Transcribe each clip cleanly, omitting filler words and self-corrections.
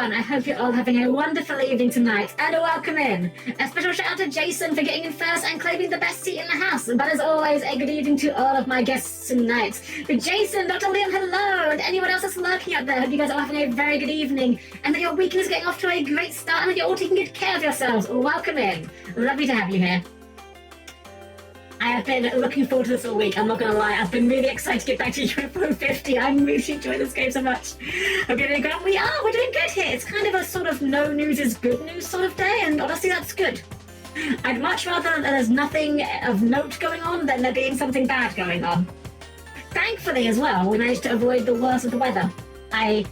everyone. I hope you're all having a wonderful evening tonight, and welcome in. A special shout out to Jason for getting in first and claiming the best seat in the house. But as always, a good evening to all of my guests tonight. With Jason, Dr. Liam, hello, and anyone else that's lurking out there, hope you guys are having a very good evening, and that your weekend is getting off to a great start, and that you're all taking good care of yourselves. Welcome in. Lovely to have you here. I have been looking forward to this all week, I'm not going to lie. I've been really excited to get back to UFO 50. I'm really enjoying this game so much. I'm getting good. We're doing good here. It's kind of a sort of no news is good news sort of day, and honestly, that's good. I'd much rather that there's nothing of note going on than there being something bad going on. Thankfully, as well, we managed to avoid the worst of the weather. I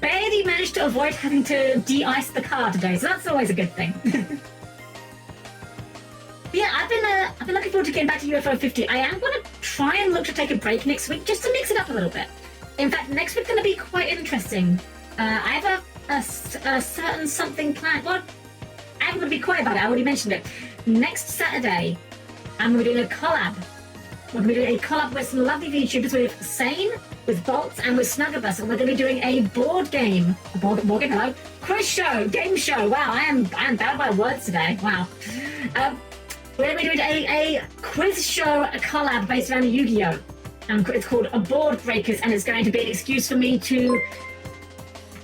barely managed to avoid having to de-ice the car today, so that's always a good thing. Yeah, I've been looking forward to getting back to UFO 50. I am going to try and look to take a break next week, just to mix it up a little bit. In fact, next week's going to be quite interesting. I have a certain something planned. Well, I'm going to be quiet about it. I already mentioned it. Next Saturday, I'm going to be doing a collab. We're going to be doing a collab with some lovely VTubers, with Sane, with Bolts, and with Snuggabus, and we're going to be doing a board game. Board game, hello? Quiz show, game show. Wow, I am bad by words today. Wow. We're going to be doing a quiz show, a collab based around Yu-Gi-Oh! It's called Board Breakers, and it's going to be an excuse for me to...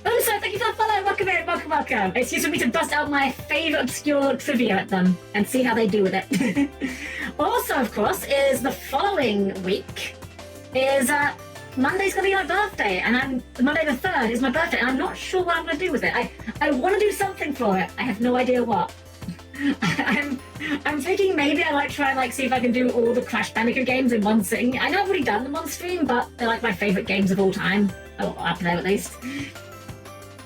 Oh, so thank you for the follow. Welcome in, welcome. Excuse for me to bust out my favourite obscure trivia at them and see how they do with it. Also, of course, is the following week is Monday's going to be my birthday, and Monday the 3rd is my birthday, and I'm not sure what I'm going to do with it. I want to do something for it. I have no idea what. I'm thinking maybe I might try and see if I can do all the Crash Bandicoot games in one sitting. I know I've already done them on stream, but they're like my favourite games of all time. Oh, up there at least.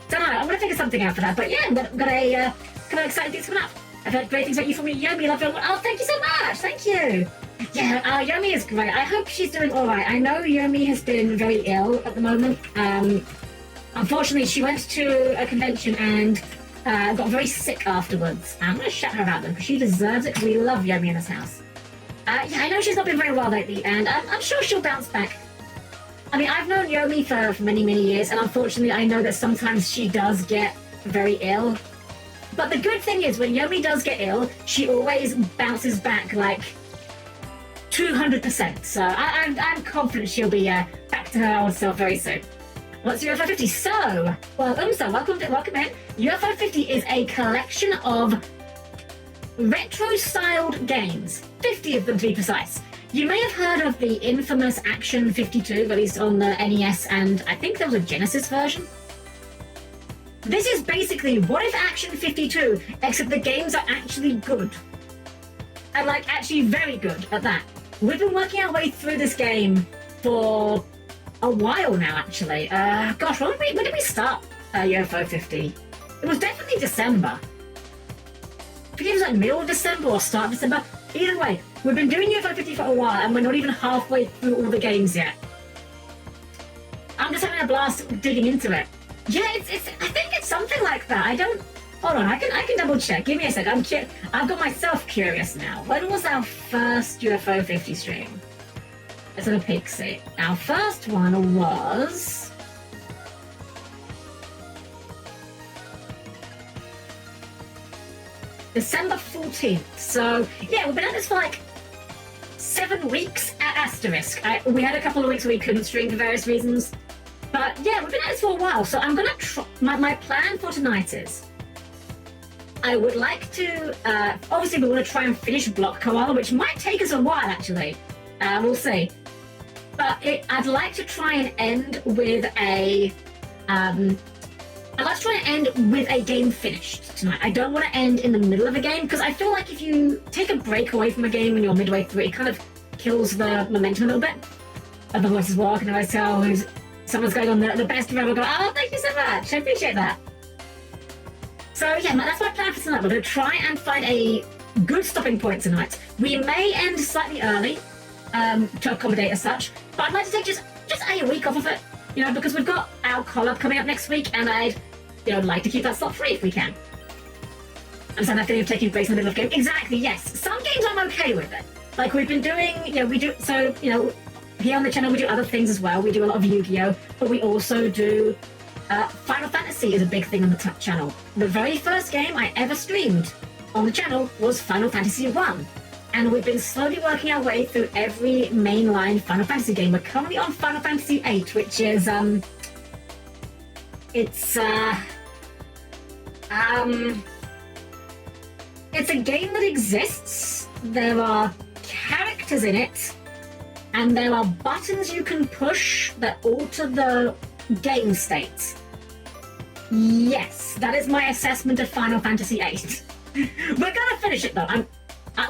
Don't know, I'm going to figure something out for that. But yeah, I've got a couple of exciting things coming up. I've heard great things about you from Yomi. Love your... Oh, thank you so much. Thank you. Yeah, Yomi is great. I hope she's doing all right. I know Yomi has been very ill at the moment. Unfortunately, she went to a convention and got very sick afterwards. I'm going to shout her out though, because she deserves it. We love Yomi in this house. Yeah, I know she's not been very well lately, and I'm sure she'll bounce back. I mean, I've known Yomi for many, many years, and unfortunately, I know that sometimes she does get very ill. But the good thing is, when Yomi does get ill, she always bounces back like 200%. So I'm confident she'll be back to her old self very soon. What's UFO 50? So, welcome in. UFO 50 is a collection of retro-styled games, 50 of them to be precise. You may have heard of the infamous Action 52, released on the NES, and I think there was a Genesis version. This is basically What If Action 52, except the games are actually good. And actually very good at that. We've been working our way through this game for a while now, actually. Gosh, when did we start UFO 50? It was definitely December. I think it was middle of December or start of December. Either way, we've been doing UFO 50 for a while, and we're not even halfway through all the games yet. I'm just having a blast digging into it. Yeah, I think it's something like that. Hold on, I can double check. Give me a sec. I've got myself curious now. When was our first UFO 50 stream? Let's have a peek, see. Our first one was... December 14th. So, yeah, we've been at this for 7 weeks at asterisk. We had a couple of weeks where we couldn't stream for various reasons. But, yeah, we've been at this for a while. So I'm going to try... My plan for tonight is... I would like to... obviously, we want to try and finish Block Koala, which might take us a while, actually. We'll see. But I'd like to try and end with a... I'd like to try and end with a game finished tonight. I don't want to end in the middle of a game, because I feel like if you take a break away from a game when you're midway through, it kind of kills the momentum a little bit. And the voices walk, and I always tell someone's going on the best of ever. Go, oh, thank you so much. I appreciate that. So yeah, that's my plan for tonight. We're going to try and find a good stopping point tonight. We may end slightly early to accommodate as such, but I'd like to take just a week off of it, because we've got our collab coming up next week, and I'd like to keep that slot free if we can. I'm saying that feeling of taking breaks in the middle of the game. Exactly, yes. Some games I'm okay with it. Like we've been doing, here on the channel we do other things as well. We do a lot of Yu-Gi-Oh, but we also do Final Fantasy is a big thing on the channel. The very first game I ever streamed on the channel was Final Fantasy 1. And we've been slowly working our way through every mainline Final Fantasy game. We're currently on Final Fantasy 8, which is, it's a game that exists. There are characters in it, and there are buttons you can push that alter the game state. Yes, that is my assessment of Final Fantasy 8. We're gonna finish it though.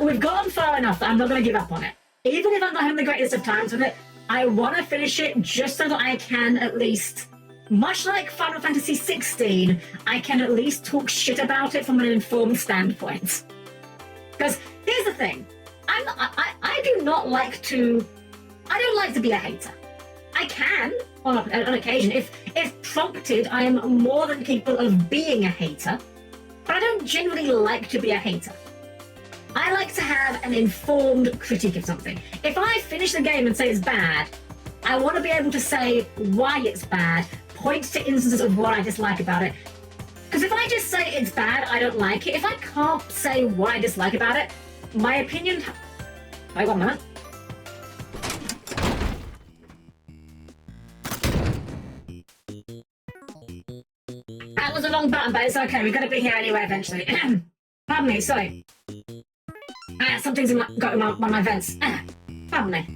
We've gone far enough that I'm not gonna give up on it. Even if I'm not having the greatest of times with it, I want to finish it just so that I can at least, much like Final Fantasy 16, I can at least talk shit about it from an informed standpoint. Because here's the thing, I don't like to be a hater. I can, on occasion, if prompted, I am more than capable of being a hater, but I don't genuinely like to be a hater. I like to have an informed critique of something. If I finish the game and say it's bad, I want to be able to say why it's bad, point to instances of what I dislike about it. Because if I just say it's bad, I don't like it, if I can't say what I dislike about it, my opinion... Wait 1 minute. That was a long button, but it's okay. We're going to be here anyway eventually. Pardon me, sorry. Something's got in one of my vents. Pardon me.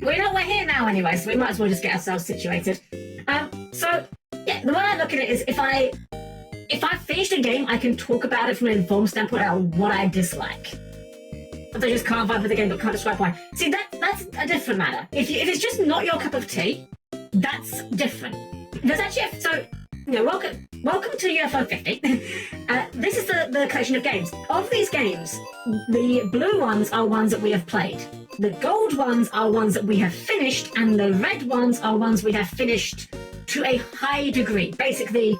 We know we're here now anyway, so we might as well just get ourselves situated. So, yeah, the way I look at it is if I finish a game, I can talk about it from an informed standpoint about what I dislike. But I just can't vibe with the game, but can't describe why. See, that's a different matter. If it's just not your cup of tea, that's different. There's actually welcome to UFO 50. This is the collection of games. Of these games, the blue ones are ones that we have played. The gold ones are ones that we have finished, and the red ones are ones we have finished to a high degree. Basically,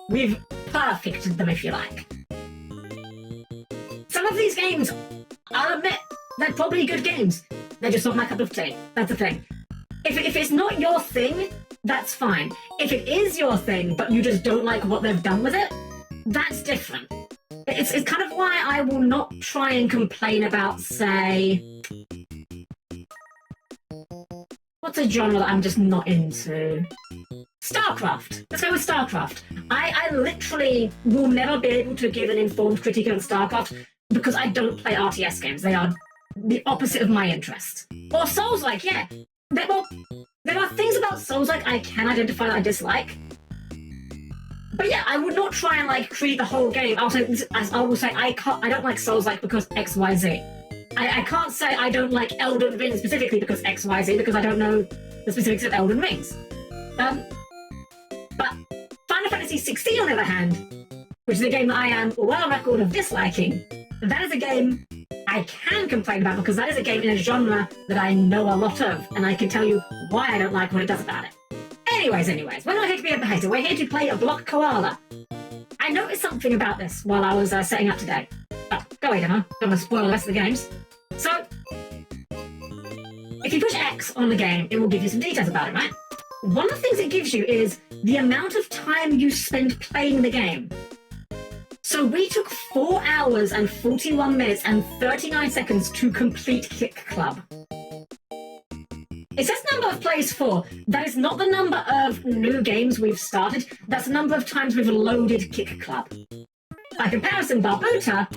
we've perfected them, if you like. Some of these games, I'll admit, they're probably good games. They're just not my cup of tea. That's the thing. If it's not your thing, that's fine. If it is your thing, but you just don't like what they've done with it, that's different. It's kind of why I will not try and complain about, say... What's a genre that I'm just not into? StarCraft. Let's go with StarCraft. I literally will never be able to give an informed critique on StarCraft because I don't play RTS games. They are the opposite of my interest. Or Souls-like, yeah. There are things about Souls-like I can identify that I dislike. But yeah, I would not try and create the whole game. I will say I don't like Souls-like because XYZ. I can't say I don't like Elden Ring specifically because XYZ, because I don't know the specifics of Elden Rings. But Final Fantasy 16, on the other hand, which is a game that I am well on record of disliking, that is a game I can complain about because that is a game in a genre that I know a lot of, and I can tell you why I don't like what it does about it. Anyways, we're not here to be a hater, we're here to play a Block Koala. I noticed something about this while I was setting up today. Oh, go ahead, Emma. Don't want to spoil the rest of the games. So, if you push X on the game, it will give you some details about it, right? One of the things it gives you is the amount of time you spend playing the game. So we took 4 hours and 41 minutes and 39 seconds to complete Kick Club. It says number of plays 4. That is not the number of new games we've started. That's the number of times we've loaded Kick Club. By comparison, Barbuta,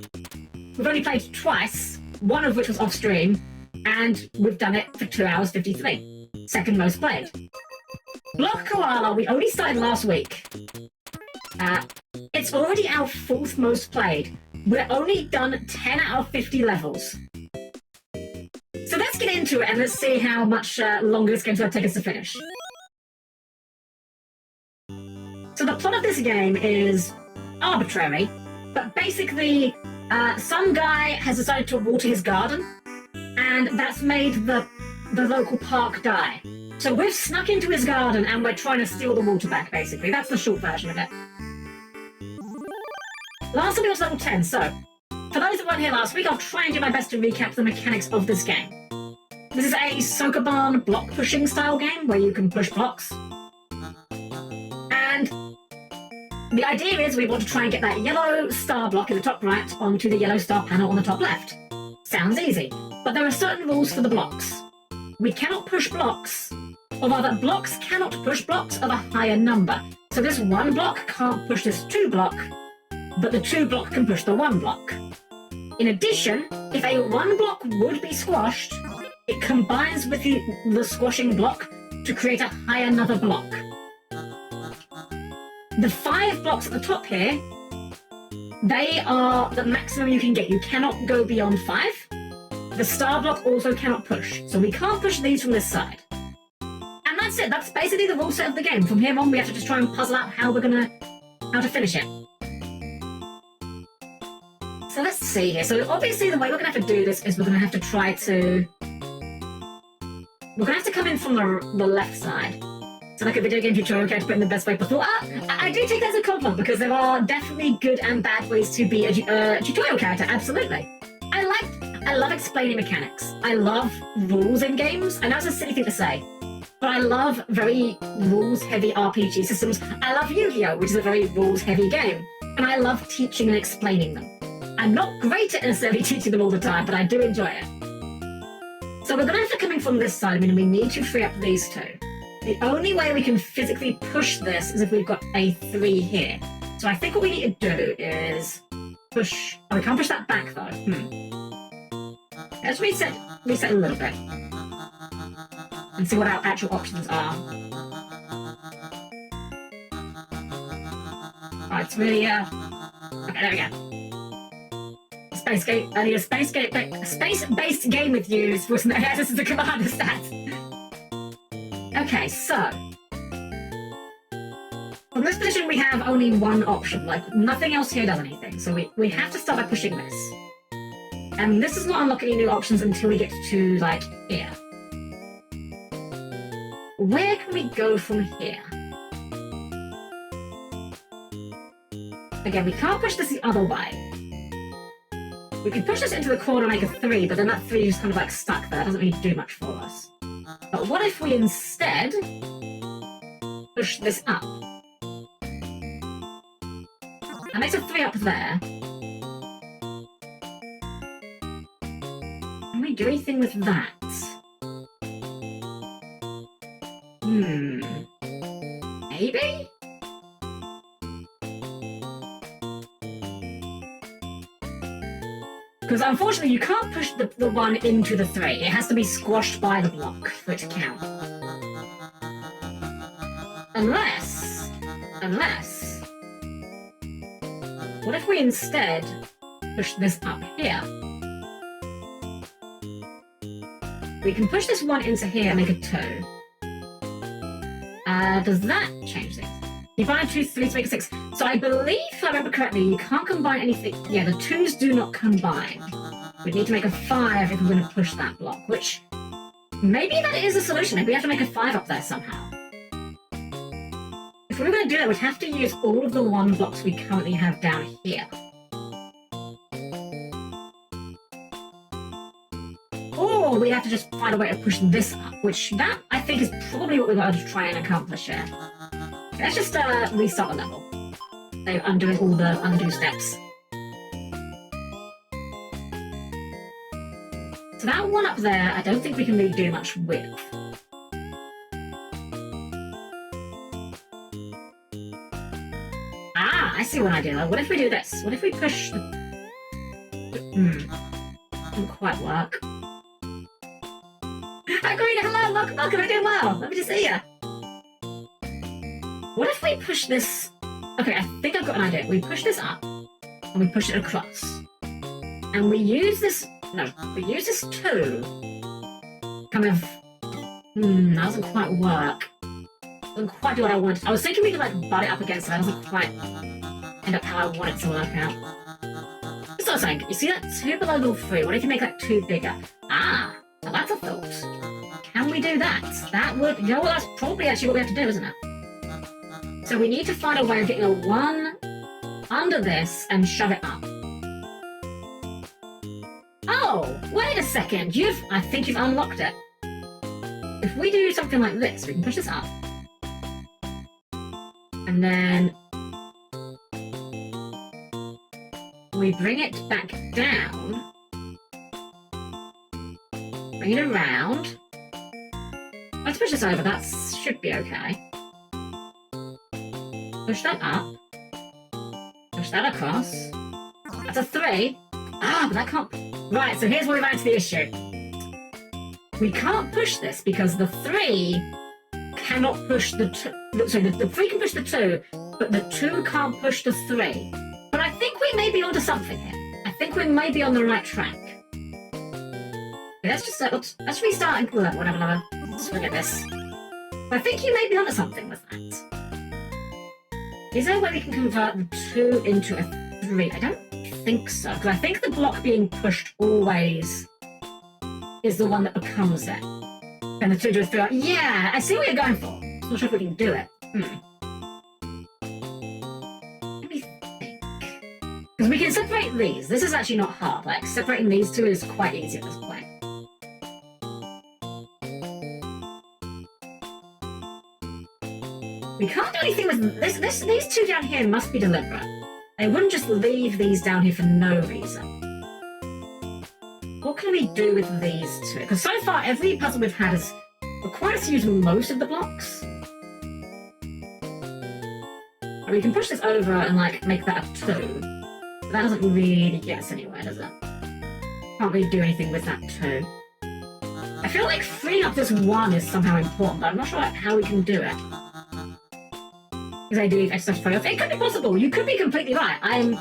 we've only played twice, one of which was off stream, and we've done it for 2 hours 53. Second most played. Block Koala, we only started last week. It's already our 4th most played. We're only done 10 out of 50 levels. So let's get into it and let's see how much longer this game's going to take us to finish. So the plot of this game is arbitrary, but basically some guy has decided to water his garden, and that's made the local park die. So we've snuck into his garden and we're trying to steal the water back, basically. That's the short version of it. Last time we got to level 10, so for those that weren't here last week, I'll try and do my best to recap the mechanics of this game. This is a Sokoban block pushing style game where you can push blocks. the idea is we want to try and get that yellow star block in the top right onto the yellow star panel on the top left. Sounds easy, but there are certain rules for the blocks. We cannot push blocks, or rather, blocks cannot push blocks of a higher number. So this 1 block can't push this 2 block, but the 2 block can push the 1 block. In addition, if a 1 block would be squashed, it combines with the squashing block to create a higher another block. The 5 blocks at the top here, they are the maximum you can get. You cannot go beyond 5. The star block also cannot push, so we can't push these from this side. And that's it. That's basically the rule set of the game. From here on, we have to just try and puzzle out how to finish it. So let's see here. So obviously the way we're going to have to do this is we're going to have to try to... We're going to have to come in from the left side. So like a video game tutorial character, but in the best way possible. I do take that as a compliment, because there are definitely good and bad ways to be a tutorial character, absolutely. I love explaining mechanics. I love rules in games. I know it's a silly thing to say, but I love very rules-heavy RPG systems. I love Yu-Gi-Oh!, which is a very rules-heavy game, and I love teaching and explaining them. I'm not great at necessarily teaching them all the time, but I do enjoy it. So we're going to have to come in from this side, we need to free up these 2. The only way we can physically push this is if we've got a 3 here. So I think what we need to do is push... Oh, we can't push that back, though. Let's reset a little bit. And see what our actual options are. Right, it's really, Okay, there we go. I need a space-based game with you. This is the commander stats. Okay, so... From this position, we have only one option. Like, nothing else here does anything. So we have to start by pushing this. And this does not unlock any new options until we get to, like, here. Where can we go from here? Again, we can't push this the other way. We can push this into the corner and make a 3, but then that 3 is just kind of like stuck there. It doesn't really do much for us. But what if we instead push this up? That makes a 3 up there. Can we do anything with that? Maybe? Because unfortunately you can't push the 1 into the 3. It has to be squashed by the block for it to count. Unless... What if we instead push this up here? We can push this 1 into here and make a 2. Does that change things? You combine 2, 3 to make a 6. So I believe, if I remember correctly, you can't combine anything. Yeah, the 2s do not combine. We need to make a 5 if we're going to push that block, which maybe that is a solution. Maybe we have to make a 5 up there somehow. If we were going to do that, we'd have to use all of the 1 blocks we currently have down here. Or we have to just find a way to push this up, which that, I think, is probably what we're going to try and accomplish here. Let's just restart the level. So undoing all the undo steps. So that 1 up there, I don't think we can really do much with. Ah, I see one idea. What if we do this? What if we push the... Doesn't quite work. Agree, hello, welcome, I'm doing well. Lovely to see ya. What if we push this... Okay, I think I've got an idea. We push this up, and we push it across. And we use this... No, we use this 2. Kind of... that doesn't quite work. Doesn't quite do what I want. I was thinking we could, like, butt it up against it. That doesn't quite end up how I want it to work out. Just what I was saying. You see that 2 below level 3? What if you make that 2 bigger? Ah, now that's a thought. Can we do that? That would... You know what? That's probably actually what we have to do, isn't it? So we need to find a way of getting a 1 under this and shove it up. Oh, wait a second. I think you've unlocked it. If we do something like this, we can push this up. And then We bring it back down. Bring it around. Let's push this over. That should be okay. Push that up. Push that across. That's a 3. Ah, but that can't... Right, so here's where we ran into the issue. We can't push this because the 3 cannot push the 2. Sorry, the 3 can push the 2, but the 2 can't push the 3. But I think we may be onto something here. I think we may be on the right track. Okay, let's just... let's restart and... Whatever. Let's forget this. But I think you may be onto something with that. Is there a way we can convert the 2 into a 3? I don't think so, because I think the block being pushed always is the one that becomes it. And the 2 to a 3 are... Yeah, I see what you're going for. I'm not sure if we can do it. Let me think. Because we can separate these. This is actually not hard. Like, separating these 2 is quite easy at this point. We can't do anything with this. These 2 down here must be deliberate. They wouldn't just leave these down here for no reason. What can we do with these 2? Because so far, every puzzle we've had has required us to use most of the blocks. Or we can push this over and, like, make that a 2. But that doesn't really get us anywhere, does it? Can't really do anything with that 2. I feel like freeing up this 1 is somehow important, but I'm not sure how we can do it. Because I do leave extra stuff. It could be possible. You could be completely right. I'm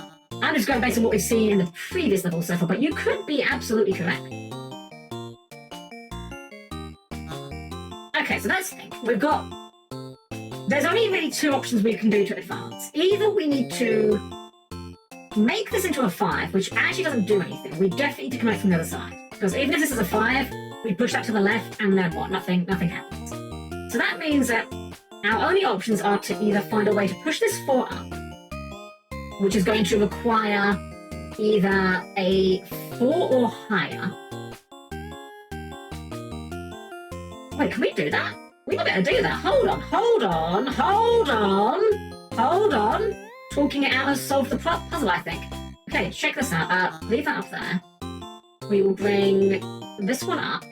just going based on what we've seen in the previous level so far, but you could be absolutely correct. Okay, so let's think. We've got... There's only really 2 options we can do to advance. Either we need to make this into a 5, which actually doesn't do anything. We definitely need to come out from the other side. Because even if this is a 5, we push that to the left, and then what? Nothing happens. So that means that our only options are to either find a way to push this 4 up, which is going to require either a 4 or higher. Wait, can we do that? We might be able to do that. Hold on. Talking it out has solved the puzzle, I think. Okay, check this out. Leave that up there. We will bring this one up.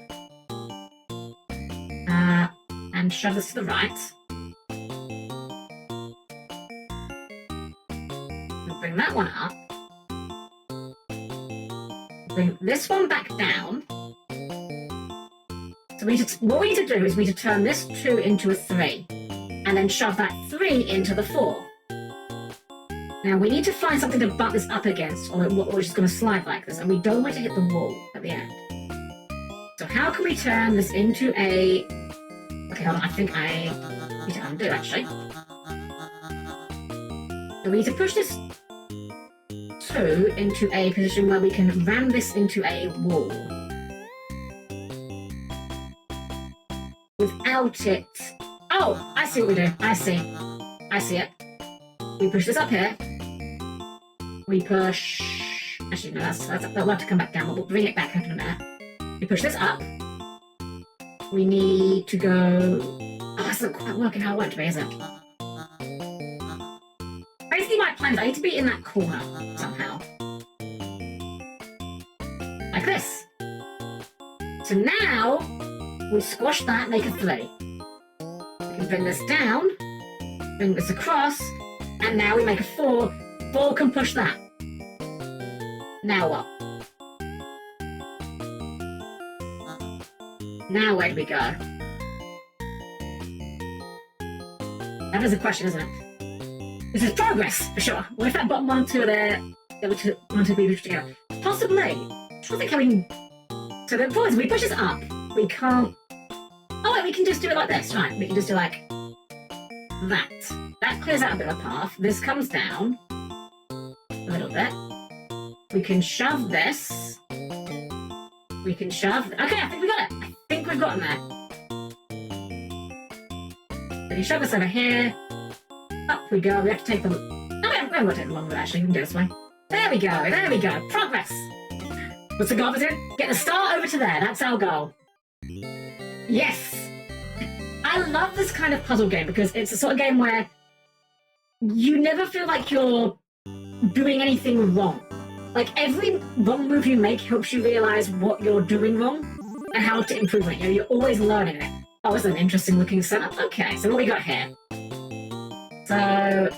And shove this to the right. Bring that one up. Bring this one back down. So what we need to do is we need to turn this 2 into a 3. And then shove that 3 into the 4. Now we need to find something to butt this up against, or we're just going to slide like this. And we don't want it to hit the wall at the end. So how can we turn this into a... Okay, hold on. I think I need to undo, actually. So we need to push this 2 into a position where we can ram this into a wall. Without it... Oh, I see what we do. I see it. We push this up here. We push... Actually, no, that'll have to come back down, but we'll bring it back up in a minute. We push this up. We need to go... Oh, that's not quite working how I want it to be, is it? Basically, my plan is I need to be in that corner somehow. Like this. So now, we squash that, make a 3. We can bring this down, bring this across, and now we make a 4. 4 can push that. Now what? Now where do we go? That is a question, isn't it? This is progress, for sure. What if that bottom 1 and 2 are there, the other 1 and 2 be pushed together? Possibly. I'm trying to think how we can... So the point is, we push this up, we can't... Oh wait, we can just do it like this, right? We can just do like... that. That clears out a bit of a path. This comes down. A little bit. We can shove this. We can shove... Okay, I think we got it. I think we've gotten there. So you shove this over here. Up we go. We have to take the... No, we haven't got to take the long route, actually. We can do it this way. There we go. Progress. What's the goal, Bazoo? Get the star over to there. That's our goal. Yes. I love this kind of puzzle game because it's a sort of game where you never feel like you're doing anything wrong. Like, every wrong move you make helps you realize what you're doing wrong and how to improve it. You know, you're always learning it. Oh, this is an interesting looking setup. Okay, so what we got here? So,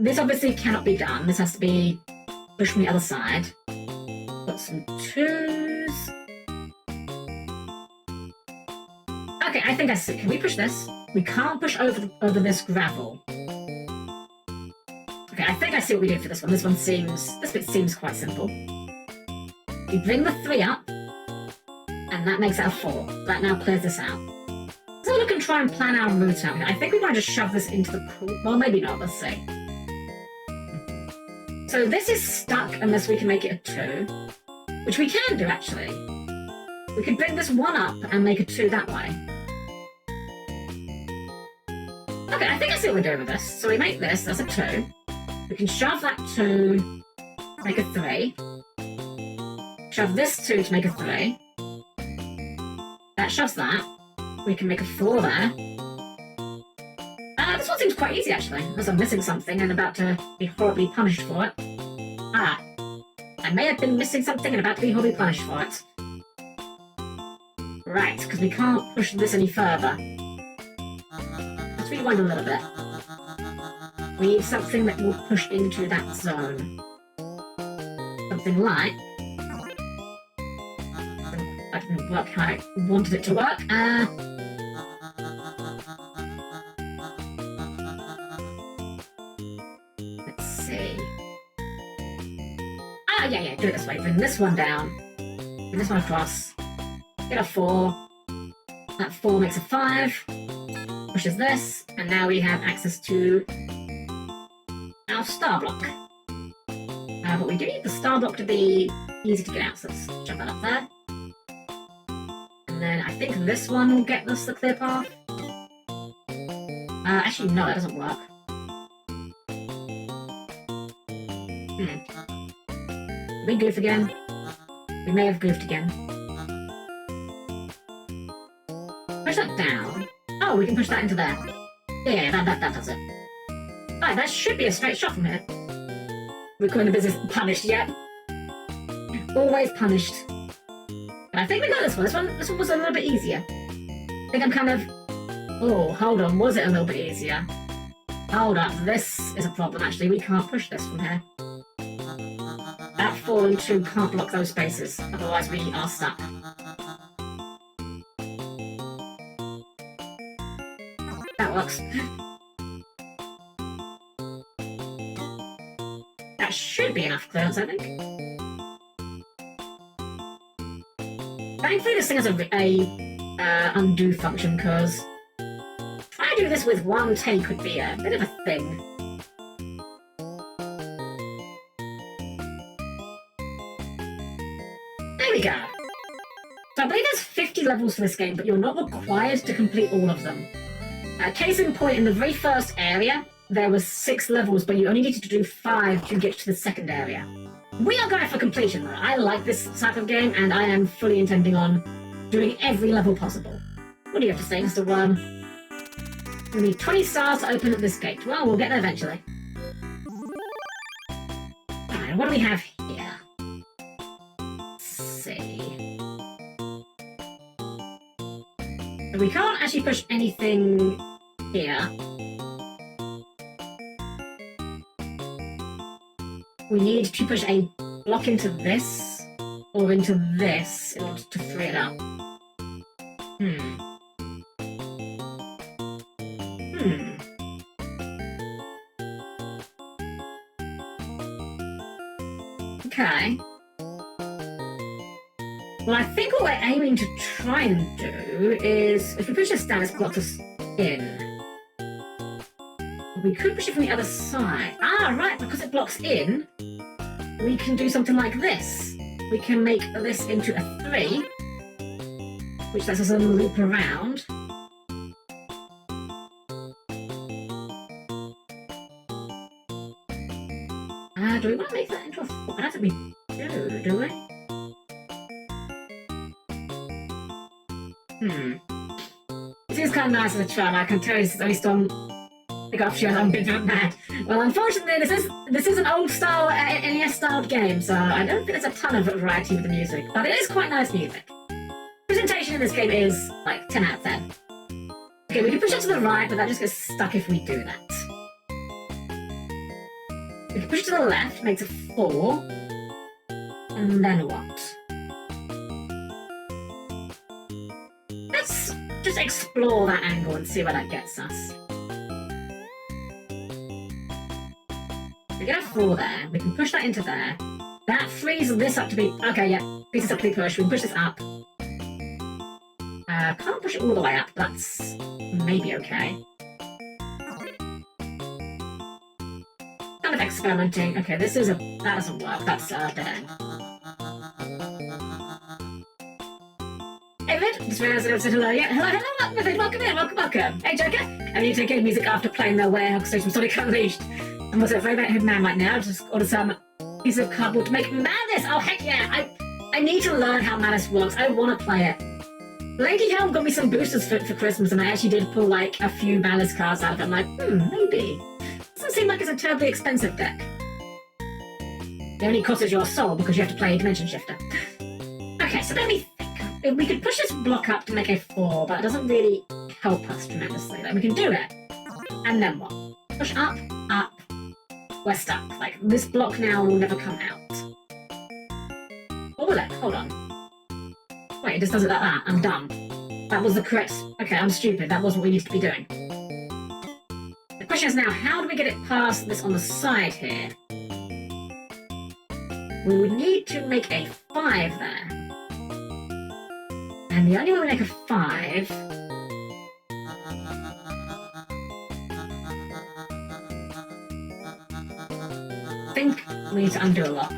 this obviously cannot be done. This has to be pushed from the other side. Got some 2s. Okay, I think I see. Can we push this? We can't push over this gravel. Okay, I think I see what we do for this one. This bit seems quite simple. We bring the 3 up, and that makes it a 4. That now clears this out. So we can try and plan our route out here. I think we might just shove this into the pool. Well, maybe not. Let's see. So this is stuck unless we can make it a 2, which we can do, actually. We could bring this 1 up and make a 2 that way. Okay, I think I see what we're doing with this. So we make this, that's a 2. We can shove that 2, make a 3. Shove this 2 to make a 3. That shoves that. We can make a 4 there. This one seems quite easy, actually, unless I'm missing something and about to be horribly punished for it. I may have been missing something and about to be horribly punished for it. Right, because we can't push this any further. Let's rewind a little bit. We need something that will push into that zone. Something like... That didn't work how I wanted it to work. Let's see. Yeah, do it this way. Bring this one down. Bring this one across. Get a 4. That 4 makes a 5. Pushes this. And now we have access to our star block. But we do need the star block to be easy to get out, so let's jump that up there. And then I think this one will get us the clear path. Actually, no, that doesn't work. Did we goof again? We may have goofed again. Push that down. Oh, we can push that into there. Yeah, that does it. Right, that should be a straight shot from here. We're calling the business punished yet. Always punished. But I think we got this one. This one was a little bit easier. I think I'm kind of... Oh, hold on. Was it a little bit easier? Hold up. This is a problem, actually. We can't push this from here. That 4 and 2 can't block those spaces. Otherwise, we are stuck. That works. That should be enough clearance, I think. Thankfully, this thing has a undo function, because trying to do this with one take would be a bit of a thing. There we go. So I believe there's 50 levels to this game, but you're not required to complete all of them. Case in point, in the very first area, there was 6 levels, but you only needed to do 5 to get to the second area. We are going for completion, though. I like this type of game, and I am fully intending on doing every level possible. What do you have to say, Mr. Worm? We need 20 stars to open up this gate. Well, we'll get there eventually. Alright, what do we have here? Let's see. So we can't actually push anything here. We need to push a block into this, or into this, in order to free it up. Okay. Well, I think what we're aiming to try and do is, if we push this down, it's blocked us in. We could push it from the other side. Ah, right, because it blocks in, we can do something like this. We can make this into a 3, which lets us loop around. Do we want to make that into a 4? I don't think we do we? It seems kind of nice as a try, I can tell it's based on The gosh, yeah, I'm been mad. Well, unfortunately, this is an old style NES styled game, so I don't think there's a ton of variety with the music, but it is quite nice music. Presentation in this game is like 10 out of 10. Okay, we can push it to the right, but that just gets stuck if we do that. We can push it to the left, makes it 4. And then what? Let's just explore that angle and see where that gets us. We get a 4 there. We can push that into there. That frees this up to be... Okay, yeah. Frees this up to be pushed. We can push this up. Can't push it all the way up. That's maybe okay. Kind of experimenting. Okay, this is a... That doesn't work. That's dead end. Hey, Vid. Just realised I said hello. Yeah, hello, Vid. Welcome in. Welcome. Hey, Joker. And you take music after playing the Warehouse Station from Sonic Unleashed. I'm also a very bad man right now. Just ordered some piece of cardboard to make Madness. Oh heck yeah! I need to learn how Madness works. I want to play it. Lady Helm got me some boosters for Christmas, and I actually did pull like a few Madness cards out of it. I'm like, maybe. Doesn't seem like it's a terribly expensive deck. The only cost is your soul because you have to play a Dimension Shifter. Okay, so let me think. We could push this block up to make a 4, but it doesn't really help us tremendously. Like we can do it, and then what? Push up, up. We're stuck. Like, this block now will never come out. Or will it? Hold on. Wait, it just does it like that. I'm dumb. That was the correct... Okay, I'm stupid. That was what we need to be doing. The question is now, how do we get it past this on the side here? We would need to make a 5 there. And the only way we make a 5... I think we need to undo a lot.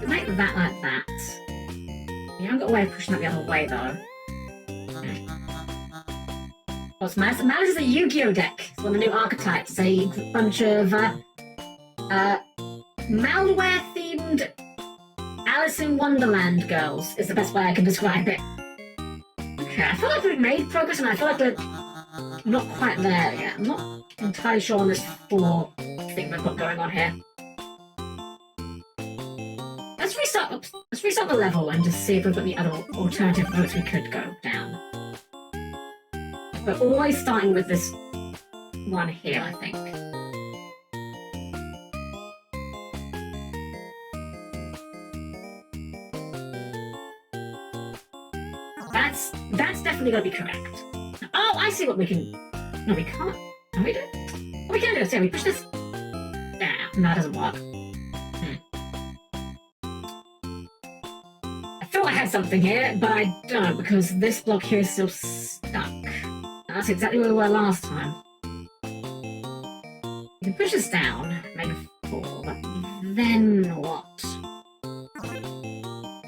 We make that like that. We haven't got a way of pushing that the other way though. What's Malice? Malice is a Yu-Gi-Oh deck. It's one of the new archetypes. It's a bunch of malware-themed Alice in Wonderland girls is the best way I can describe it. Okay, I feel like we've made progress and I feel like we're not quite there yet. I'm not entirely sure on this 4 thing we've got going on here. Let's restart the level and just see if we've got any other alternative routes we could go down. We're always starting with this one here, I think. That's definitely going to be correct. Oh, I see what we can... No, we can't. Can we do it? What we can do is, yeah, we push this... Yeah, no, that doesn't work. I thought I had something here, but I don't, because this block here is still stuck. And that's exactly where we were last time. We can push this down, make a 4, but then what?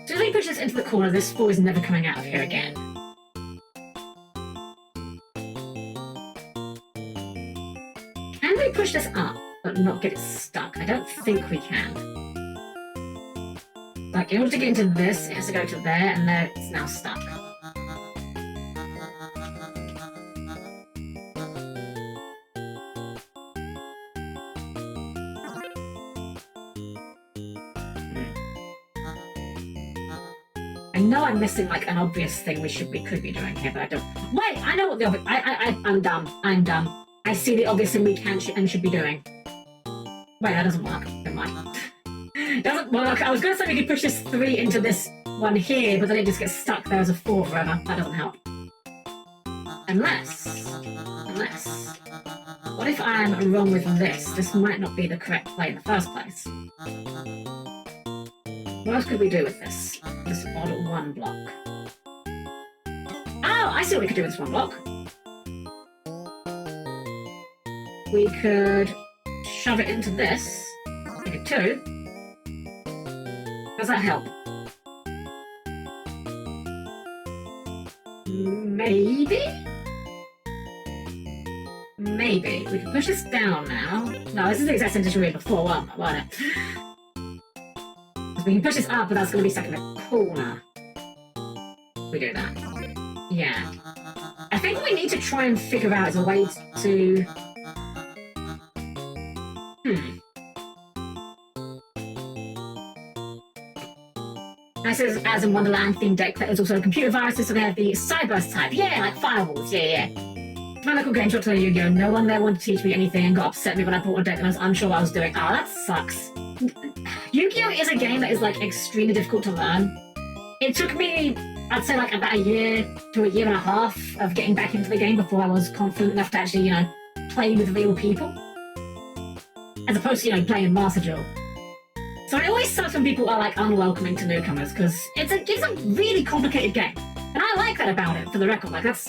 So if we push this into the corner, this 4 is never coming out of here again. Can we push this up, but not get it stuck? I don't think we can. Like, in order to get into this, it has to go to there, and there it's now stuck. I know I'm missing like an obvious thing we could be doing here, but I don't. Wait, I know what the obvious. I'm dumb. I'm dumb. I see the obvious thing we can and should be doing. Wait, that doesn't work. Never mind. Doesn't work. I was going to say we could push this 3 into this one here, but then it just gets stuck there as a 4 forever. That doesn't help. Unless. What if I'm wrong with this? This might not be the correct play in the first place. What else could we do with this? This odd 1 block. Oh, I see what we could do with this 1 block. We could shove it into this. Make it 2. Does that help? Maybe? Maybe. We can push this down now. No, this is the exact same situation we had before, wasn't it? Because we can push this up, but that's going to be stuck in the corner. We do that. Yeah. I think what we need to try and figure out is a way to... This is As in Wonderland themed deck that is also a computer viruses, so they have the Cyburst type. Yeah, like firewalls, yeah. My local game shop told Yu-Gi-Oh! No one there wanted to teach me anything and got upset at me when I bought a deck and I was unsure what I was doing. Oh, that sucks. Yu-Gi-Oh! Is a game that is like extremely difficult to learn. It took me, I'd say like about a year to a year and a half of getting back into the game before I was confident enough to actually, you know, play with real people. As opposed to, you know, playing Master Duel. So it always sucks when people are like unwelcoming to newcomers, because it's a really complicated game. And I like that about it, for the record. Like, that's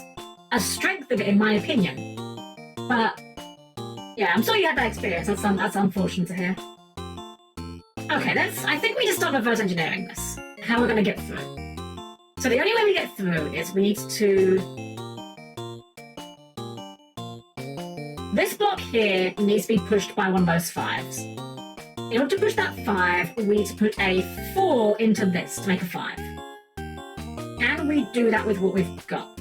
a strength of it, in my opinion. But, yeah, I'm sorry you had that experience. That's unfortunate to hear. Okay, I think we just start reverse engineering this. How we're going to get through. So the only way we get through is we need to... This block here needs to be pushed by one of those 5s. In order to push that 5, we need to put a 4 into this to make a 5. Can we do that with what we've got?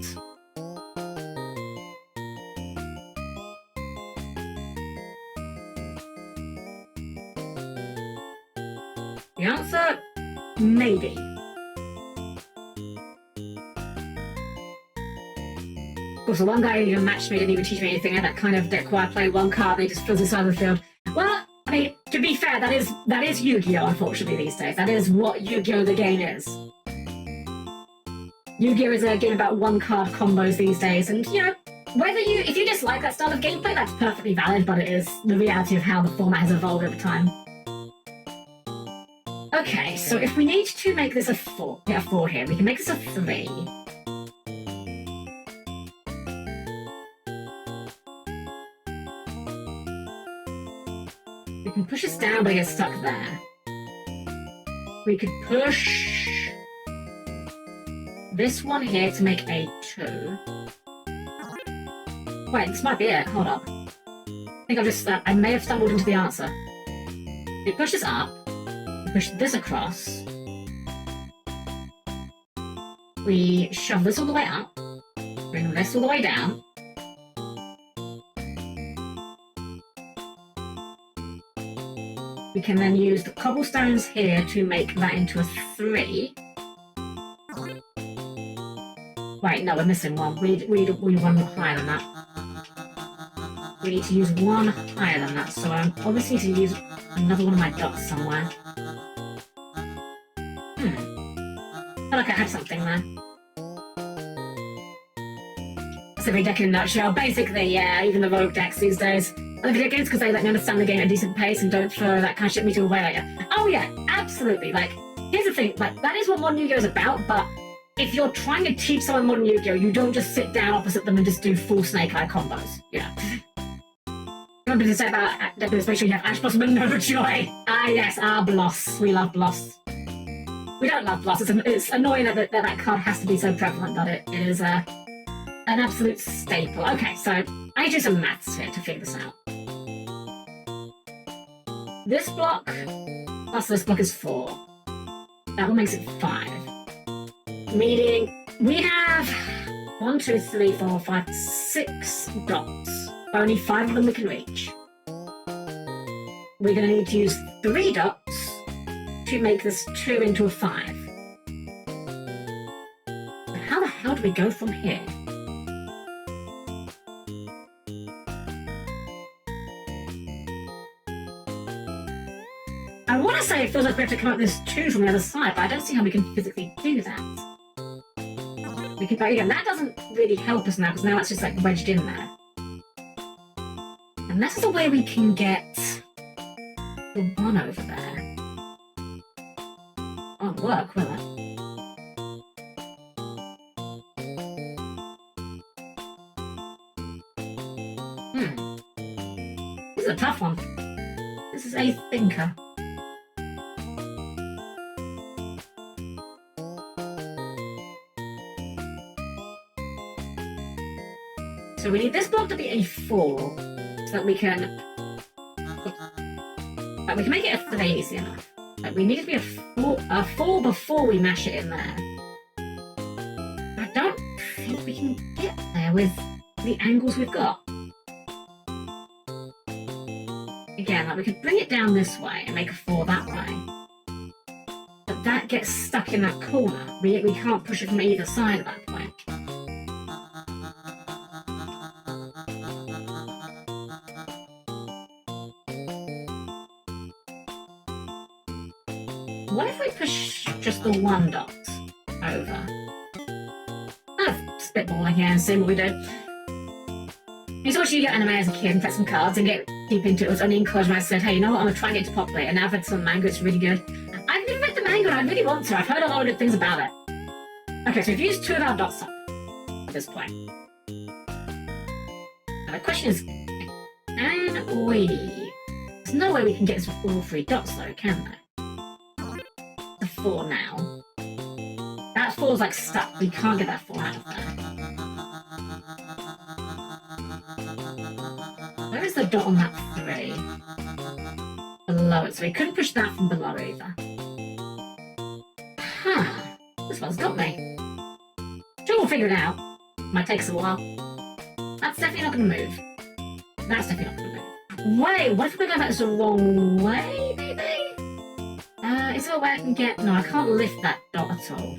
The answer, maybe. Of course, the one guy who even matched me didn't even teach me anything, and that kind of deck where I play one card and he just fills the side of the field. Well, I mean, to be fair, that is Yu-Gi-Oh! Unfortunately these days. That is what Yu-Gi-Oh! The game is. Yu-Gi-Oh! Is a game about one-card combos these days, and, you know, if you dislike that style of gameplay, that's perfectly valid, but it is the reality of how the format has evolved over time. Okay, so if we need to make this a 4 here, we can make this a 3. We can push this down, but it gets stuck there. We could push this one here to make a 2. Wait, this might be it. Hold on. I think I may have stumbled into the answer. We push this up. We push this across. We shove this all the way up. Bring this all the way down. We can then use the cobblestones here to make that into a 3. Wait, no, we're missing one. We need one higher than that. We need to use one higher than that, so I obviously need to use another one of my dots somewhere. I feel like I had something there. That's every deck in a nutshell. Basically, yeah, even the rogue decks these days. I video games because they let me understand the game at a decent pace and don't throw that kind of shit me to away like that. Oh yeah, absolutely. Like, here's the thing, like, that is what modern Yu-Gi-Oh! Is about, but if you're trying to teach someone modern Yu-Gi-Oh!, you don't just sit down opposite them and just do full Snake Eye combos. Yeah. Remember to say about deck make sure you have Ash Blossom and no joy. Ah yes, Bloss. We love Bloss. We don't love Bloss. It's annoying that card has to be so prevalent, but it is an absolute staple. Okay, so I need to do some maths here to figure this out. This block plus this block is 4. That one makes it 5. Meaning we have 1, 2, 3, 4, 5, 6 dots. Only 5 of them we can reach. We're going to need to use 3 dots to make this 2 into a 5. How the hell do we go from here? I want to say it feels like we have to come up with this 2 from the other side, but I don't see how we can physically do that. We can, but again, that doesn't really help us now, because now it's just like wedged in there. And that's the way we can get the 1 over there. Won't work, will it? This is a tough one. This is a thinker. So we need this block to be a 4, so that we can make it a 3 easy enough. Like, we need it to be a 4 before we mash it in there. I don't think we can get there there with the angles we've got. Again, like we could bring it down this way and make a 4 that way. But that gets stuck in that corner. We can't push it from either side at that point. What if we push just the 1 dot over? Spitballing here and seeing what we do. It's watching you get anime as a kid and play some cards and get deep into it. It was only encouragement. I said, hey, you know what, I'm going to try and get to Pop Play. And now I've read some manga, it's really good. I've never read the manga and I really want to. I've heard a lot of good things about it. Okay, so we've used 2 of our dots up at this point. Now the question is, can we... There's no way we can get this with all 3 dots though, can there? The 4 now. That 4's like stuck. We can't get that 4 out of there. Where is the dot on that 3? Below it, so we couldn't push that from below either. Huh. This one's got me. Sure, we'll figure it out. Might take us a while. That's definitely not going to move. That's definitely not going to move. Wait, what if we're going back the wrong way, maybe? Is there a way I can get... No, I can't lift that dot at all.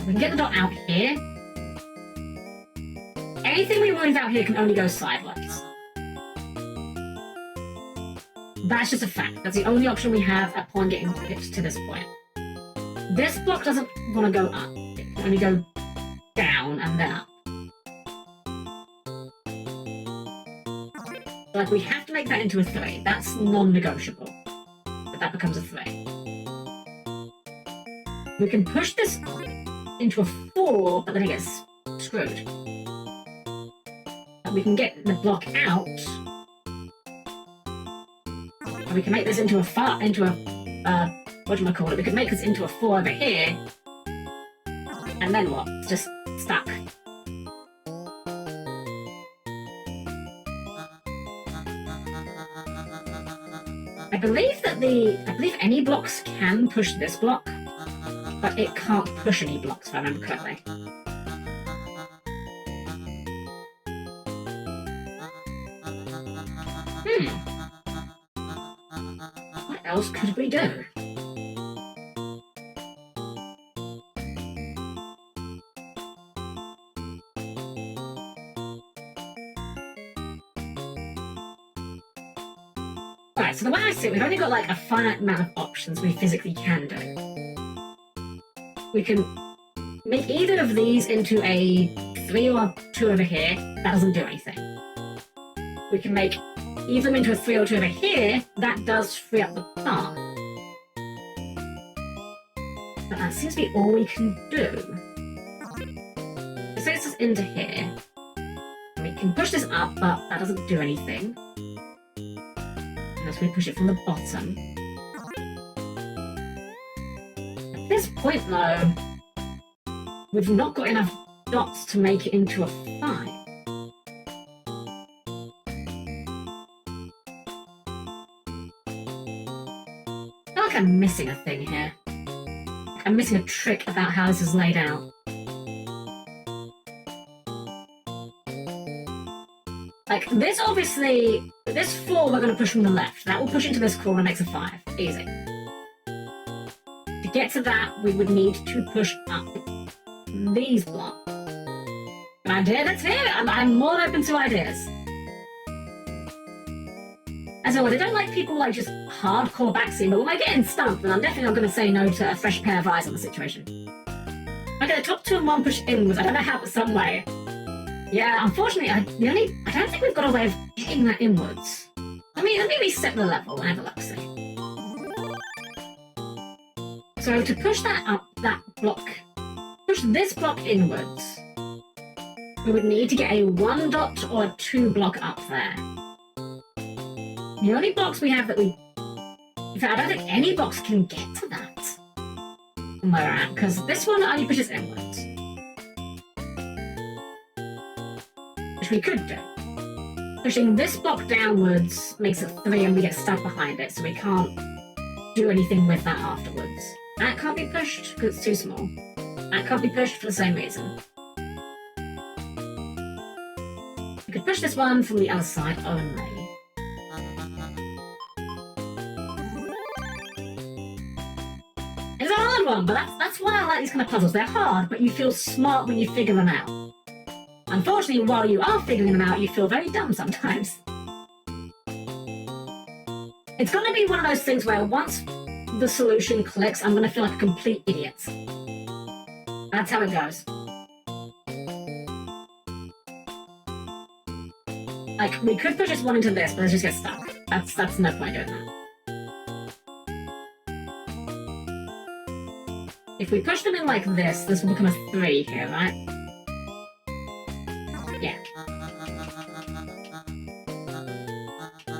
We can get the dot out here. Anything we move out here can only go sideways. That's just a fact. That's the only option we have upon getting it to this point. This block doesn't want to go up. It can only go down and then up. Like, we have to make that into a 3. That's non-negotiable. But that becomes a 3. We can push this into a 4, but then it gets screwed. And we can get the block out. And we can make this into a whatchamacallit? We can make this into a 4 over here. And then what? It's just stuck. I believe any blocks can push this block, but it can't push any blocks if I remember correctly. What else could we do? Right, so the way I see it, we've only got like a finite amount of options we physically can do. We can make either of these into a 3 or 2 over here. That doesn't do anything. We can make either them into a 3 or 2 over here. That does free up the path. But that seems to be all we can do. So this is into here. And we can push this up, but that doesn't do anything. Unless we push it from the bottom. At this point, though, we've not got enough dots to make it into a 5. I feel like I'm missing a thing here. I'm missing a trick about how this is laid out. Like, this obviously, this 4 we're going to push from the left. That will push into this corner and makes a 5. Easy. To get to that, we would need to push up these blocks. An idea that's here. I'm more open to ideas. As always, I don't like people like just hardcore backseeing, but when I get in stumped, then I'm definitely not going to say no to a fresh pair of eyes on the situation. Okay, the top 2 and 1 push inwards. I don't know how, but some way. Yeah, unfortunately, I don't think we've got a way of getting that inwards. Let me reset the level and have a look, see. So to push that up, that block, push this block inwards, we would need to get a 1 dot or a 2 block up there. The only blocks we have that we... In fact, I don't think any blocks can get to that from where we're at, because this one only pushes inwards. Which we could do. Pushing this block downwards makes it 3 and we get stuck behind it, so we can't do anything with that afterwards. That can't be pushed because it's too small. That can't be pushed for the same reason. could push this one from the other side only. It's a hard one, but that's why I like these kind of puzzles. They're hard, but you feel smart when you figure them out. Unfortunately, while you are figuring them out, you feel very dumb sometimes. It's going to be one of those things where once the solution clicks, I'm going to feel like a complete idiot. That's how it goes. Like, we could push this one into this, but let's just get stuck. That's no point doing that. If we push them in like this will become a 3 here, right? Yeah. I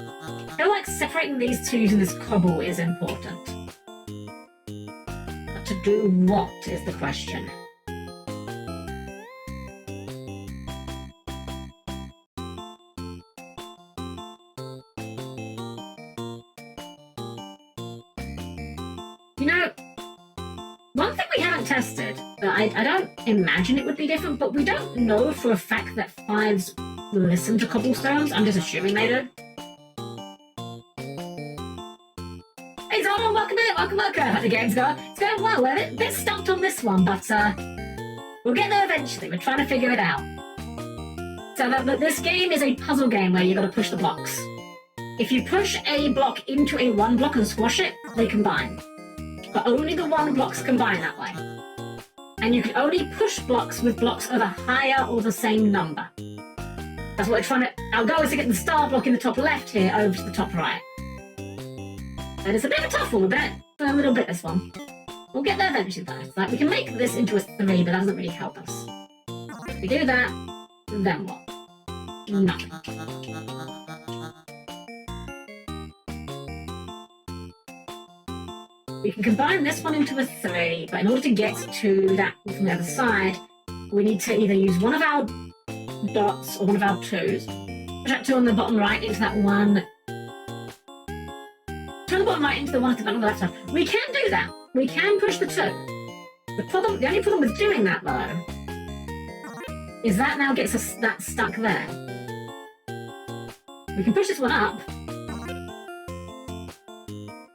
feel like separating these two using this cobble is important. But to do what is the question. You know, one thing we haven't tested, that I don't imagine it would be different, but we don't know for a fact that 5s listen to cobblestones. I'm just assuming they do. Hey Zon, welcome in, welcome. How the game's going? It's going well. We're a bit stumped on this one, but we'll get there eventually. We're trying to figure it out. So this game is a puzzle game where you've got to push the blocks. If you push a block into a 1 block and squash it, they combine. But only the 1 blocks combine that way. And you can only push blocks with blocks of a higher or the same number. That's what we're trying to... Our goal is to get the star block in the top left here over to the top right. And it's a bit of a tough one, a little bit this one. We'll get there eventually though. It's like we can make this into a 3, but that doesn't really help us. If we do that, then what? Nothing. We can combine this one into a 3, but in order to get to that from the other side, we need to either use one of our dots or one of our 2s. Push that 2 on the bottom right into that one. Turn the bottom right into the one at the bottom left side. We can do that. We can push the 2. The only problem with doing that though, is that now gets us that stuck there. We can push this one up,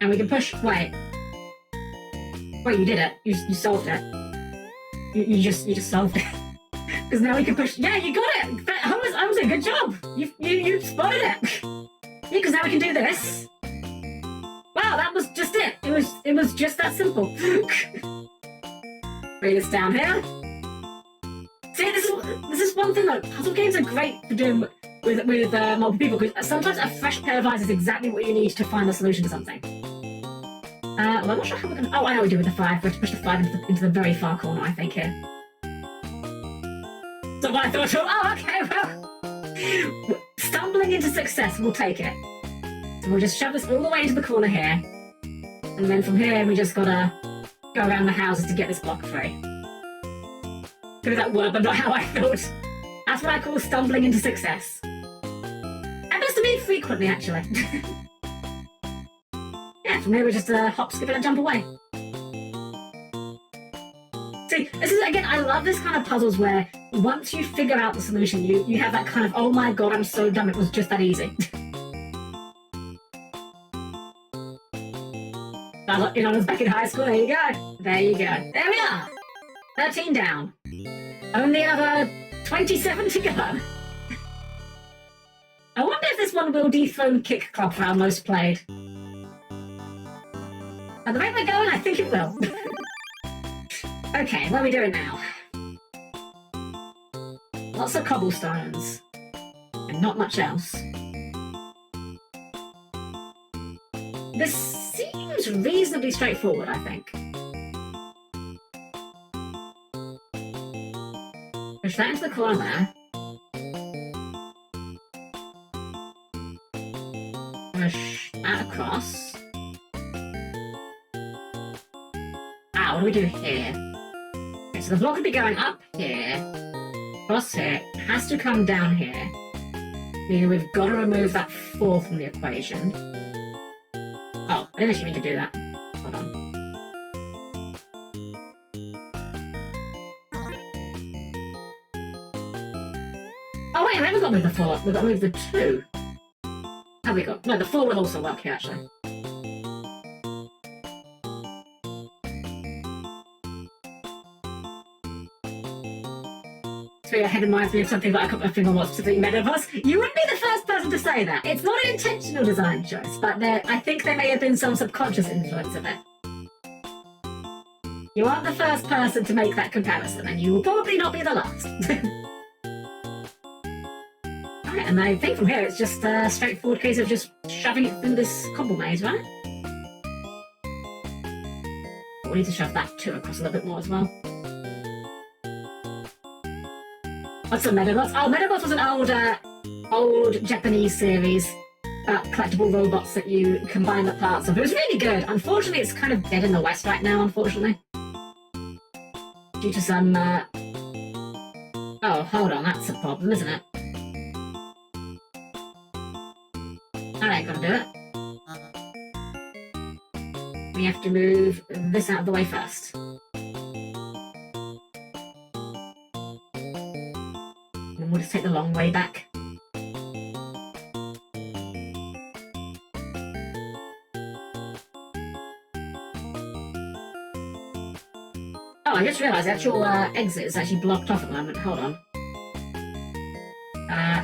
and we can push. Wait, you did it. You solved it. You just solved it. Because now we can push. Yeah, you got it. I was a good job. You spotted it. Yeah, because now we can do this. Wow, that was just it. It was just that simple. Bring this down here. See, this is one thing though. Puzzle games are great for doing with multiple people, because sometimes a fresh pair of eyes is exactly what you need to find the solution to something. Well, I'm not sure how we're going to... Oh, I know what we do with the 5. We have to push the 5 into the very far corner, I think, here. So what I thought... Oh, okay, well... Stumbling into success, we'll take it. So we'll just shove this all the way into the corner here. And then from here, we just gotta go around the houses to get this block free. Could that word, but not how I thought. That's what I call stumbling into success. Happens to me frequently, actually. Yeah, from here we just hop, skip, and jump away. See, this is, again, I love this kind of puzzles where once you figure out the solution, you have that kind of, oh my god, I'm so dumb, it was just that easy. You know, I was back in high school, there you go. There you go. There we are. 13 down. Only another 27 to go. I wonder if this one will dethrone Kick Club for our most played. At the rate we're going, I think it will. Okay, what are we doing now? Lots of cobblestones. And not much else. This seems reasonably straightforward, I think. Push that into the corner there. Push that across. Ah, what do we do here? Okay, so the block would be going up here, across here, it has to come down here. Meaning we've got to remove that 4 from the equation. Oh, I didn't actually mean to do that. Hold on. Oh wait, we haven't got to move the 4. We've got to move the 2. Have we got? No, the 4 will also work here, actually. Your head reminds me of something that I can't remember what specific Metabus. You wouldn't be the first person to say that. It's not an intentional design choice, but I think there may have been some subconscious influence of it. You aren't the first person to make that comparison, and you will probably not be the last. Alright, and I think from here it's just a straightforward case of just shoving it through this cobble maze, right? But we need to shove that 2 across a little bit more as well. What's a Metabus? Oh, Metabus was an old Japanese series about collectible robots that you combine the parts of. It was really good. Unfortunately, it's kind of dead in the West right now, unfortunately. Due to some, Oh, hold on, that's a problem, isn't it? That ain't gonna do it. We have to move this out of the way first. And we'll just take the long way back. Oh, I just realised the actual exit is actually blocked off at the moment. Hold on.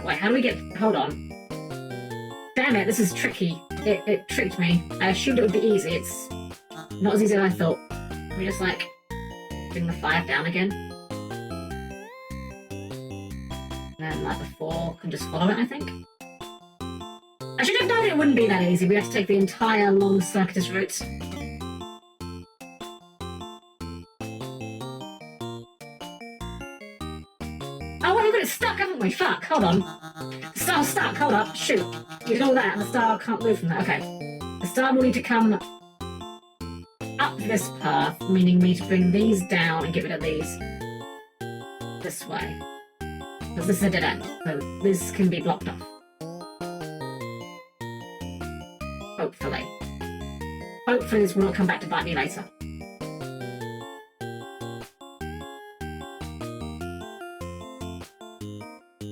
Wait, how do we get... Hold on. Damn it, this is tricky. It tricked me. I assumed it would be easy. It's not as easy as I thought. We just, like, bring the 5 down again. And then, like, the 4 can just follow it, I think. I should have known it wouldn't be that easy. We have to take the entire long circuitous route. Oh, well, we've got it stuck, haven't we? Fuck, hold on. The star's stuck, hold up, shoot. You did all that, and the star can't move from there. Okay. The star will need to come up this path, meaning we need to bring these down and get rid of these. This way. Because this is a dead end, so this can be blocked off. Hopefully. Hopefully this will not come back to bite me later.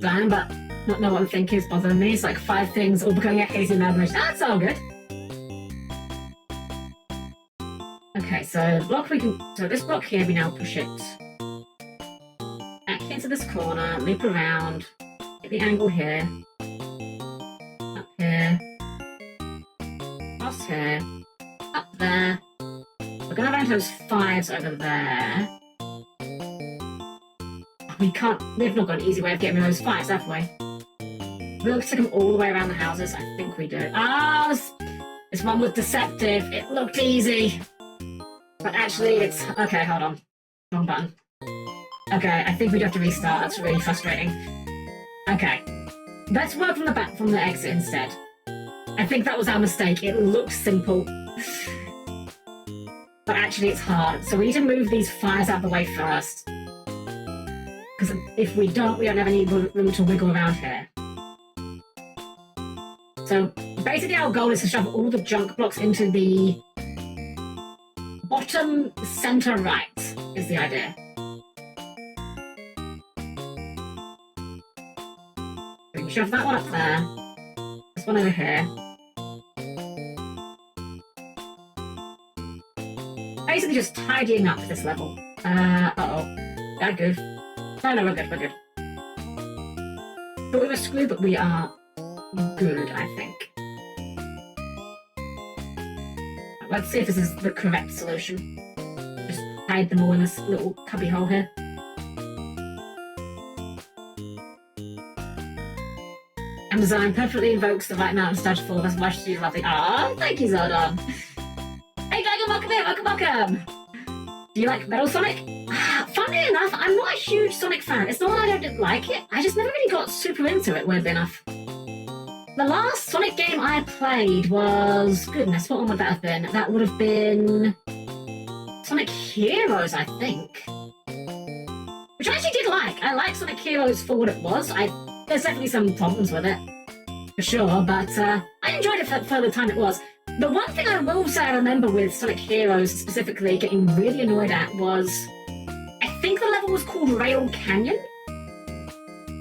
Damn, but not know what I'm thinking is bothering me. It's like 5 things all becoming a hazy imagination. That's all good. Okay, so block so this block here, we now push it back into this corner, loop around, get the angle here, up here, across here, up there. We're gonna have those 5s over there. We've not got an easy way of getting rid of those 5s, have we? We look to take them all the way around the houses. I think we do. Ah, this one was deceptive. It looked easy. But actually, it's... Okay, hold on. Wrong button. Okay, I think we'd have to restart. That's really frustrating. Okay. Let's work from the back, from the exit instead. I think that was our mistake. It looks simple. But actually, it's hard. So we need to move these 5s out of the way first. Because if we don't have any room to wiggle around here. So basically our goal is to shove all the junk blocks into the bottom center right, is the idea. We can shove that one up there. This one over here. Basically just tidying up this level. Uh-oh. That goof. No, we're good, we're good. But we were screwed, but we are good, I think. Let's see if this is the correct solution. Just hide them all in this little cubby hole here. And design perfectly invokes the right amount of starch for us. Why should you lovely? Ah, thank you, Zordon. Hey, Dragon, welcome in, welcome. Do you like Metal Sonic? Funnily enough, I'm not a huge Sonic fan. It's not that I don't like it, I just never really got super into it, weirdly enough. The last Sonic game I played was... Goodness, what one would that have been? That would have been... Sonic Heroes, I think. Which I actually did like. I like Sonic Heroes for what it was. There's definitely some problems with it, for sure, but I enjoyed it for the time it was. The one thing I will say I remember with Sonic Heroes specifically getting really annoyed at was... I think the level was called Rail Canyon.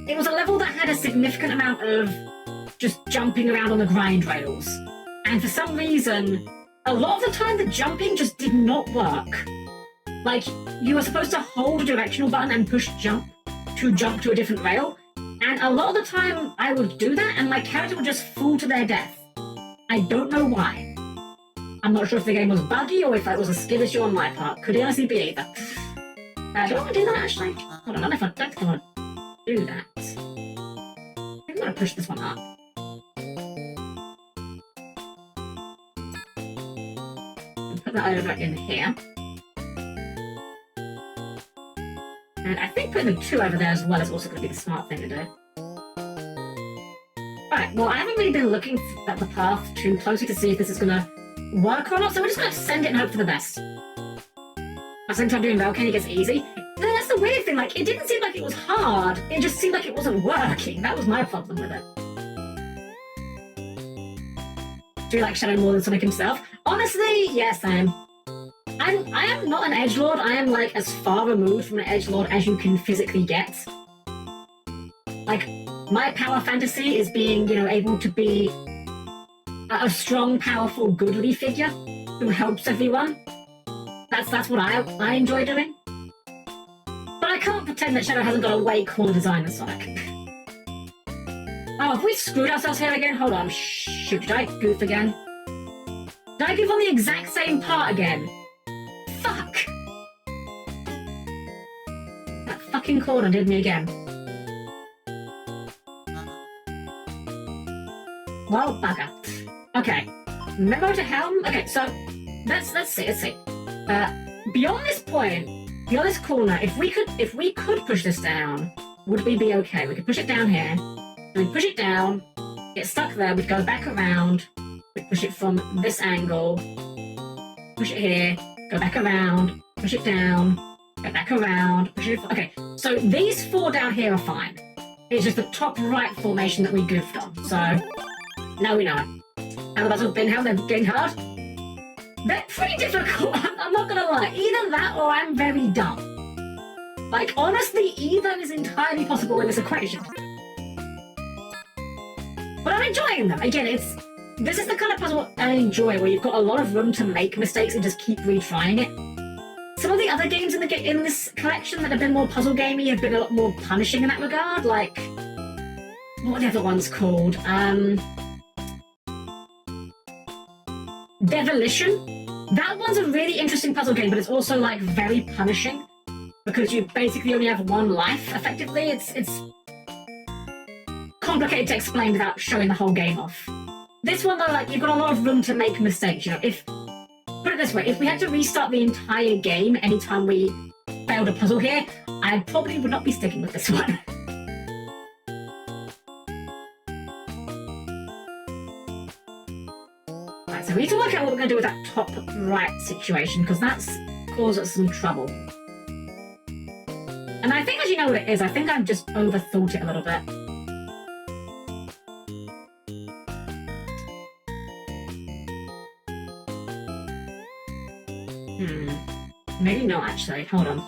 it was a level that had a significant amount of just jumping around on the grind rails. And for some reason, a lot of the time the jumping just did not work. Like, you were supposed to hold a directional button and push jump to a different rail. And a lot of the time I would do that and my character would just fall to their death. I don't know why. I'm not sure if the game was buggy or if it was a skill issue on my part. Could honestly be either. Do I want to do that actually? Hold on, I don't think I want to do that. I'm going to push this one up. And put that over in here. And I think putting the 2 over there as well is also going to be the smart thing to do. Alright, well I haven't really been looking at the path too closely to see if this is going to work or not, so we're just going to send it and hope for the best. At the same time doing Volcanic gets easy. That's the weird thing, like, it didn't seem like it was hard, it just seemed like it wasn't working. That was my problem with it. Do you like Shadow more than Sonic himself? Honestly, yes, I am. I am not an edgelord. I am like as far removed from an edgelord as you can physically get. Like, my power fantasy is being, able to be a strong, powerful, goodly figure who helps everyone. That's what I enjoy doing. But I can't pretend that Shadow hasn't got a way cooler design than Sonic. Oh, have we screwed ourselves here again? Hold on. Shoot, did I goof again? Did I goof on the exact same part again? Fuck! That fucking corner did me again. Well, bugger. Okay. Memo to Helm? Okay, so let's see. Beyond this point, beyond this corner, if we could push this down, would we be okay? We could push it down here. We'd push it down, get stuck there, we'd go back around, we'd push it from this angle, push it here, go back around, push it down, go back around, push it... Okay, so these 4 down here are fine. It's just the top right formation that we goofed on, so now we know. How the buttons been held, they're getting hard. They're pretty difficult, I'm not gonna lie. Either that or I'm very dumb. Like, honestly, either is entirely possible in this equation. But I'm enjoying them. Again, this is the kind of puzzle I enjoy, where you've got a lot of room to make mistakes and just keep retrying it. Some of the other games in this collection that have been more puzzle gamey have been a lot more punishing in that regard. Like, what are the other ones called? Devolition. That one's a really interesting puzzle game, but it's also like very punishing because you basically only have 1 life. Effectively, it's complicated to explain without showing the whole game off. This one, though, like, you've got a lot of room to make mistakes. If put it this way, if we had to restart the entire game anytime we failed a puzzle here, I probably would not be sticking with this one. Right, so we need to work out what we're going to do with that top right situation, because that's caused us some trouble. And I think, as you know what it is, I think I've just overthought it a little bit. Maybe not, actually. Hold on.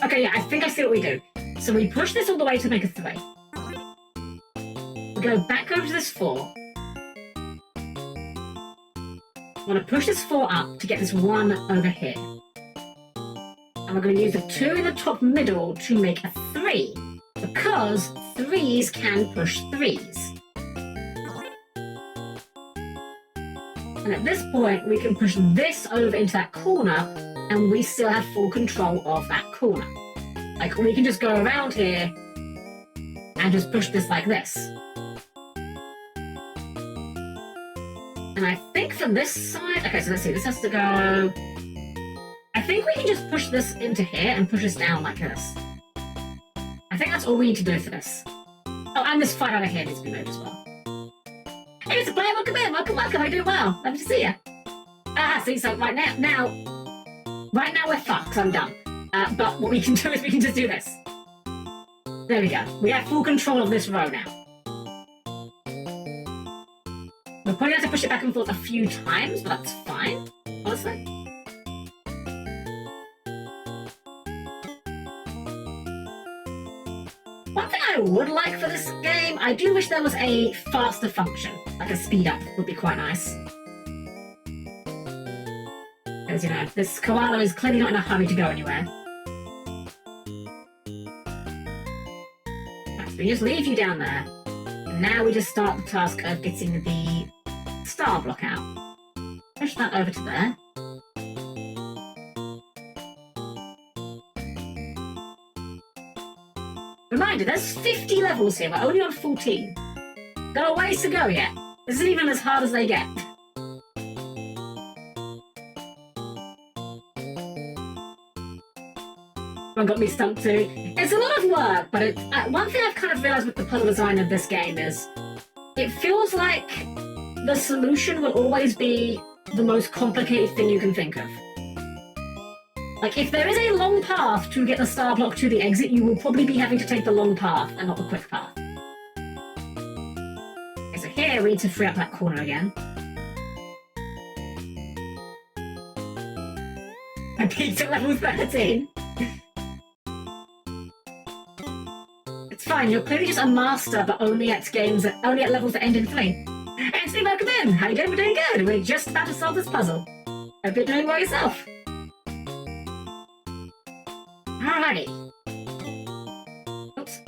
Okay, yeah, I think I see what we do. So we push this all the way to make a 3. We go back over to this 4. I'm going to push this 4 up to get this 1 over here. And we're going to use the 2 in the top middle to make a 3. Because 3s can push 3s. And at this point, we can push this over into that corner, and we still have full control of that corner. Like, we can just go around here and just push this like this. And I think from this side... Okay, so let's see, this has to go... I think we can just push this into here and push this down like this. I think that's all we need to do for this. Oh, and this fight over here needs to be moved as well. Hey, Mr. Player, welcome in, welcome, I'm doing well. Lovely to see you. See, so right now we're fucked, 'cause I'm done. But what we can do is we can just do this. There we go. We have full control of this row now. We'll probably have to push it back and forth a few times, but that's fine, honestly. would like for this game, I do wish there was a faster function, like a speed up would be quite nice. Because, you know, this koala is clearly not in a hurry to go anywhere. Right, so we just leave you down there. And now we just start the task of getting the star block out. Push that over to there. Reminder, there's 50 levels here, we're only on 14. Got a ways to go yet. This isn't even as hard as they get. One got me stumped too. It's a lot of work, but one thing I've kind of realised with the puzzle design of this game is it feels like the solution will always be the most complicated thing you can think of. Like, if there is a long path to get the star block to the exit, you will probably be having to take the long path and not the quick path. Okay, so here we need to free up that corner again. I peaked at level 13. It's fine, you're clearly just a master, but only at levels that end in 3. Anthony, welcome in! How you doing? We're doing good! We're just about to solve this puzzle. Hope you're doing well yourself. Alrighty. Oops.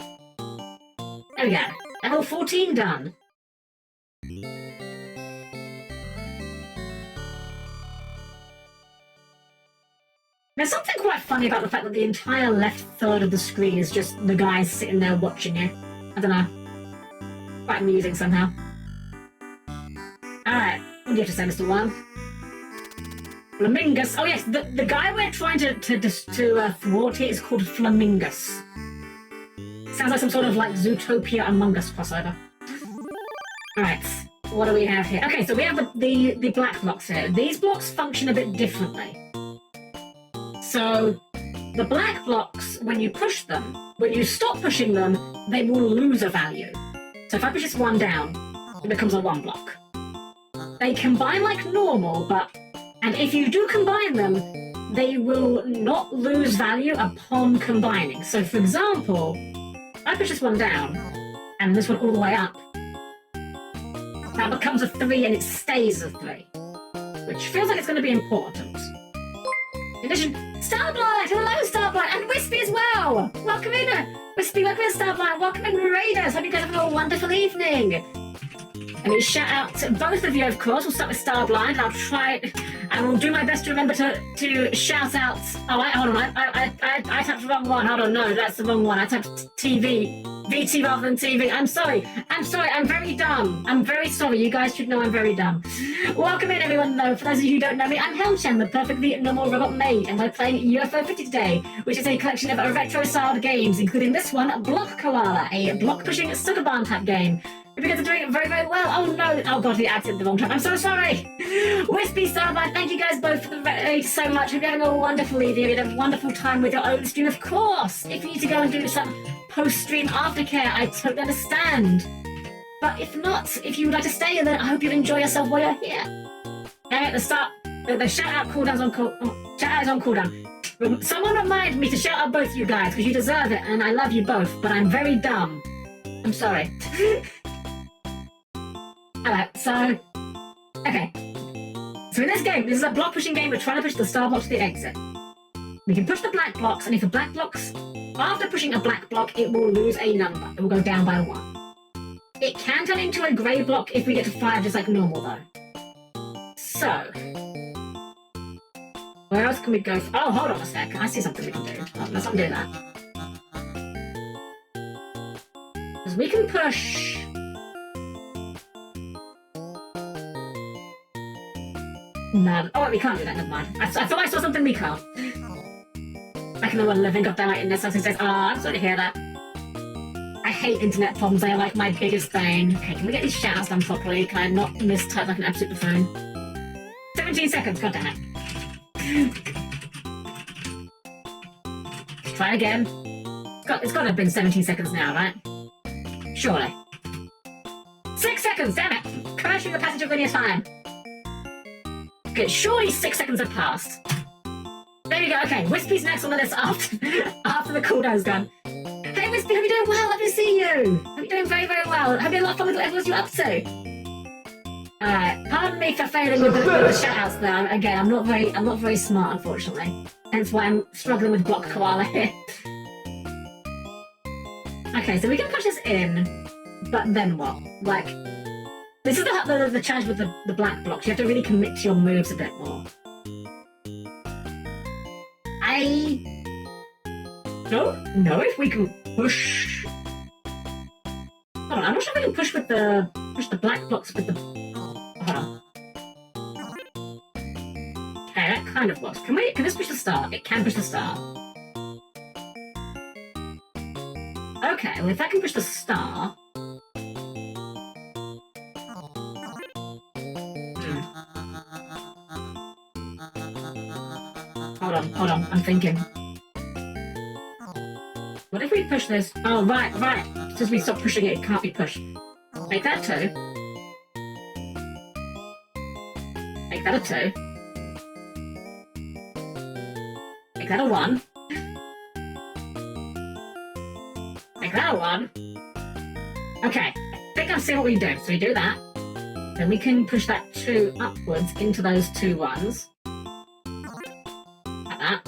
There we go. Level 14 done. There's something quite funny about the fact that the entire left third of the screen is just the guys sitting there watching you. I don't know. Quite amusing somehow. Alright, what do you have to say, Mr. One? Flamingus. Oh yes, the guy we're trying to thwart here is called Flamingus. Sounds like some sort of like Zootopia Among Us crossover. Alright, what do we have here? Okay, so we have the black blocks here. These blocks function a bit differently. So, the black blocks, when you push them, when you stop pushing them, they will lose a value. So if I push this one down, it becomes a 1 block. They combine like normal, and if you do combine them, they will not lose value upon combining. So for example, I push this one down, and this one all the way up. That becomes a 3 and it stays a 3, which feels like it's going to be important. In addition, Starblight! Hello, Starblight! And Wispy as well! Welcome in, Wispy, welcome in, Starblight! Welcome in, Raiders! Hope you guys have a wonderful evening! Let me shout out to both of you, of course. We'll start with Starblind. I will do my best to remember to shout out... Oh, hold on, I tapped the wrong one. Hold on, no, that's the wrong one. I tapped TV. VT rather than TV. I'm sorry, I'm very dumb. I'm very sorry, you guys should know I'm very dumb. Welcome in, everyone, though. For those of you who don't know me, I'm Helm-Chan, the perfectly normal robot maid, and we're playing UFO 50 today, which is a collection of retro-styled games, including this one, Block Koala, a block-pushing Sugaban type game. You guys are doing it very, very well. Oh no, oh god, we acted the wrong time. I'm so sorry. Wispy, Starblind, thank you guys both for the raid so much. Hope you're having a wonderful evening. You had a wonderful time with your own stream, of course. If you need to go and do some post-stream aftercare, I totally understand. But if not, if you would like to stay, then I hope you enjoy yourself while you're here. And at the start, the shout-out cooldown's on shout-out is on cooldown. Someone remind me to shout out both you guys, because you deserve it, and I love you both, but I'm very dumb. I'm sorry. Alright, so... Okay. So in this game, this is a block pushing game, we're trying to push the star block to the exit. We can push the black blocks, and if the black blocks... After pushing a black block, it will lose a number. It will go down by 1. It can turn into a grey block if we get to 5, just like normal, though. So... Where else can we go? Oh, hold on a sec. I see something we can do. Oh, let's undo that. Because we can push... No. Oh, we can't do that, never mind. I thought I saw something we can't. Back in the world living, got daylight in this house, and says, I'm sorry to hear that. I hate internet problems, they are like my biggest bane. Okay, can we get these shoutouts done properly? Can I not mistype like an absolute buffoon? 17 seconds, god damn it. Try again. It's got to have been 17 seconds now, right? Surely. 6 seconds, damn it! Crashing the passage of linear time. Okay, surely 6 seconds have passed. There we go, okay, Wispy's next on the list after the cooldown's gone. Hey Wispy, hope you're doing well. Let me see you. Hope you're doing very, very well. Hope you had a lot of fun with whatever you're up to. Pardon me for failing with the shout-outs there. Again, I'm not very smart, unfortunately. Hence why I'm struggling with Block Koala here. Okay, so we can push this in, but then what? Like, this is the challenge with the black blocks. You have to really commit to your moves a bit more. I don't know if we can push. Hold on, I'm not sure if we can push the black blocks with the. Hold on. Okay, that kind of works. Can this push the star? It can push the star. Okay, well if that can push the star. Hold on, I'm thinking. What if we push this? Oh, right. Since we stop pushing it, it can't be pushed. Make that 2. Make that a 2. Make that a 1. Make that a 1. Okay, I think I've seen what we do. So we do that. Then we can push that 2 upwards into those 2 ones. Like that.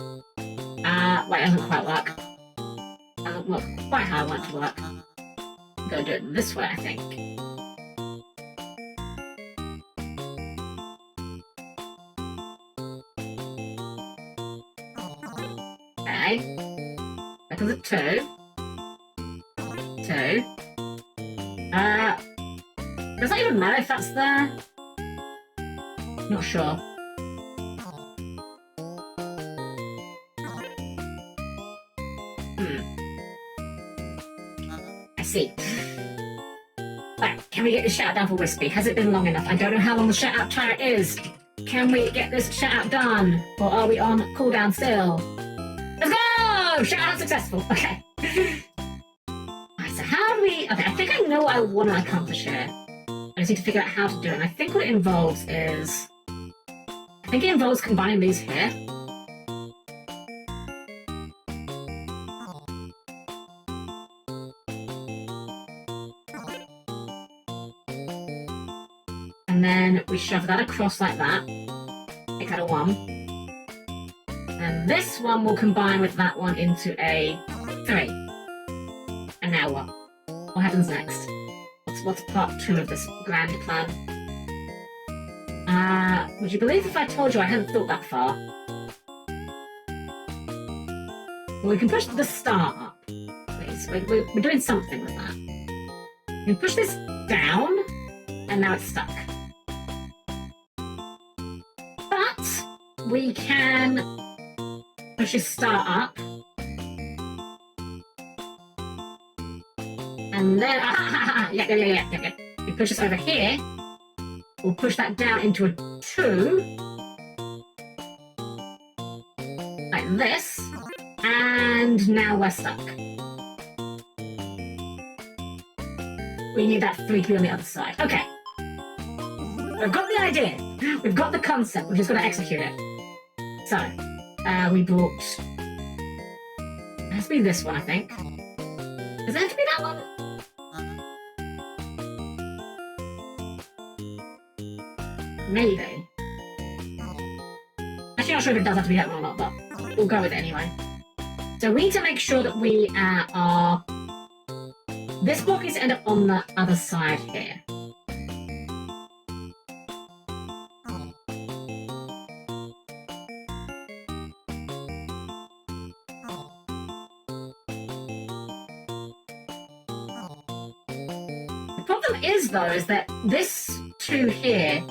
Wait, it doesn't quite work. Doesn't look quite how I want it to work. I'm gonna do it this way, I think. Okay. That is a 2. 2. Does that even matter if that's there? Not sure. I see. Right, can we get the shout down for Wispy? Has it been long enough? I don't know how long the shout out timer is. Can we get this shout out done? Or are we on cooldown still? Let's go! Shout out successful. Okay. Right, so how do we... Okay, I think I know what I want to accomplish here. I just need to figure out how to do it. And I think what it involves is... I think it involves combining these here. And then we shove that across like that. Make that a 1. And this one will combine with that one into a 3. And now what? What happens next? What's part 2 of this grand plan? Would you believe if I told you I hadn't thought that far? Well, we can push the star up, please. We're doing something with that. We can push this down, and now it's stuck. But we can push his star up. And then, yeah. We push this over here. We'll push that down into a 2. Like this. And now we're stuck. We need that 3 to be on the other side. Okay. We've got the idea. We've got the concept. We've just got to execute it. So, we brought... It has to be this one, I think. Does it have to be that one? Maybe. Actually, not sure if it does have to be that one or not, but we'll go with it anyway. So we need to make sure that we are... This block needs to end up on the other side here. The problem is, though, is that this 2 here,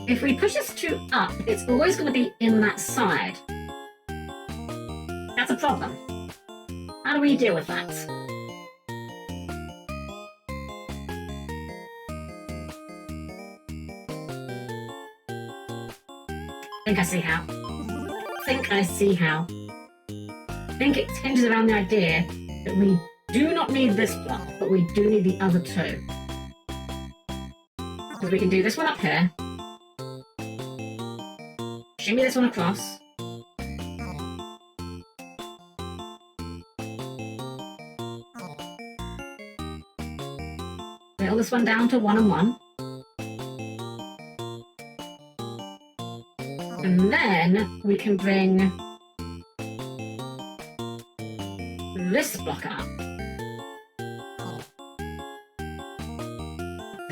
if we push this 2 up, it's always going to be in that side. That's a problem. How do we deal with that? I think I see how. I think it hinges around the idea that we do not need this block, but we do need the other 2. Because we can do this one up here. Shimmy this one across. this one down to 1 and 1. And then we can bring this block up.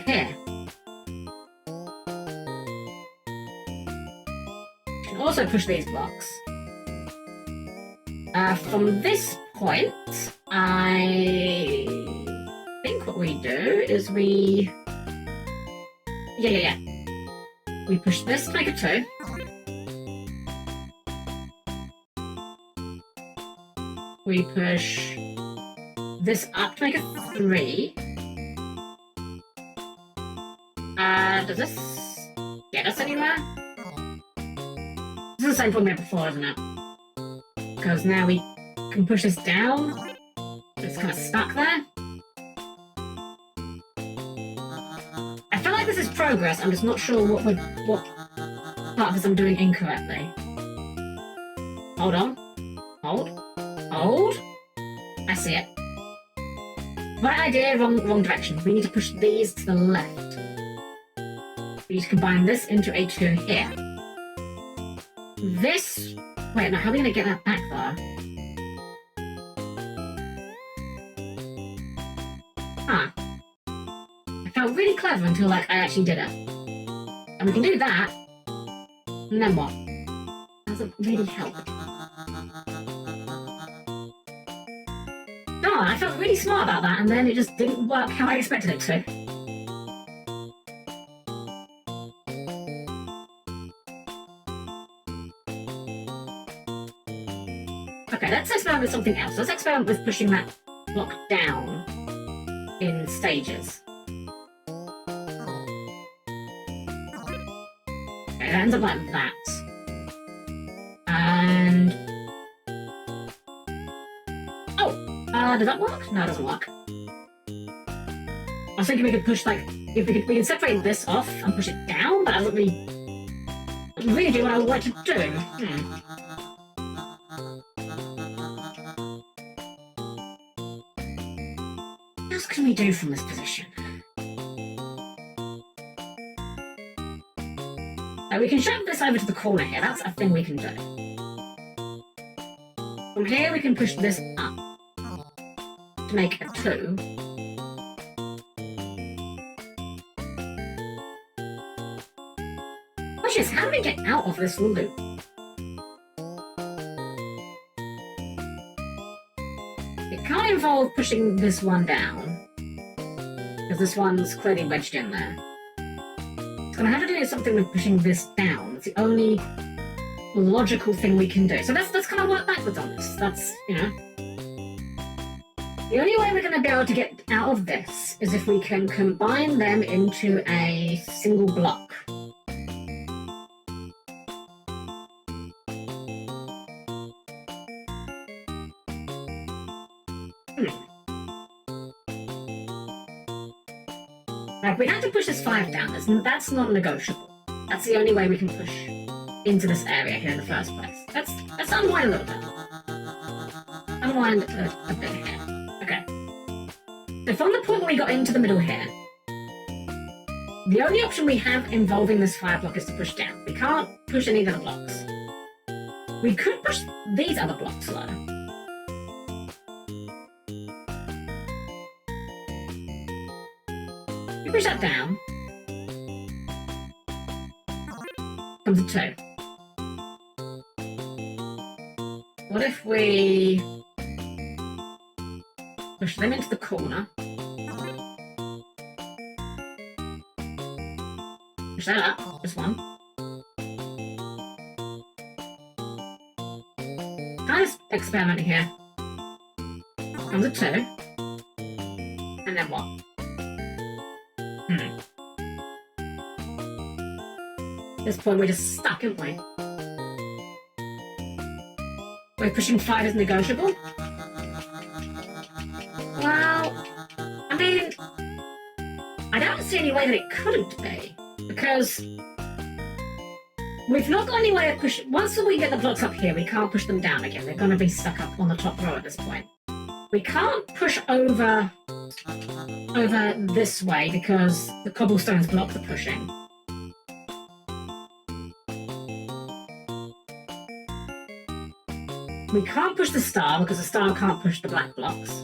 Here. We can also push these blocks. From this point, I think what we do is we... Yeah. We push this to make a 2. We push this up to make a 3. Does this get us anywhere? This is the same problem we had before, isn't it? Because now we can push this down. It's kind of stuck there. I feel like this is progress. I'm just not sure what part of this I'm doing incorrectly. Hold on. Hold. I see it. Right idea, wrong direction. We need to push these to the left. We need to combine this into a 2 here. This... Wait, now how are we going to get that back, though? Huh. I felt really clever until, like, I actually did it. And we can do that. And then what? Doesn't really help. No, I felt really smart about that, and then it just didn't work how I expected it to. Okay, let's experiment with something else. Let's experiment with pushing that block down in stages. Okay, that ends up like that. And... Oh! Does that work? No, it doesn't work. I was thinking we could push, like... We can separate this off and push it down, but that doesn't really do what I would like to do. What else can we do from this position? We can shove this over to the corner here. That's a thing we can do. From here we can push this up to make a 2. Question is, how do we get out of this loop? It can't involve pushing this one down, because this one's clearly wedged in there. It's going to have to do something with pushing this down. It's the only logical thing we can do. So let's kind of work backwards on this. That's, you know... The only way we're going to be able to get out of this is if we can combine them into a single block. Now, if we had to push this 5 down, that's not negotiable. That's the only way we can push into this area here in the first place. Let's unwind a little bit. Unwind a bit here. Okay. So from the point where we got into the middle here, the only option we have involving this fire block is to push down. We can't push any of the other blocks. We could push these other blocks though. We push that down. Comes a 2. What if we push them into the corner? Push that up, this one. Nice experiment here. Comes a 2. And then what? At this point we're just stuck, aren't we? We're pushing 5 as negotiable? Well, I mean, I don't see any way that it couldn't be, because we've not got any way of pushing. Once we get the blocks up here, we can't push them down again. They're going to be stuck up on the top row at this point. We can't push over over this way because the cobblestones block the pushing. We can't push the star because the star can't push the black blocks.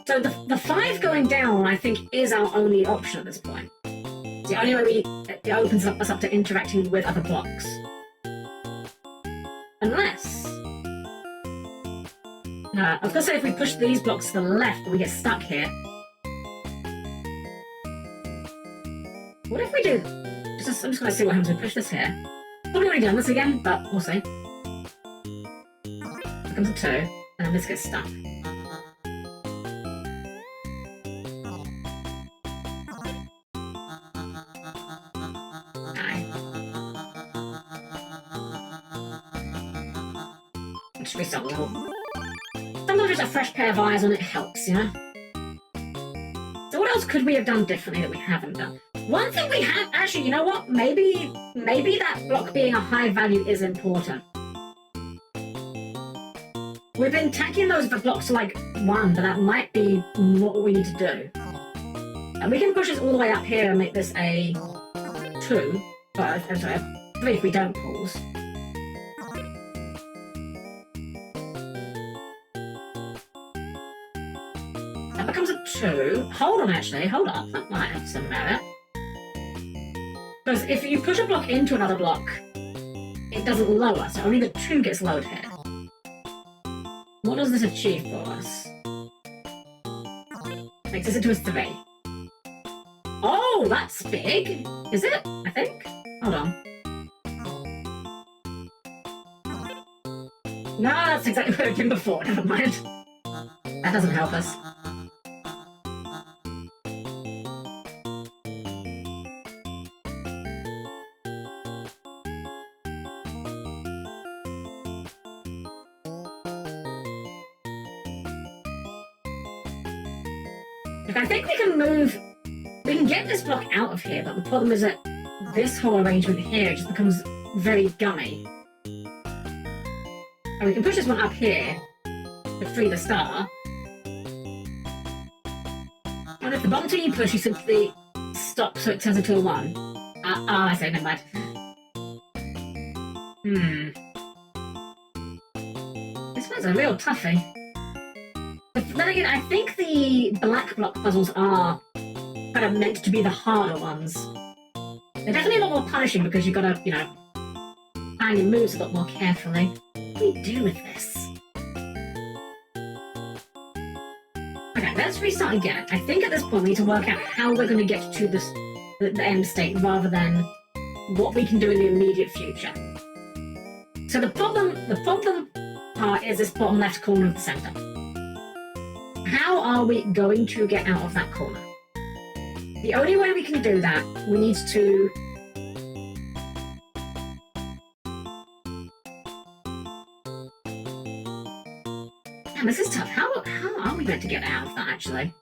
So the 5 going down, I think, is our only option at this point. It's the only way it opens us up to interacting with other blocks. Unless... I was going to say if we push these blocks to the left, we get stuck here. What if we do... I'm just going to see what happens if we push this here. Probably already done this again, but we'll see. Here comes a 2, and then this gets stuck. Should be something. Sometimes just a fresh pair of eyes on it helps, you know? So what else could we have done differently that we haven't done? One thing we have... Actually, you know what? Maybe that block being a high value is important. We've been tacking those blocks to like 1, but that might be what we need to do. And we can push this all the way up here and make this a 2. I'm sorry, a 3 if we don't pause. That becomes a 2. Hold on, actually. Hold up. That might have some merit. Because if you push a block into another block, it doesn't lower, so only the 2 gets lowered here. What does this achieve for us? Makes this into a 3. Oh, that's big! Is it? I think? Hold on. No, that's exactly what I've been before. Never mind. That doesn't help us. I think we can move... We can get this block out of here, but the problem is that this whole arrangement here just becomes very gummy. And we can push this one up here to free the star. And if the bottom 2 you push, you simply stop so it turns into a 1. I say, never mind. This one's a real toughie. But then again, I think the black block puzzles are kind of meant to be the harder ones. They're definitely a lot more punishing because you've got to, you know, plan your moves a lot more carefully. What do we do with this? Okay, let's restart again. I think at this point we need to work out how we're going to get to the end state rather than what we can do in the immediate future. So the problem part is this bottom left corner of the center. How are we going to get out of that corner? The only way we can do that, we need to... Man, this is tough. How are we meant to get out of that, actually?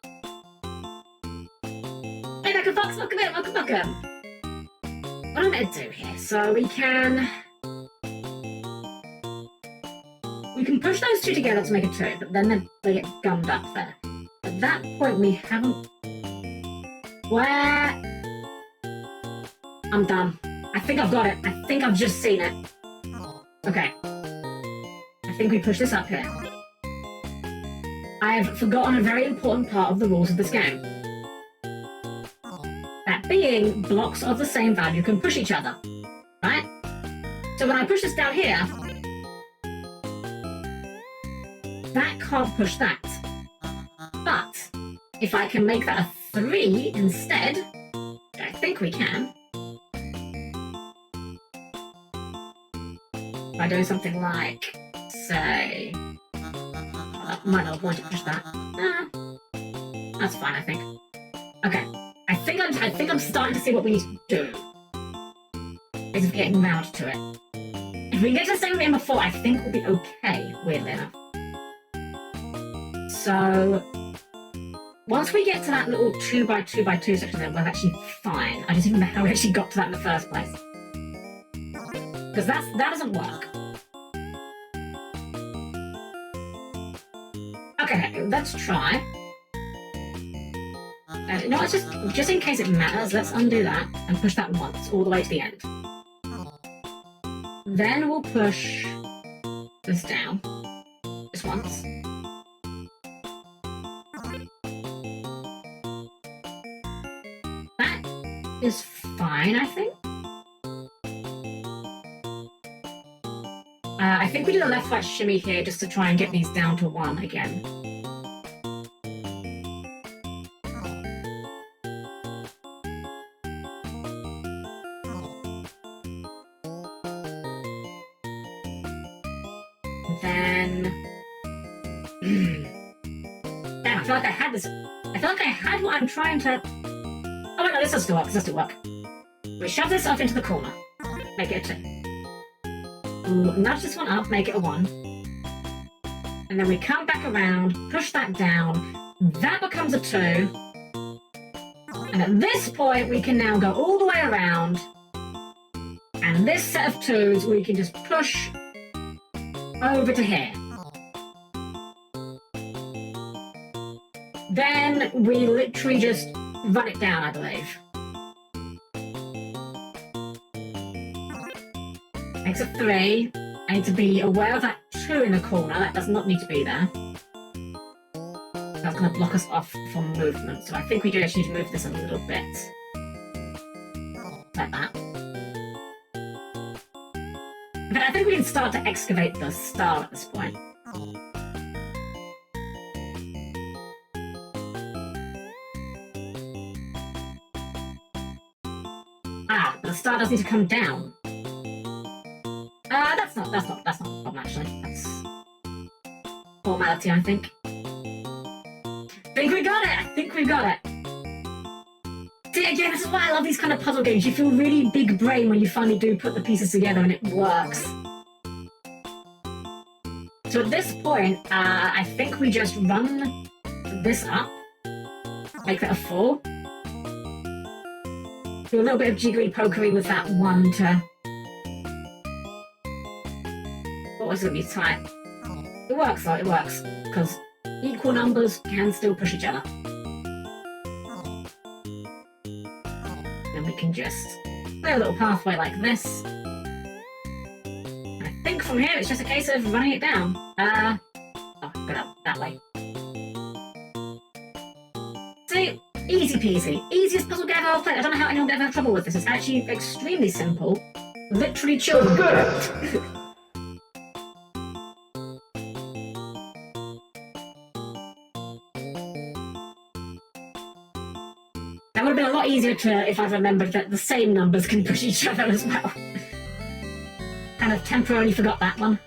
Hey, welcome, welcome in, welcome. What am I meant to do here? So we can push those 2 together to make a 2, but then they get gummed up there. At that point, we haven't... Where? I'm done. I think I've got it. I think I've just seen it. Okay. I think we push this up here. I have forgotten a very important part of the rules of this game. That being, blocks of the same value can push each other. Right? So when I push this down here, that can't push that. But if I can make that a 3 instead, which I think we can, by doing something like, say, I might not want to push that. That's fine, I think. Okay, I think I'm starting to see what we need to do. Is getting round to it. If we can get to the same thing before, I think we'll be okay, weirdly enough. So, once we get to that little 2x2x2 section, then we're actually fine. I just don't know how we actually got to that in the first place. Because that doesn't work. Okay, let's try. No, it's just in case it matters, let's undo that and push that once, all the way to the end. Then we'll push this down, just once. That is fine, I think. I think we did a left-right shimmy here just to try and get these down to 1 again. Then... Damn, I feel like I had this... I feel like I had what I'm trying to... Oh wait, no, this does still work, this does still work. We shove this up into the corner. Make it a 2. We'll nudge this one up, make it a 1. And then we come back around, push that down. That becomes a 2. And at this point, we can now go all the way around. And this set of 2s, we can just push over to here. Then we literally just run it down, I believe. Makes a 3. I need to be aware of that 2 in the corner. That does not need to be there. That's going to block us off from movement. So I think we do actually need to move this a little bit. Like that. But I think we can start to excavate the star at this point. Ah, but the star does need to come down. That's not a problem actually. That's formality, I think. Think we got it! I think we got it! See, again, this is why I love these kind of puzzle games. You feel really big brain when you finally do put the pieces together and it works. So at this point, I think we just run this up. Make that a 4. Do a little bit of jiggery-pokery with that 1 to... It's going to be tight. It works though, it works. Because equal numbers can still push each other. And we can just play a little pathway like this. And I think from here it's just a case of running it down. Oh, go down that way. See, easy peasy. Easiest puzzle game I've ever played. I don't know how anyone would ever have trouble with this. It's actually extremely simple. Literally children. Good. That would have been a lot easier if I'd remembered that the same numbers can push each other as well. Kind of temporarily forgot that one.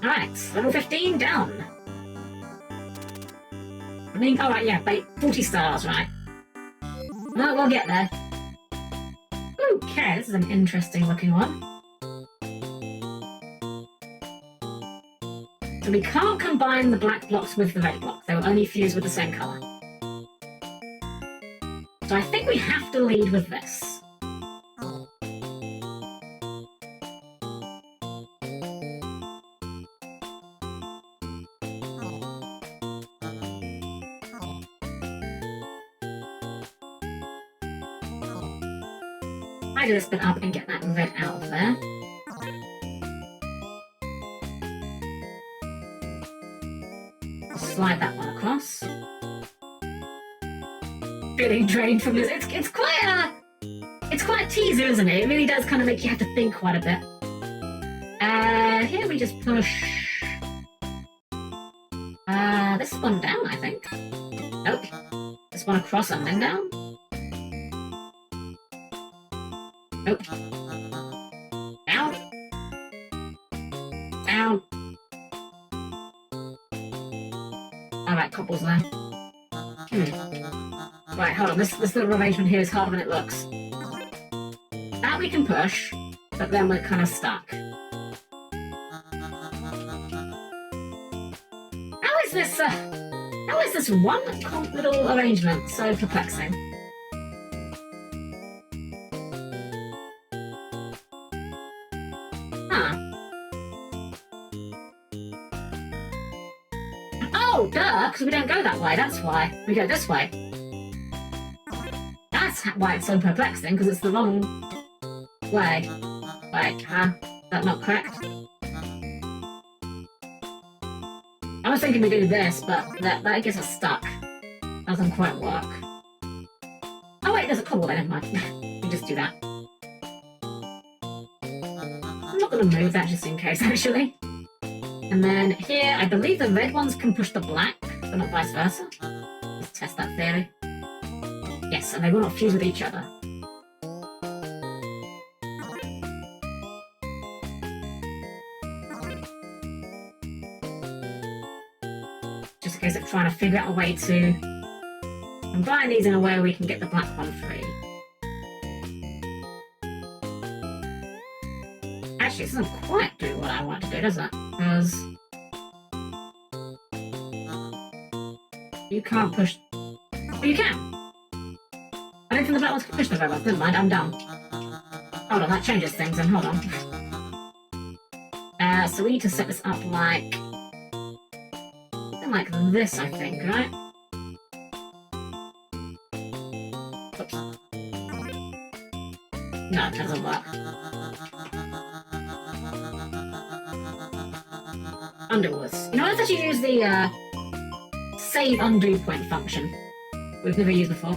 Alright, level 15 down. I mean, alright, yeah, 40 stars, right? Well, we'll get there. Okay, this is an interesting looking one. So we can't combine the black blocks with the red blocks. They will only fuse with the same colour. So I think we have to lead with this. I do this bit up and get that red out of there. Slide that one across. Feeling drained from this. It's quite a teaser, isn't it? It really does kind of make you have to think quite a bit. Here we just push this one down, I think. Nope. This one across and then down. Nope. Down. Down. Alright, couples there. Right, hold on. This little arrangement here is harder than it looks. That we can push, but then we're kind of stuck. How is this one little arrangement so perplexing? Huh. Oh, duh! work, because we don't go that way, that's why. We go this way. That's why it's so perplexing, because it's the wrong way. Like, is that not correct? I was thinking we do this, but that gets us stuck. Doesn't quite work. Oh wait, there's a cobble there, never mind. We just do that. I'm not gonna move that just in case, actually. And then here, I believe the red ones can push the black, but not vice versa. Let's test that theory. Yes, and they will not fuse with each other. Just a case of trying to figure out a way to combine these in a way we can get the black one free. Actually, it doesn't quite do what I want to do, does it? Because you can't push. Oh, you can! I don't think the black ones can push the red ones. Never mind, I'm done. Hold on, that changes things, and hold on. So we need to set this up like... something like this, I think, right? Oops. No, it doesn't work. Underwards. You know, let's actually use the save undo point function. We've never used before.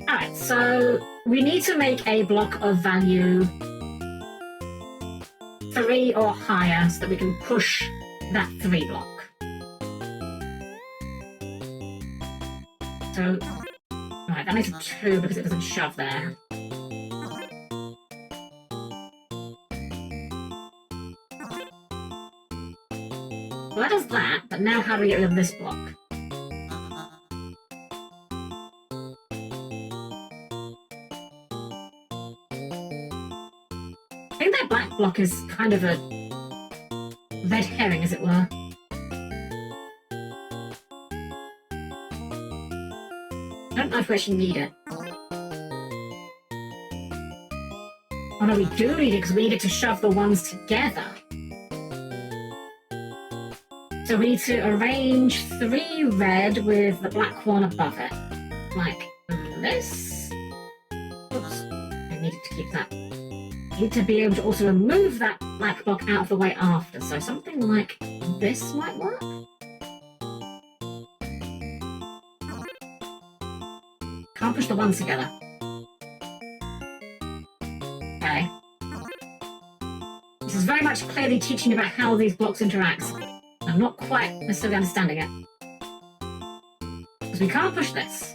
Alright, so we need to make a block of value 3 or higher so that we can push that 3 block. So, right, that makes it 2 because it doesn't shove there. Well, that does that, but now how do we get rid of this block? I think that black block is kind of a red herring, as it were. I don't know if we actually need it. Oh no, we do need it because we need it to shove the ones together. So we need to arrange 3 red with the black one above it. Like this. Oops, I needed to keep that. I need to be able to also remove that black block out of the way after. So something like this might work. Can't push the ones together. Okay. This is very much clearly teaching about how these blocks interact. I'm not quite necessarily understanding it. Because we can't push this.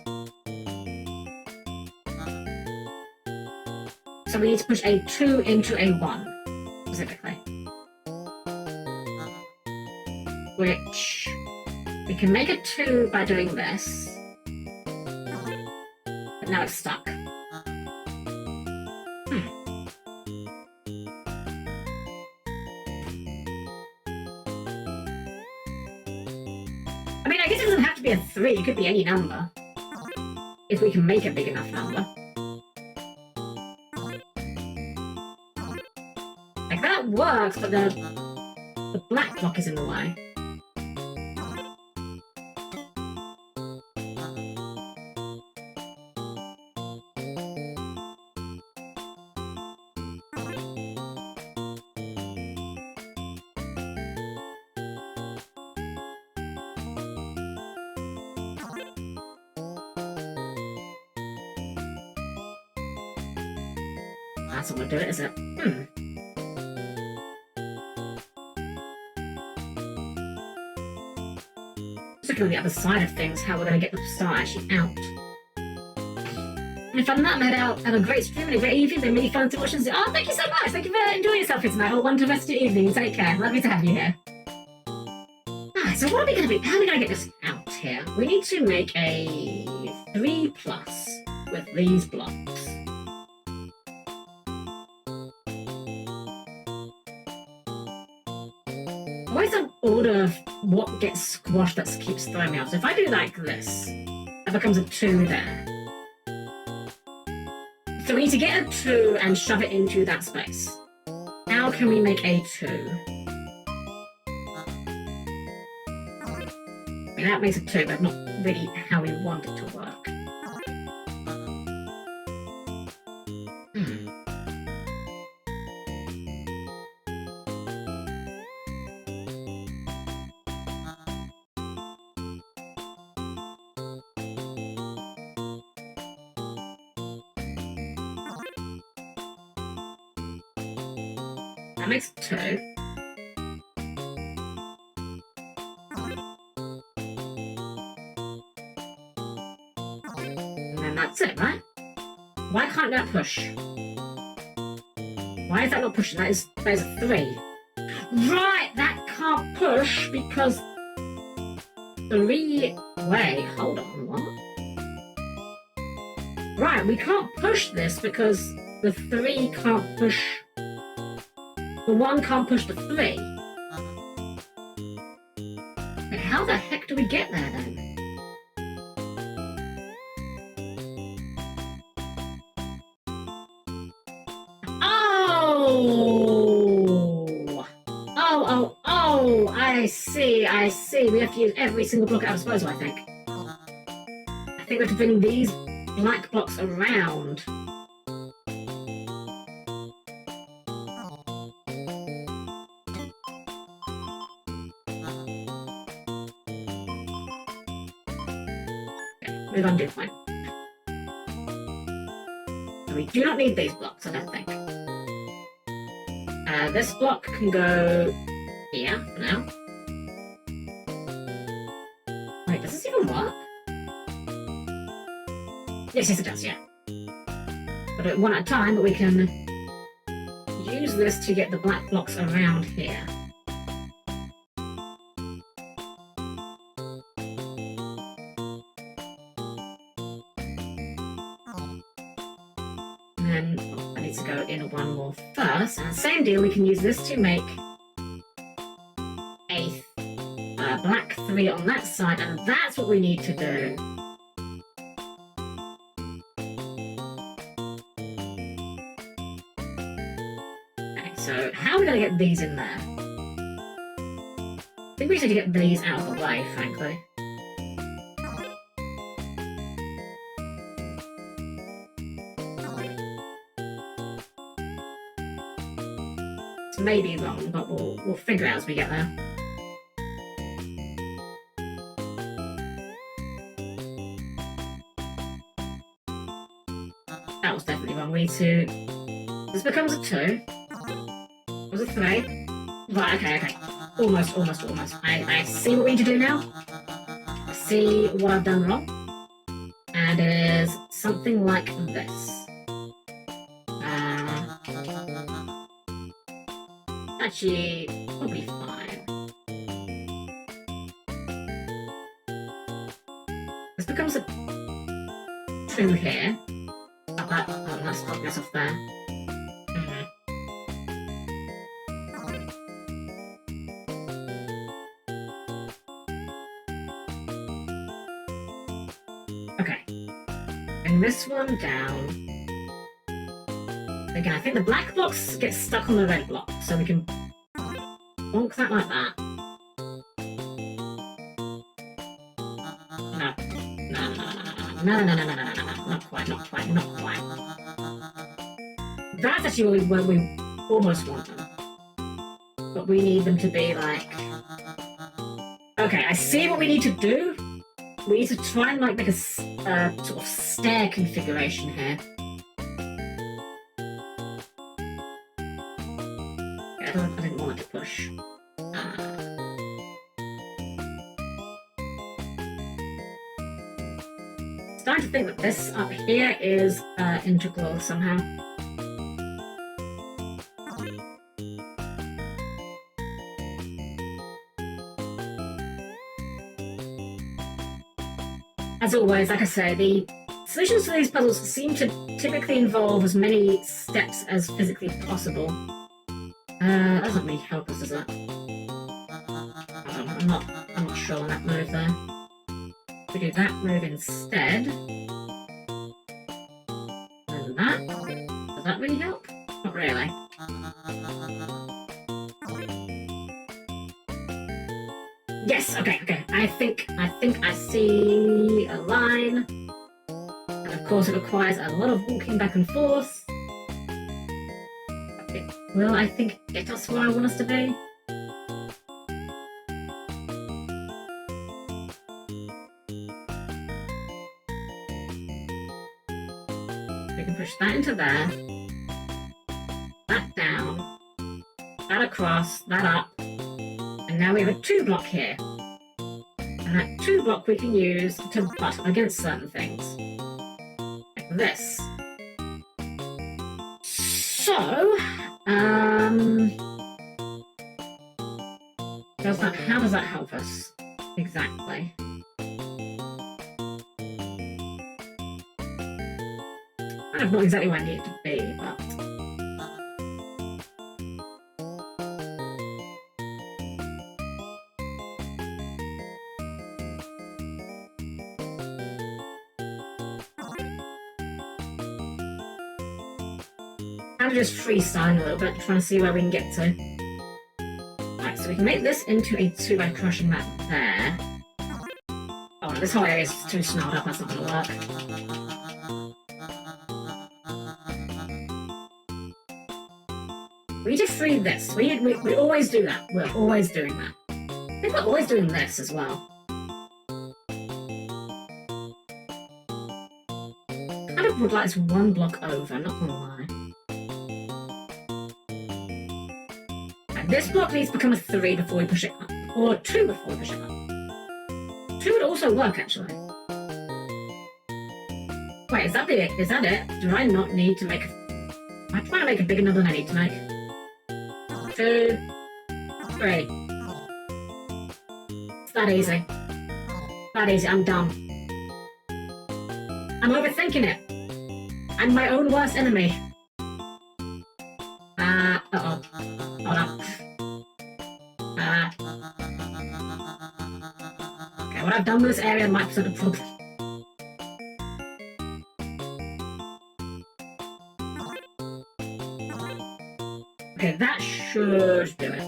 So we need to push a 2 into a 1, specifically. Which we can make a 2 by doing this. But now it's stuck. I mean, I guess it doesn't have to be a 3, it could be any number. If we can make a big enough number. Like, that works, but the black block is in the way. That's not gonna do it, is it? Just looking on the other side of things, how we're gonna get the star actually out. And if I'm not, have a great stream and a great evening. Been really fun to watch and see. Oh, thank you so much. Thank you for enjoying yourself here tonight. Have a wonderful rest of your evening. Take care. Lovely to have you here. Alright, so what are we gonna be? How are we gonna get this out here? We need to make a 3+ with these blocks. Always an order of what gets squashed that keeps throwing me off. So if I do like this, that becomes a 2 there. So we need to get a 2 and shove it into that space. How can we make a 2? Okay, that makes it 2, but not really how we want it to work. That makes it 2. And then that's it, right? Why can't that push? Why is that not pushing? That is a 3. Right, that can't push because 3... Wait, hold on, what? Right, we can't push this because the 3 can't push... The 1 can't push the 3. Wait, how the heck do we get there then? Oh, I see. We have to use every single block at our disposal, I think. I think we have to bring these black blocks around. Okay, we're gonna do fine. So we do not need these blocks, I don't think. This block can go here for now. Wait, does this even work? Yes, it does, yeah. We'll do it one at a time, but we can use this to get the black blocks around here. And then I need to go in one more first. And same deal, we can use this to make a black 3 on that side, and that's what we need to do. Okay, so how are we going to get these in there? I think we need to get these out of the way, frankly. It's maybe wrong, but we'll figure it out as we get there. That was definitely wrong. We need to... This becomes a 2. It was a 3. Right, okay. Almost. I see what we need to do now. I see what I've done wrong. And it is something like this. Actually, probably fine. This becomes a 2 here. Let's knock this off there. Okay. Bring this one down. Again, I think the black blocks get stuck on the red block, so we can bonk that like that. No. Not quite. That's actually where we almost want them. But we need them to be like... Okay, I see what we need to do. We need to try and like make a sort of stair configuration here. Okay, I didn't want it to push. Starting to think that this up here is integral somehow. As always, like I say, the solutions to these puzzles seem to typically involve as many steps as physically possible. That doesn't really help us, does it? I'm not sure on that move there. We do that move instead. And that. Does that really help? Not really. Yes, okay. I think I see a line. And of course it requires a lot of walking back and forth. Okay. Will I think get us where I want us to be? We can push that into there. That down. That across, that up. And now we have a 2-block here. And that 2-block we can use to butt against certain things. Like this. So, how does that help us? Exactly. Kind of not exactly where I need it to be, but... I'm just freestyling a little bit, trying to see where we can get to. Right, so we can make this into a 2 by crushing that there. Oh, this whole area is too snarled up, that's not going to work. We need to free this. We always do that. We're always doing that. I think we're always doing this as well. Kind of would like this 1 block over, not gonna lie. This block needs to become a 3 before we push it up. Or 2 before we push it up. 2 would also work, actually. Wait, is that it? Is that it? Do I not need to make a... I'm trying to make a bigger number than I need to make. 2, 3. It's that easy. That easy, I'm done. I'm overthinking it. I'm my own worst enemy. Uh-oh. Hold on. Okay, what I've done with this area might present a problem. Okay, that should do it.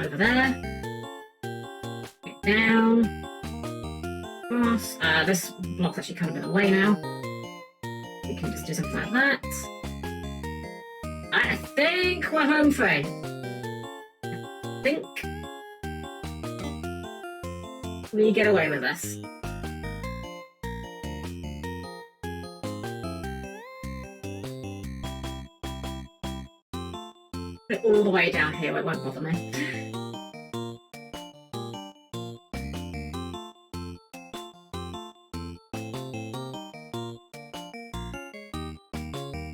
Over there. Get down. Cross. This block's actually kind of in the way now. We can just do something like that. I think we're home free. I think we get away with this. Put it all the way down here, it won't bother me.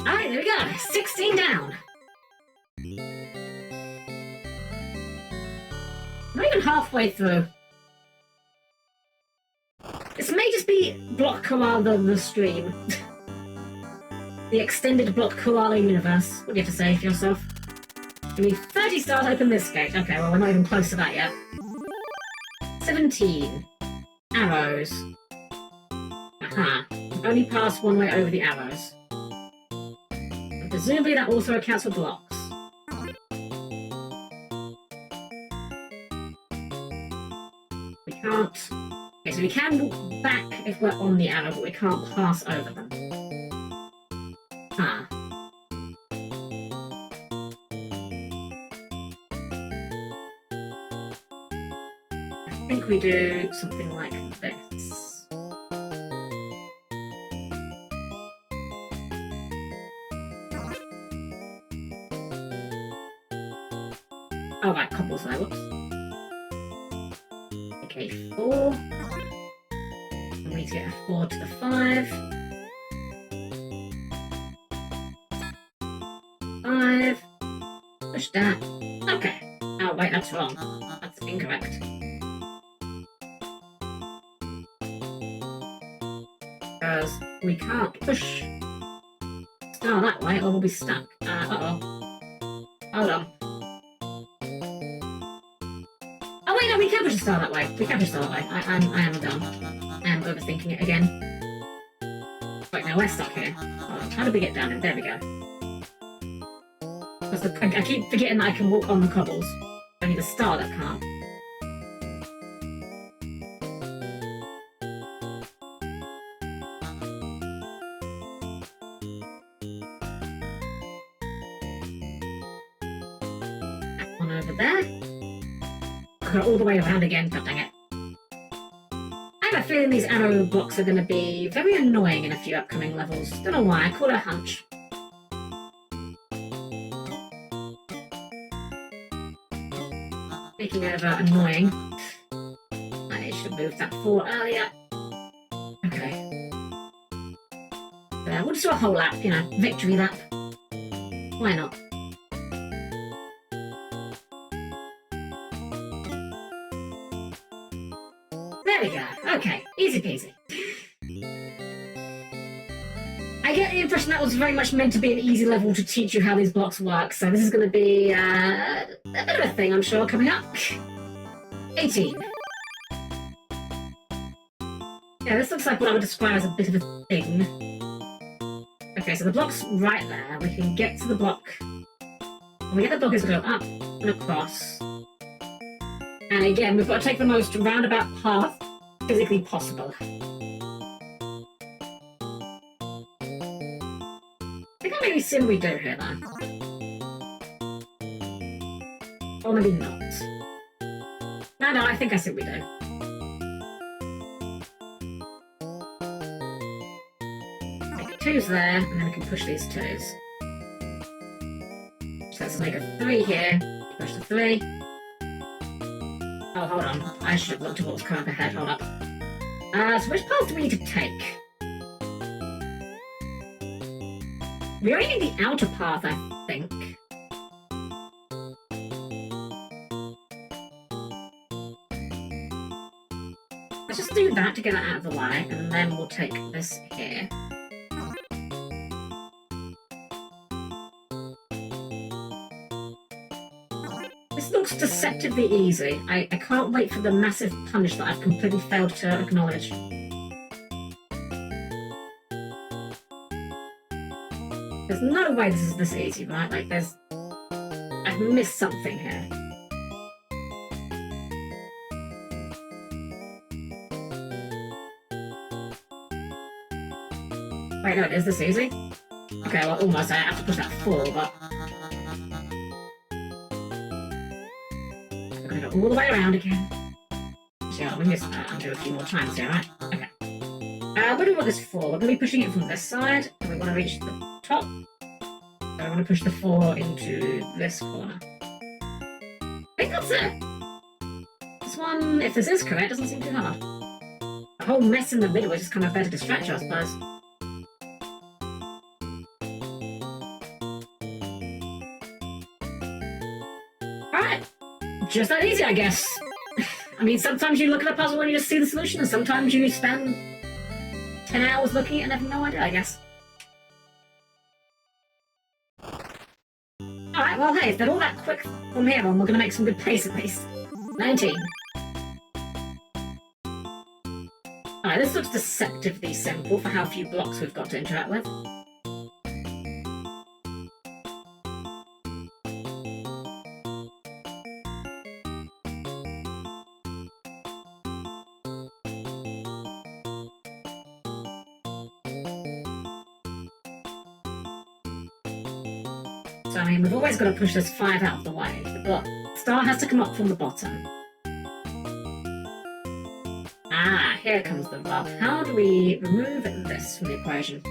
Alright, there we go. 16 down. Not even halfway through. This may just be Block Koala the stream. The extended Block Koala universe. What do you have to say for yourself? Give me 30 stars, open this gate. Okay, well, we're not even close to that yet. 17. Arrows. Aha. We've only passed one way over the arrows. And presumably that also accounts for blocks. We can't... Okay, so we can walk back if we're on the arrow, but we can't pass over them. Ah. I think we do something like this. Oh, right, couples there, whoops. Okay, 4. And we need to get a 4 to the 5. 5. Push that. Okay. Oh, wait, that's wrong. That's incorrect. Because we can't push star that way or we'll be stuck. Uh-oh. Hold on. Oh wait, no, we can push a star that way. We can push a star that way. I am dumb. I am overthinking it again. Right, now we're stuck here. Hold on, how did we get down? There we go. Because I keep forgetting that I can walk on the cobbles. Only the star that can't. That one over there. Go all the way around again. God dang it. I have a feeling these arrow blocks are going to be very annoying in a few upcoming levels. Don't know why. I call it a hunch. Speaking of annoying, I should have moved that forward earlier. Okay. We'll just do a whole lap, you know, victory lap. Why not? There we go. Okay, easy peasy. I get the impression that was very much meant to be an easy level to teach you how these blocks work, so this is going to be a bit of a thing, I'm sure, coming up. 18. Yeah, this looks like what I would describe as a bit of a thing. Okay, so the block's right there. We can get to the block. When we get the block, it's going to go up and across. And again, we've got to take the most roundabout path physically possible. I think I'll maybe see what we do here, though. Or maybe not. No, I think I see what we do. Make twos there, and then we can push these twos. So let's make a 3 here. Push the 3. Oh, hold on. I should have looked at what was coming up ahead. Hold up. So which path do we need to take? We only need the outer path, I think. Let's just do that to get that out of the way, and then we'll take this here. This looks deceptively easy. I can't wait for the massive punish that I've completely failed to acknowledge. There's no way this is this easy, right? Like, I've missed something here. Wait, no, is this easy? Okay, well, almost. I have to push that 4, but... I'm gonna go all the way around again. So, we missed that. I'll do a few more times here, right? Okay. What do we want this for? We're going to be pushing it from this side, and we want to reach the top. So I want to push the 4 into this corner. I think that's it. This one, if this is correct, doesn't seem too hard. The whole mess in the middle is just kind of there to distract you, I suppose. Alright. Just that easy, I guess. I mean, sometimes you look at a puzzle and you just see the solution, and sometimes you spend 10 hours looking at it and have no idea, I guess. Alright, well, hey, if they're all that quick from here on, we're going to make some good pace at least. 19. Alright, this looks deceptively simple for how few blocks we've got to interact with. So, I mean, we've always got to push this 5 out of the way. The star has to come up from the bottom. Ah, here comes the rub. How do we remove this from the equation?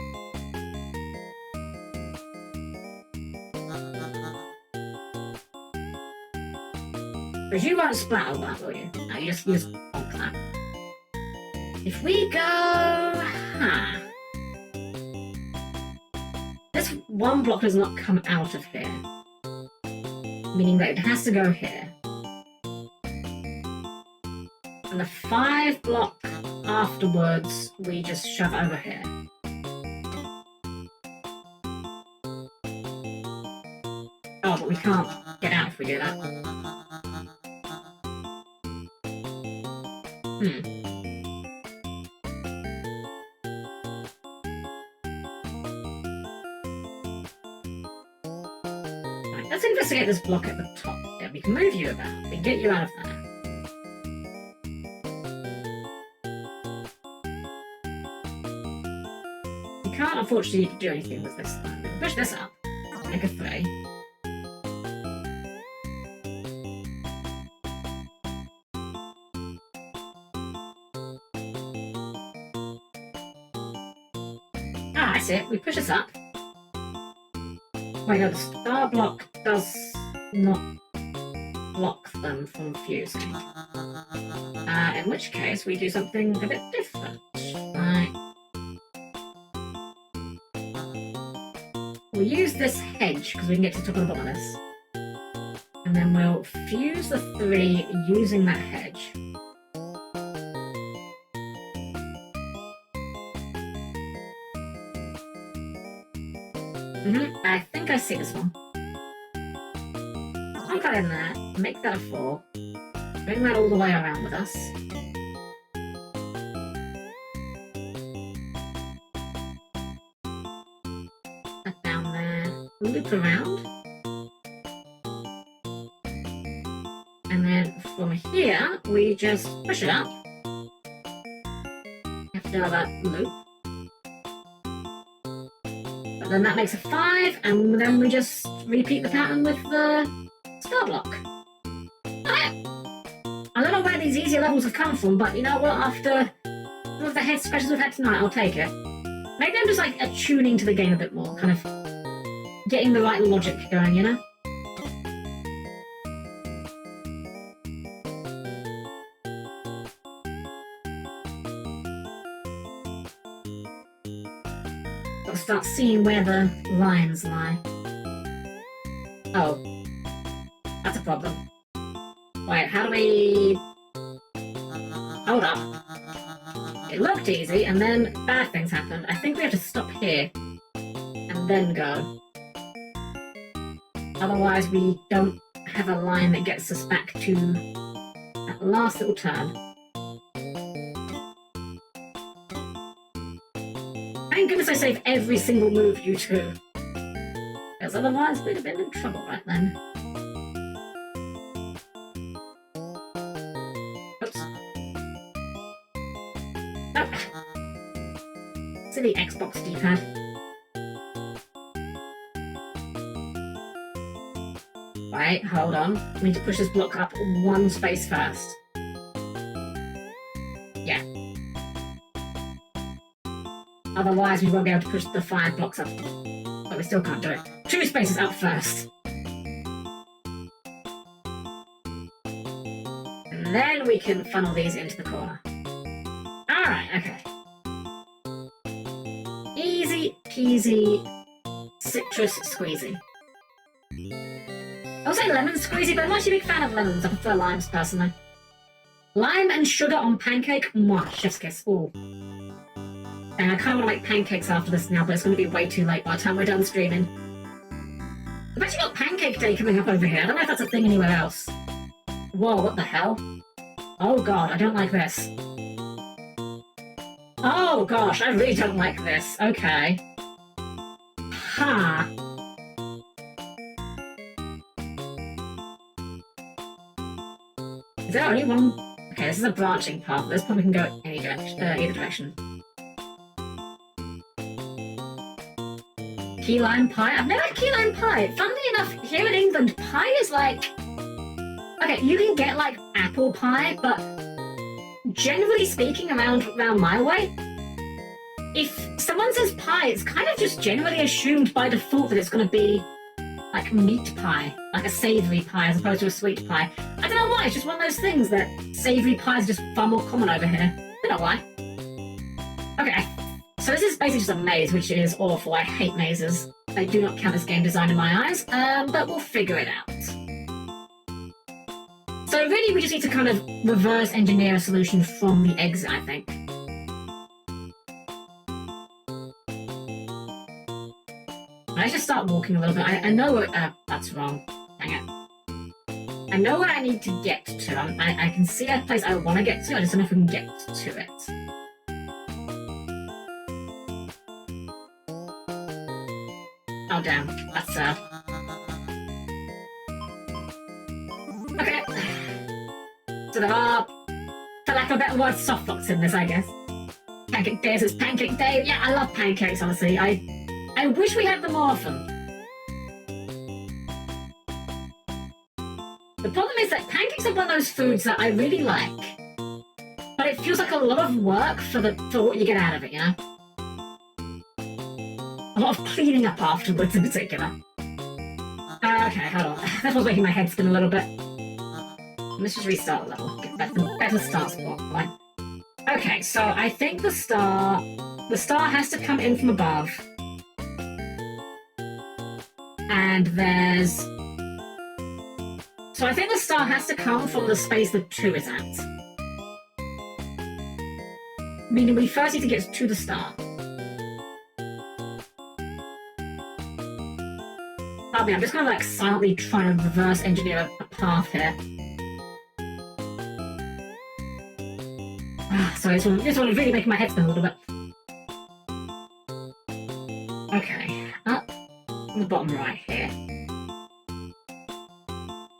Because you won't splatter that, will you? No, you just bonk that. If we go... This one block does not come out of here. Meaning that it has to go here. And the 5 block afterwards, we just shove over here. Oh, but we can't get out if we do that. Right, that's investigate this block at the top. Yeah, we can move you about. We can get you out of there. We can't unfortunately do anything with this one. We can push this up. Make a 3. Ah, I see it. We push this up. Wait, no, the star block does not block them from fusing. In which case, we do something a bit different. Right. We'll use this hedge, because we can get to the top and the bottom of this. And then we'll fuse the 3 using that hedge. I think I see this one. Plunk that in there, make that a 4. Bring that all the way around with us. That down there, loop around. And then from here, we just push it up. After that loop. But then that makes a 5, and then we just repeat the pattern with the star block. Alright. I don't know where these easier levels have come from, but you know what? After some of the head scratches we've had tonight, I'll take it. Maybe I'm just like attuning to the game a bit more, kind of getting the right logic going, you know? Got to start seeing where the lines lie. Oh. That's a problem. Wait, how do we... Hold up. It looked easy, and then bad things happened. I think we have to stop here, and then go. Otherwise, we don't have a line that gets us back to that last little turn. Thank goodness I save every single move you do. Because otherwise, we'd have been in trouble right then. Silly Xbox D-pad. Right, hold on. We need to push this block up 1 space first. Yeah. Otherwise, we won't be able to push the 5 blocks up. But we still can't do it. 2 spaces up first. And then we can funnel these into the corner. Alright, okay. Easy peasy citrus squeezy. I would say lemon squeezy, but I'm actually a big fan of lemons. I prefer limes personally. Lime and sugar on pancake? Mwah, chef's kiss. Ooh. And I kind of want to make pancakes after this now, but it's going to be way too late by the time we're done streaming. I've actually got Pancake Day coming up over here. I don't know if that's a thing anywhere else. Whoa, what the hell? Oh god, I don't like this. Oh gosh, I really don't like this. Okay. Ha. Is there only one? Okay, this is a branching path. This probably can go any direction, either direction. Key lime pie? I've never had key lime pie. Funnily enough, here in England, pie is like... Okay, you can get like apple pie, but generally speaking around my way, if someone says pie, it's kind of just generally assumed by default that it's going to be like meat pie, like a savoury pie as opposed to a sweet pie. I don't know why, it's just one of those things that savoury pie is just far more common over here. I don't know why. Okay, so this is basically just a maze, which is awful. I hate mazes. They do not count as game design in my eyes, but we'll figure it out. So really we just need to kind of reverse engineer a solution from the exit, I think. Let's just start walking a little bit. I know what... that's wrong. Dang it. I know what I need to get to. I can see a place I want to get to. I just don't know if we can get to it. Oh, damn. That's sad. So there are, for lack of a better word, soft blocks in this, I guess. Pancake Day, so it's Pancake Day. Yeah, I love pancakes, honestly. I wish we had them more often. The problem is that pancakes are one of those foods that I really like, but it feels like a lot of work for what you get out of it, you know? A lot of cleaning up afterwards in particular. Okay, hold on. That was making my head spin a little bit. Let's just restart the level. Get better start spot. Right. Okay, so I think the star has to come in from above. And there's... So I think the star has to come from the space that 2 is at. Meaning we first need to get to the star. I mean, I'm just gonna like silently try to reverse engineer a path here. Sorry, this one is really making my head spin a little bit. Okay, up on the bottom right here.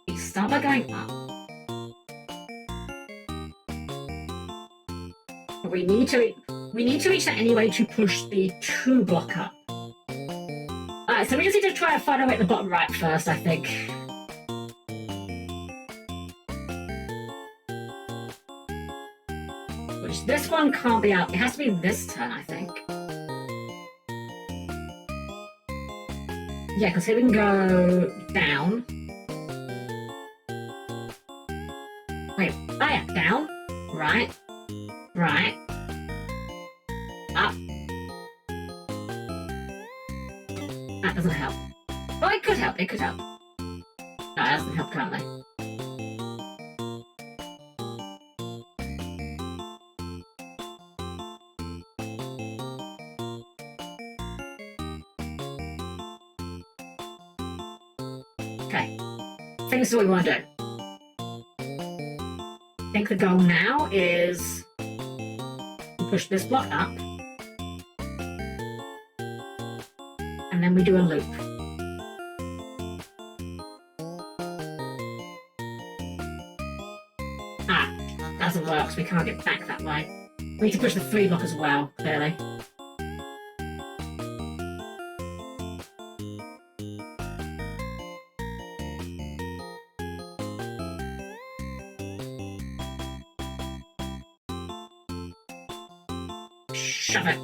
We start by going up. We need to reach that anyway to push the 2 block up. Alright, so we just need to try and find our way at the bottom right first, I think. Which this one can't be out. It has to be this turn, I think. Yeah, because here we can go down. Wait, oh yeah, down. Right. Right. Up. That doesn't help. Oh, it could help, it could help. No, that doesn't help currently. Okay. I think this is what we want to do. I think the goal now is to push this block up. And then we do a loop. Ah, doesn't work, so we can't get back that way. We need to push the 3 block as well, clearly. Shove it.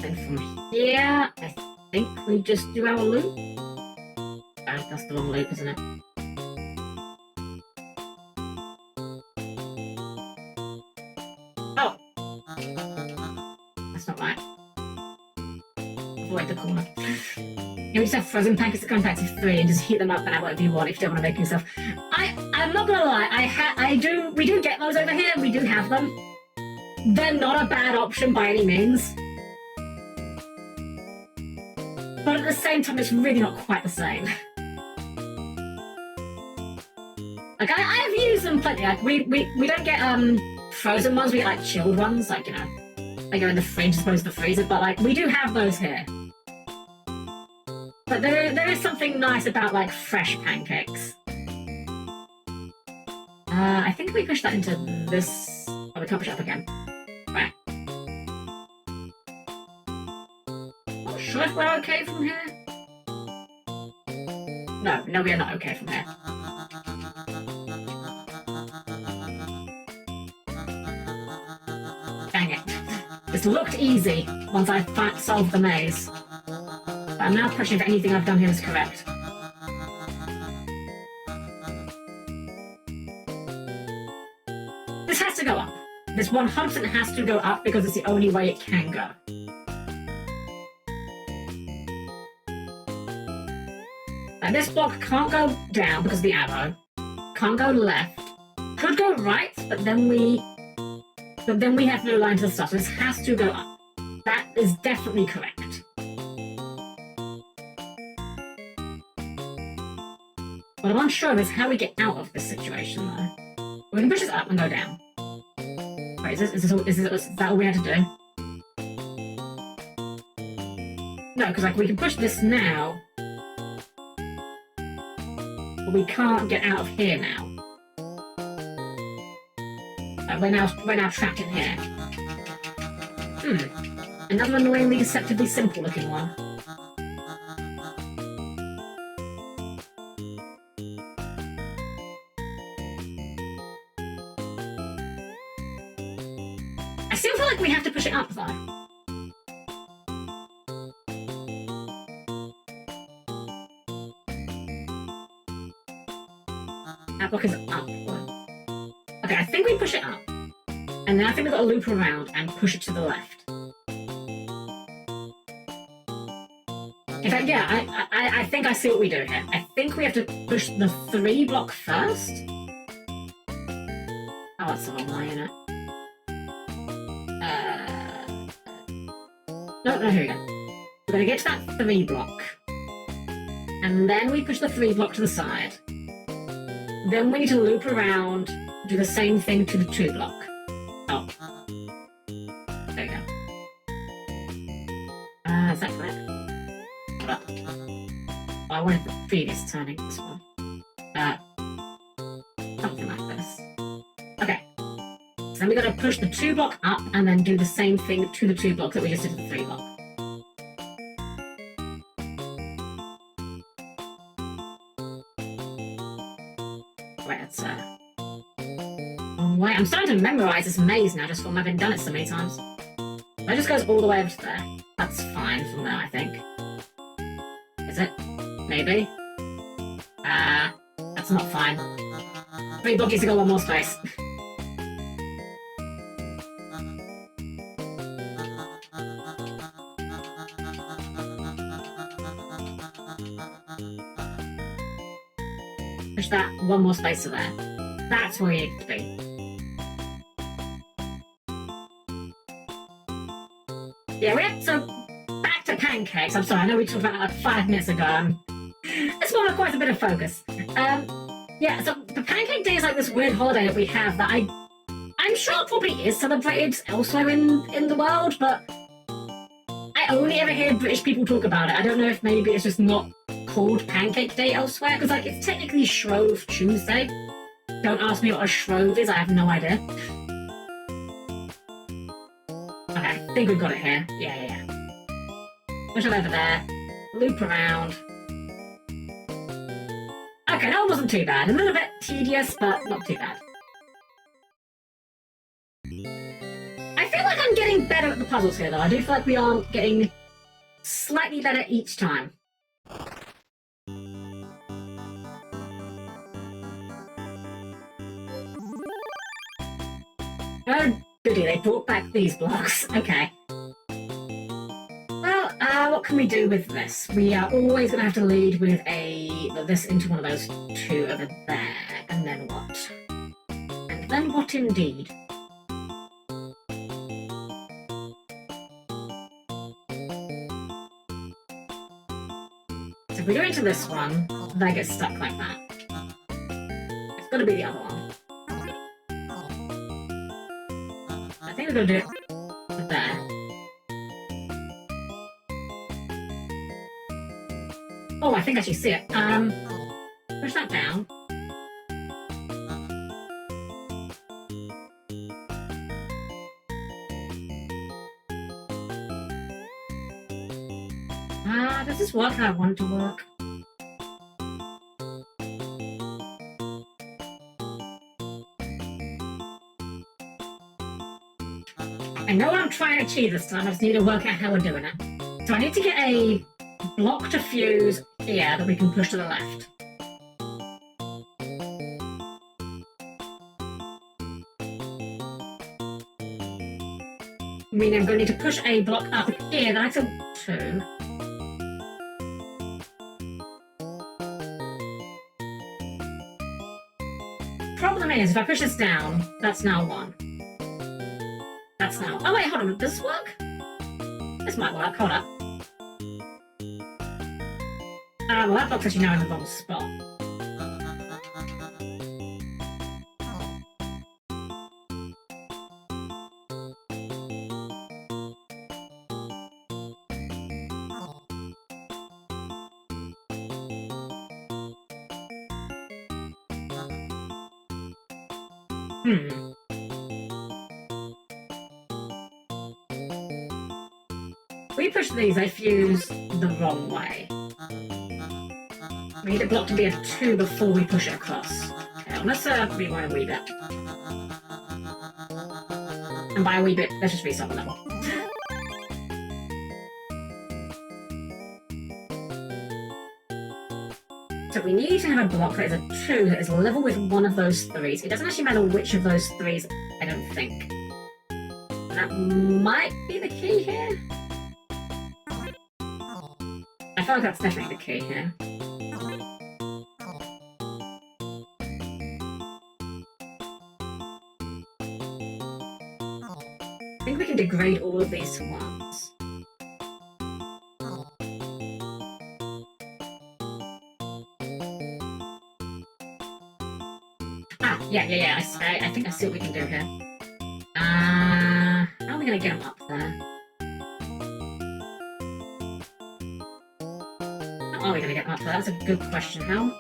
And from here, I think we just do our loop. Oh, that's the wrong loop, isn't it? Oh! That's not right. Avoid the corner. You just have frozen packets that come back to 3 and just heat them up and have whatever you want if you don't want to make yourself. I'm not gonna lie, we do get those over here, we do have them. They're not a bad option by any means. But at the same time, it's really not quite the same. Like, I've used them plenty. Like, we don't get frozen ones, we get like chilled ones, like, you know, they go in the fridge as opposed to the freezer, but like, we do have those here. But there is something nice about like fresh pancakes. I think we push that into this. Oh, we can't push it up again. Right. Not sure if we're okay from here. No, we are not okay from here. Dang it. This looked easy once I solved the maze. But I'm now questioning if anything I've done here is correct. This has to go up. This 100% has to go up because it's the only way it can go. And this block can't go down because of the arrow. Can't go left. Could go right, but then we have to align to the stuff. So this has to go up. That is definitely correct. What I'm unsure of is how we get out of this situation, though. We can push this up and go down. Wait, is that all we had to do? No, because like we can push this now. But but we can't get out of here now. We're now trapped in here. Another annoyingly deceptively simple looking one. I still feel like we have to push it up though. That block is up. Okay, I think we push it up. And then I think we've got to loop around and push it to the left. In fact, yeah, I think I see what we do here. I think we have to push the 3 block first. Oh, that's the wrong way, isn't it? No, here we go. We're going to get to that 3 block. And then we push the 3 block to the side. Then we need to loop around, do the same thing to the 2 block. Oh. There we go. Is that correct? Hold up. Oh, I wanted the previous turning, this one. Something like this. Okay. So then we got to push the 2 block up and then do the same thing to the 2 block that we just did to the 3 block. Right, that's I'm starting to memorize this maze now just from having done it so many times. That just goes all the way over to there. That's fine from there, I think. Is it? Maybe? That's not fine. 3 blocks to go 1 more space. Push that 1 more space to there. That's where you need to be. Yeah, so back to pancakes. I'm sorry, I know we talked about that like 5 minutes ago. This one requires a bit of focus. Yeah, so the Pancake Day is like this weird holiday that we have that I'm sure probably is celebrated elsewhere in the world, but I only ever hear British people talk about it. I don't know if maybe it's just not called Pancake Day elsewhere, because like it's technically Shrove Tuesday. Don't ask me what a shrove is, I have no idea. Okay, I think we've got it here. Yeah. Push it over there. Loop around. Okay, that one wasn't too bad. A little bit tedious, but not too bad. I feel like I'm getting better at the puzzles here, though. I do feel like we are getting slightly better each time. Oh, goody, they brought back these blocks. Okay. Well, what can we do with this? We are always going to have to lead with this into one of those 2 over there. And then what? And then what indeed? So if we go into this one, that gets stuck like that. It's got to be the other one. I think we're going to do it there. Oh, I think I actually see it. Push that down. Does this work how I want it to work? I know what I'm trying to achieve this time, I just need to work out how we're doing it. So I need to get a block to fuse here that we can push to the left. Meaning I'm going to need to push a block up here, that's a 2. Problem is, if I push this down, that's now 1. That's now... Oh wait, hold on, does this work? This might work, hold up. Well, that block's actually now in the wrong spot. Hmm. If we push these, they fuse the wrong way. We need a block to be a 2 before we push it across. Okay, let's rewind a wee bit. And by a wee bit, let's just reset the level. So we need to have a block that is a 2 that is level with one of those 3s. It doesn't actually matter which of those 3s, I don't think. That might be the key here. I feel like that's definitely the key here. I think we can degrade all of these to 1s. Yeah. I think I see what we can do here. How are we going to get them up there? How are we going to get them up there? That's a good question. How?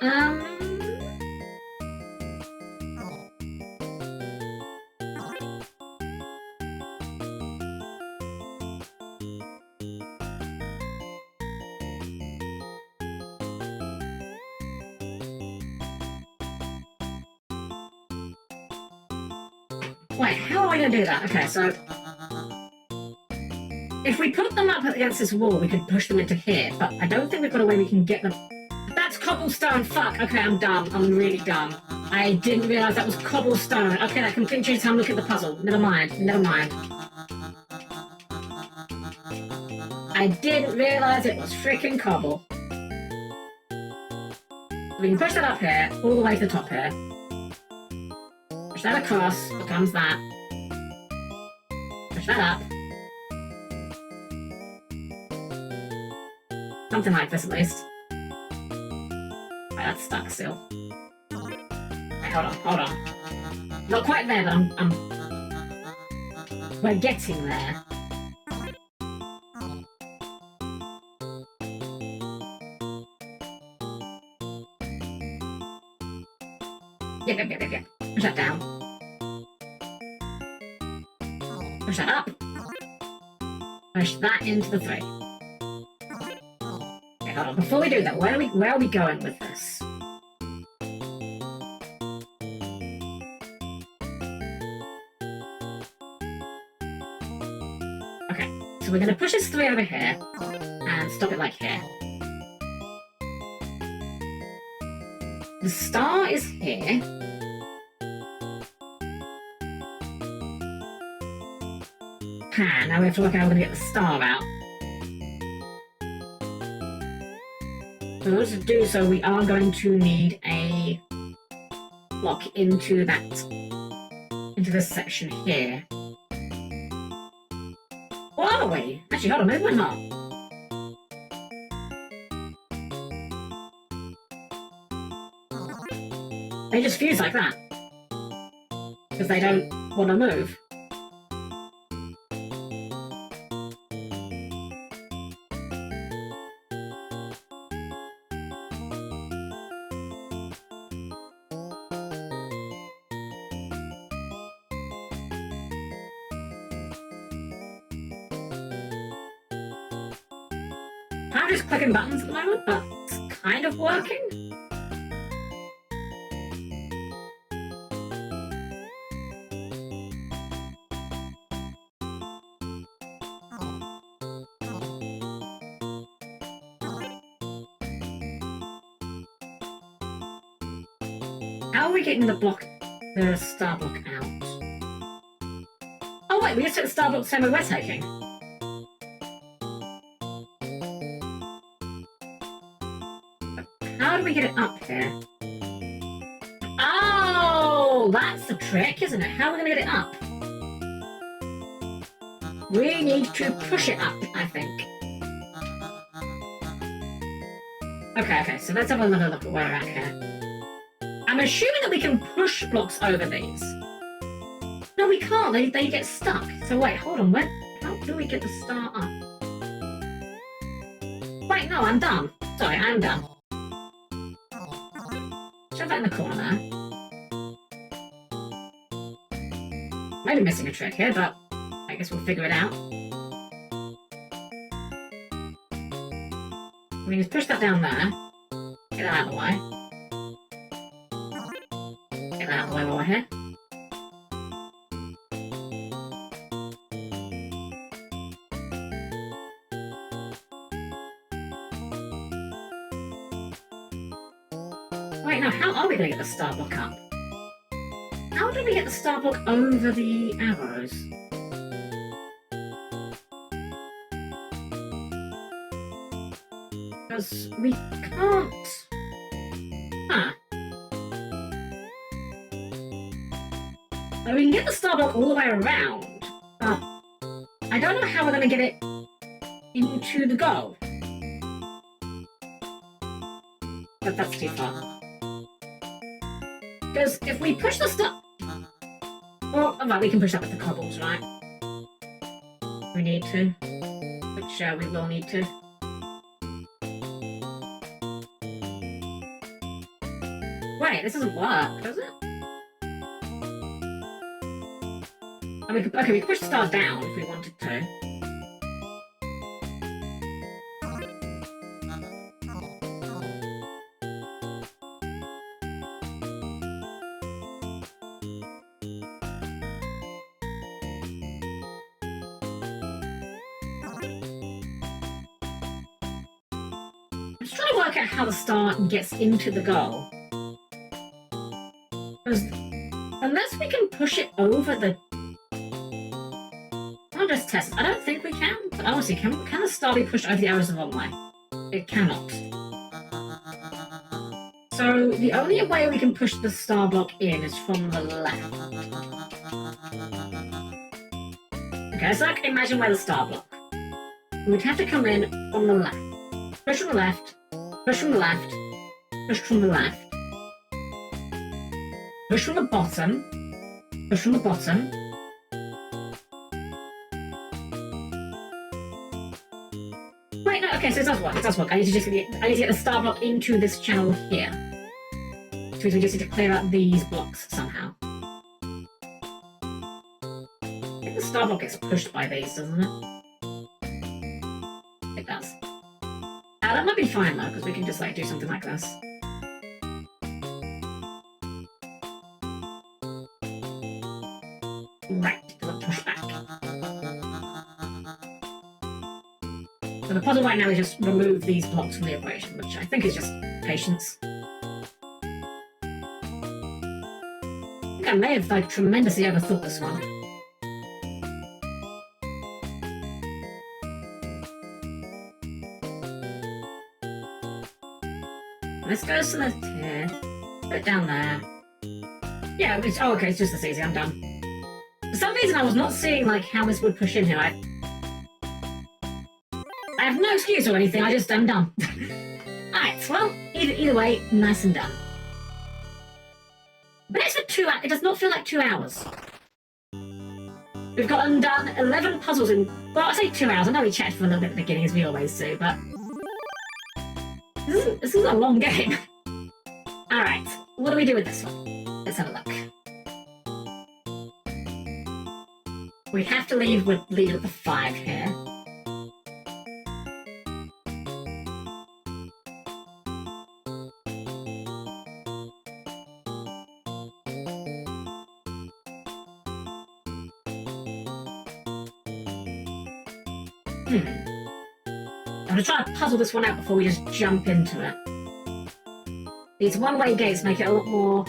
Wait, how are we going to do that? Okay, so if we put them up against this wall, we could push them into here, but I don't think we've got a way we can get them. That's cobblestone! Fuck! Okay, I'm dumb. I'm really dumb. I didn't realise that was cobblestone. Okay, that completely changes how I'm looking at the puzzle. Never mind. I didn't realise it was freaking cobble. We can push that up here, all the way to the top here. Push that across, becomes that. Push that up. Something like this, at least. Right, that's stuck still. Right, hold on. Not quite there, but we're getting there. Yep. Push that down. Push that up. Push that into the 3. Okay, hold on. Before we do that, where are we going with this? Okay, so we're going to push this 3 over here and stop it like here. The star is here. Now we have to work out how we're going to get the star out. So in order to do so, we are going to need a block into this section here. Or are we? Actually, hold on, maybe we're not. They just fuse like that. Because they don't want to move. I'm just clicking buttons at the moment, but it's kind of working. How are we getting the star block out? Oh wait, we just took the star block the same way we're taking. How do we get it up here? Oh, that's the trick, isn't it? How are we going to get it up? We need to push it up, I think. Okay, so let's have another look at where we're at here. I'm assuming that we can push blocks over these. No, we can't. They get stuck. So wait, hold on. How do we get the star up? Wait, no, I'm dumb. Sorry, I'm dumb. Shove that in the corner there. might be missing a trick here, but I guess we'll figure it out. We just push that down there. Get that out of the way. Get that out of the way while we're here. Wait, no, how are we going to get the star block up? How do we get the star block over the arrows? Because we can't... Huh. Well, we can get the star block all the way around, but I don't know how we're going to get it into the goal. But that's too far. Because if we push the star... Well, right, we can push that with the cobbles, right? We need to. Which we will need to. Wait, this doesn't work, does it? I mean, okay, we can push the stars down if we wanted to. I'm just trying to work out how the star gets into the goal. Because unless we can push it over the... I'll just test. I don't think we can, but honestly, can the star be pushed over the arrows the wrong way? It cannot. So the only way we can push the star block in is from the left. Okay, so like, imagine we're the star block. We'd have to come in from the left. Push from the left, push from the left, push from the left. Push from the bottom, push from the bottom. Wait, no, okay, so it does work, I need to get the star block into this channel here. So we just need to clear out these blocks somehow. I think the star block gets pushed by these, doesn't it? It does. That might be fine though, because we can just like do something like this. Right, to the pushback. So the puzzle right now is just remove these blocks from the equation, which I think is just patience. I think I may have like tremendously overthought this one. This goes to the here. Put it down there. Yeah, oh okay, it's just this easy, I'm done. For some reason I was not seeing like how this would push in here. I have no excuse or anything, I'm done. Alright, well, either way, nice and done. But it's for 2 hours, it does not feel like 2 hours. We've gotten done 11 puzzles in, well, I say 2 hours, I know we checked for a little bit at the beginning as we always do, but this is a long game. Alright, what do we do with this one? Let's have a look. We have to leave it at the 5 here. I'm going to try to puzzle this one out before we just jump into it. These one-way gates make it a lot more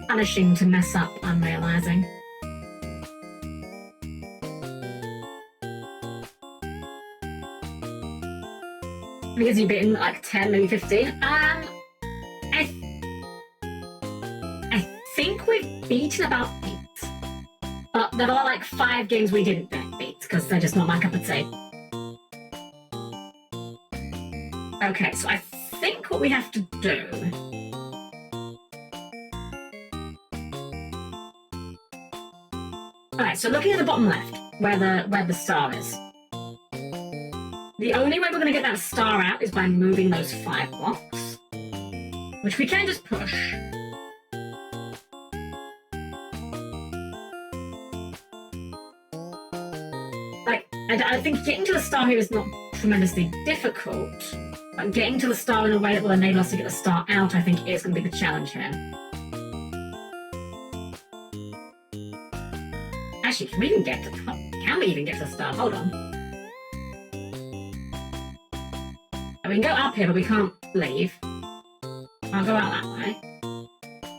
punishing to mess up, I'm realising. Because you've beaten like 10, maybe 15. I think we've beaten about 8. But there are like 5 games we didn't beat, because they're just not my cup of tea. Okay, so I think what we have to do... Alright, so looking at the bottom left, where the star is. The only way we're going to get that star out is by moving those 5 blocks. Which we can just push. I think getting to the star here is not tremendously difficult, but getting to the star in a way that will enable us to get the star out, I think, is going to be the challenge here. Actually, can we even get to the star? Hold on. We can go up here, but we can't leave. Can't go out that way.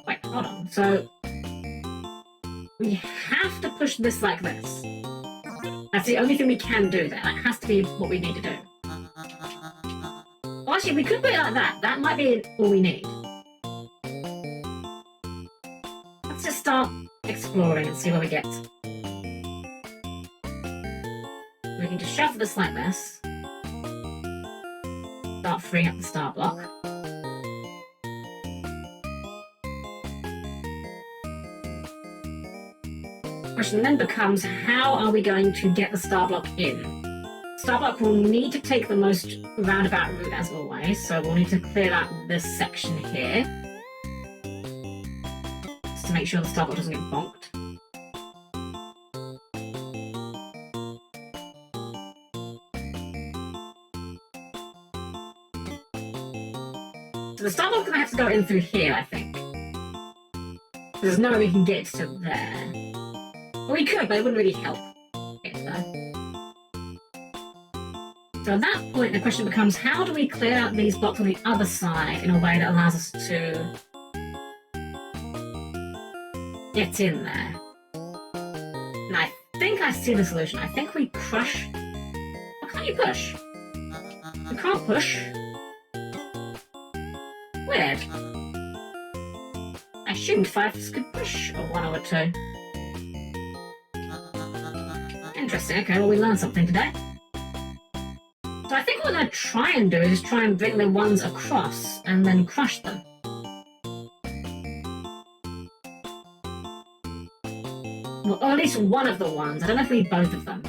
Wait, hold on. So we have to push this like this. That's the only thing we can do there. That has to be what we need to do. Well, actually, we could put it like that. That might be all we need. Let's just start exploring and see where we get. We can just shuffle this like this. Start freeing up the star block. The question then becomes, how are we going to get the star block in? Star block will need to take the most roundabout route as always, so we'll need to clear out this section here. Just to make sure the star block doesn't get bonked. So the star block's going to have to go in through here, I think. There's no way we can get to there. Well, we could, but it wouldn't really help get there. So at that point, the question becomes, how do we clear out these blocks on the other side in a way that allows us to get in there? And I think I see the solution. I think we crush... Why can't you push? You can't push. Weird. I assumed 5s could push a 1 or 2. Interesting. Okay, well, we learned something today. So I think what we're going to try and do is try and bring the 1s across and then crush them. Well, or at least one of the 1s. I don't know if we need both of them.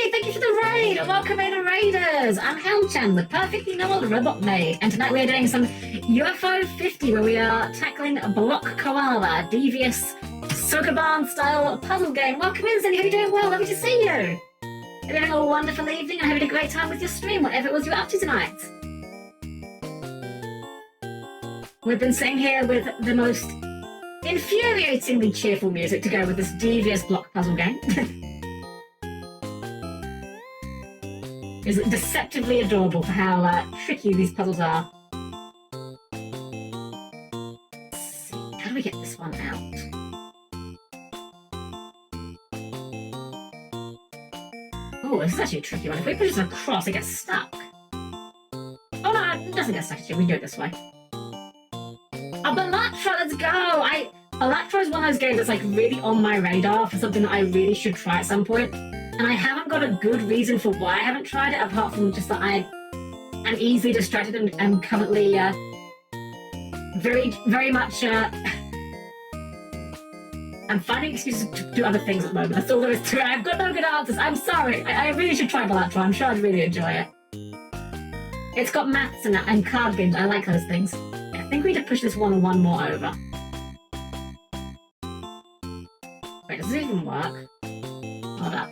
Thank you for the raid! Welcome in, Raiders! I'm Helm-Chan, the perfectly normal robot maid, and tonight we are doing some UFO 50, where we are tackling a Block Koala, a devious Sokoban-style puzzle game. Welcome in, Zenny, how are you doing? Well, lovely to see you! Hope you're having a wonderful evening and having a great time with your stream, whatever it was you're up to tonight. We've been sitting here with the most infuriatingly cheerful music to go with this devious block puzzle game. Is deceptively adorable for how tricky these puzzles are. Let's see, how do we get this one out? Oh, this is actually a tricky one. If we push this across, it gets stuck. Oh no, it doesn't get stuck. We do it this way. Oh, Balatra, let's go! Balatra is one of those games that's like really on my radar for something that I really should try at some point. And I haven't got a good reason for why I haven't tried it, apart from just that I am easily distracted and am currently very much... I'm finding excuses to do other things at the moment. That's all there is to it. I've got no good answers. I'm sorry. I really should try Balatra. I'm sure I'd really enjoy it. It's got maths and card games. I like those things. I think we need to push this one more over. Wait, does it even work? Hold up.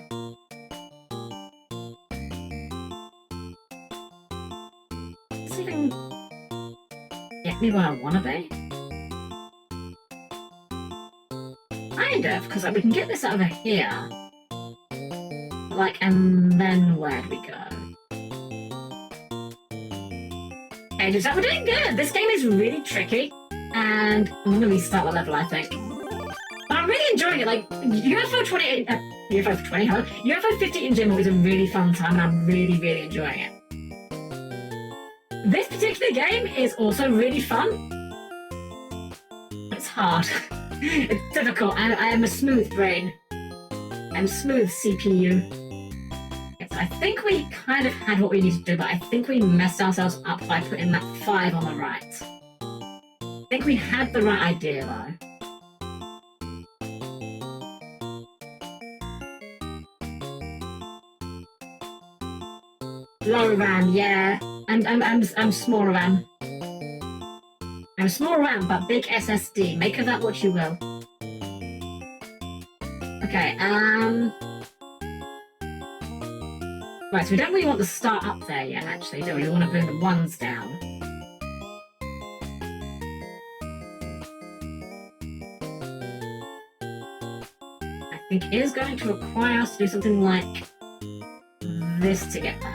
Get me where I want to be? Kind of, because we can get this over here. Like, and then where do we go? Okay, we're doing good! This game is really tricky, and I'm going to restart the level, I think. But I'm really enjoying it, like, UFO 50 in general is a really fun time, and I'm really, really enjoying it. This particular game is also really fun. It's hard. It's difficult. I am a smooth brain. I'm smooth CPU. Yes, I think we kind of had what we need to do, but I think we messed ourselves up by putting that 5 on the right. I think we had the right idea, though. Low RAM, yeah. I'm small RAM. I'm small RAM, but big SSD. Make of that what you will. Okay, right, so we don't really want to start up there yet, actually, do we? We want to bring the ones down. I think it is going to require us to do something like this to get there.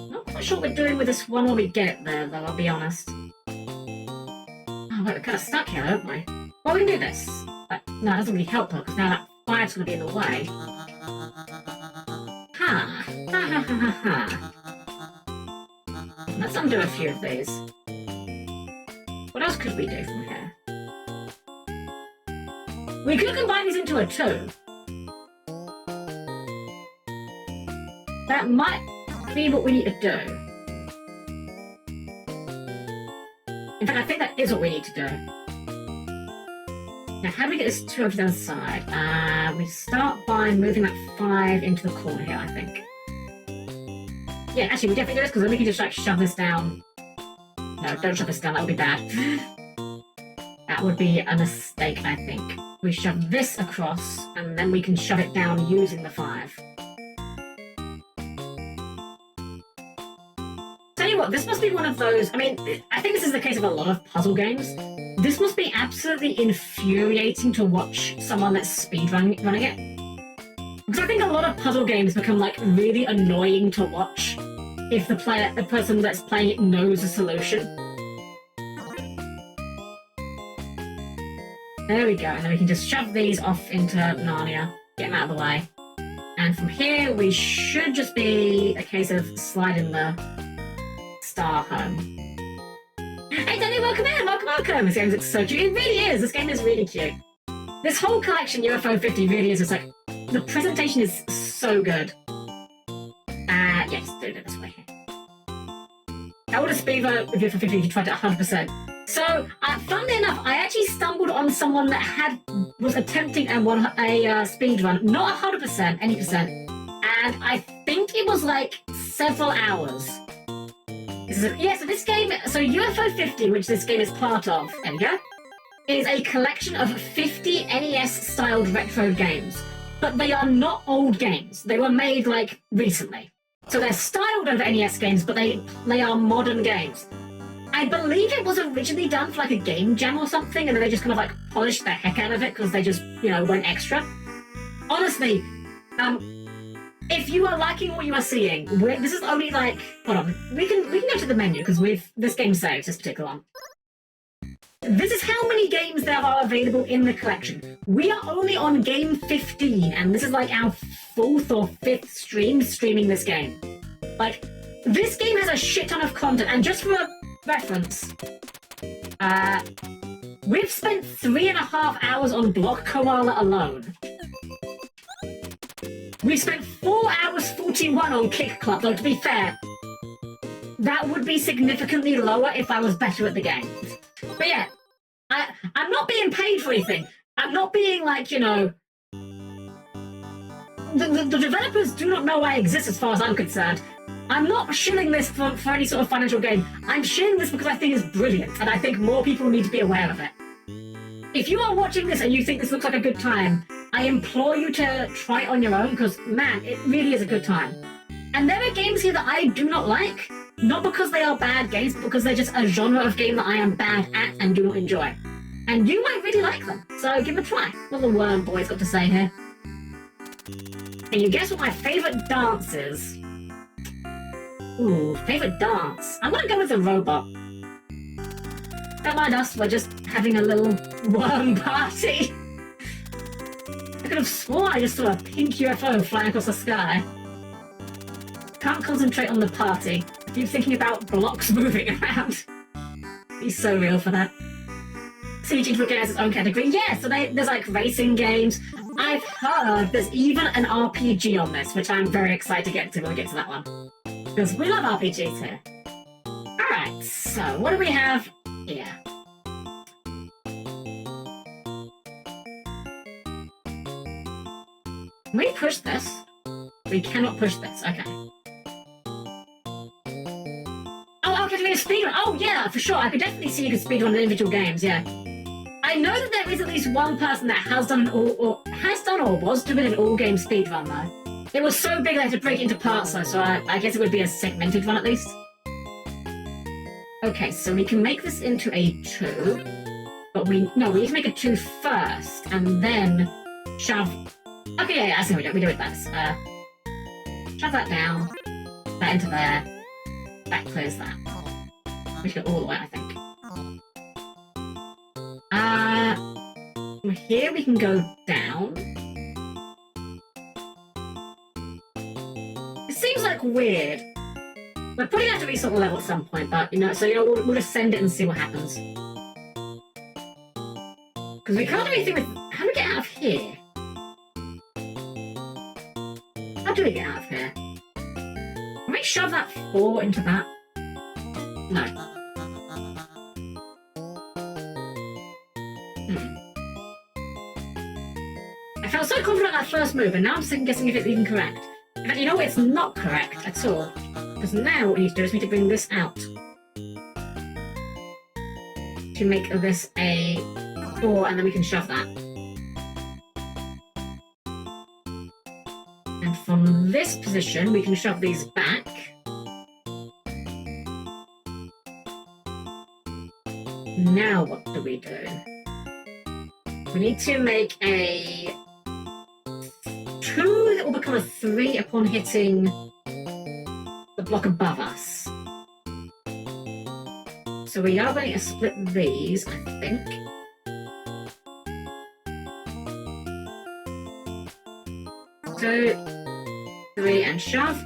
Not quite sure what we're doing with this one when we get it there, though, I'll be honest. Oh, wait, we're kind of stuck here, aren't we? Well, we can do this. But, no, it doesn't really help, though, because now that fire's going to be in the way. Ha! Ha ha ha ha ha. Let's undo a few of these. What else could we do from here? We could combine these into a 2. That might be what we need to do. In fact, I think that is what we need to do. Now, how do we get this 2 over to the other side? We start by moving that 5 into the corner here, I think. Yeah, actually, we definitely do this, because then we can just, like, shove this down. No, don't shove this down, that would be bad. That would be a mistake, I think. We shove this across, and then we can shove it down using the 5. Tell you what, this must be one of those... I mean, I think this is the case of a lot of puzzle games. This must be absolutely infuriating to watch someone that's speedrunning it. Because I think a lot of puzzle games become, like, really annoying to watch if the person that's playing it knows the solution. There we go, and then we can just shove these off into Narnia, get them out of the way. And from here, we should just be a case of sliding the star home. Hey Danny, welcome in! Welcome! This game looks so cute. It really is! This game is really cute. This whole collection, UFO 50, really is just like... The presentation is so good. Yes, do it this way. How would a speedrun review for 50 if you tried it 100%? So, funnily enough, I actually stumbled on someone that was attempting a speedrun, not 100%, any percent, and I think it was like several hours. So this game, so UFO 50, which this game is part of, there we go, is a collection of 50 NES-styled retro games. But they are not old games. They were made, like, recently. So they're styled over NES games, but they are modern games. I believe it was originally done for, like, a game jam or something, and then they just kind of, like, polished the heck out of it because they just, you know, went extra. Honestly, if you are liking what you are seeing, this is only, like... Hold on. We can go to the menu, because this game saves this particular one. This is how many games there are available in the collection. We are only on game 15, and this is like our 4th or 5th stream streaming this game. Like, this game has a shit ton of content, and just for a reference, we've spent 3.5 hours on Block Koala alone. We've spent 4 hours 41 on Kick Club, though to be fair, that would be significantly lower if I was better at the game. But yeah, I'm not being paid for anything. I'm not being like, you know... The developers do not know I exist as far as I'm concerned. I'm not shilling this for any sort of financial gain. I'm shilling this because I think it's brilliant, and I think more people need to be aware of it. If you are watching this and you think this looks like a good time, I implore you to try it on your own, because, man, it really is a good time. And there are games here that I do not like, not because they are bad games, but because they're just a genre of game that I am bad at and do not enjoy. And you might really like them, so give it a try. What the worm boy's got to say here. Can you guess what my favourite dance is? Ooh, favourite dance. I'm gonna go with the robot. Don't mind us, we're just having a little worm party. I could have sworn I just saw a pink UFO flying across the sky. Can't concentrate on the party. Keep thinking about blocks moving around. He's so real for that. CG has its own category. Yeah, so there's like racing games. I've heard there's even an RPG on this, which I'm very excited to get to when we get to that one. Because we love RPGs here. Alright, so what do we have here? Can we push this? We cannot push this. Okay. Oh, okay, to be a speedrun. Oh, yeah, for sure. I could definitely see you could speedrun individual games, yeah. I know that there is at least one person that has done or was doing an all-game speedrun, though. It was so big they had to break it into parts, though, so I guess it would be a segmented one at least. Okay, so we can make this into a 2, but we need to make a 2 first, and then shove... Okay, yeah, I see what we do it first. Shove that down, that into there, that clears that. We should go all the way, I think. From here we can go down. It seems like weird. We're probably gonna have to restart the level at some point, but we'll just send it and see what happens. Because we can't do anything with... How do we get out of here? How do we get out of here? Can we shove that 4 into that? No. I felt so confident that first move, and now I'm second guessing if it's even correct. In fact, you know what? It's not correct at all. Because now what we need to do is we need to bring this out. To make this a 4, and then we can shove that. And from this position, we can shove these back. Now what do we do? We need to make a 2 that will become a 3 upon hitting the block above us. So we are going to split these, I think. Two, 3, and shove.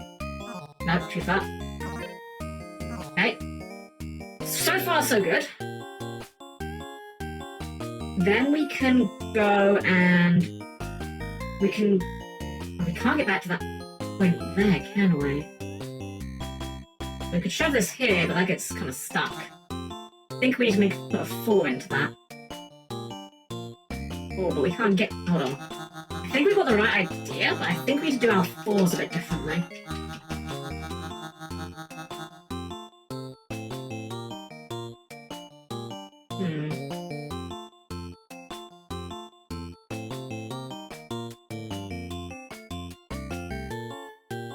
No, too far. Okay. So far, so good. Then we can go and we can't get back to that point there, can we? We could shove this here, but that gets kind of stuck. I think we need to put a 4 into that. 4, but we can't get... Hold on. I think we've got the right idea, but I think we need to do our 4s a bit differently.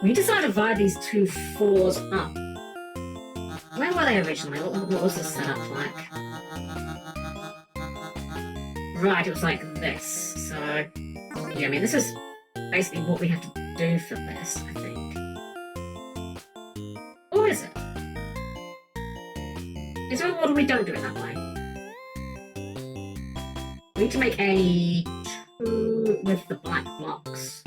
We decided to divide these 2 4s up. Where were they originally? What was the setup like? Right, it was like this. So, yeah, I mean, this is basically what we have to do for this, I think. Or is it? Is there a model we don't do it that way? We need to make a 2 with the black blocks.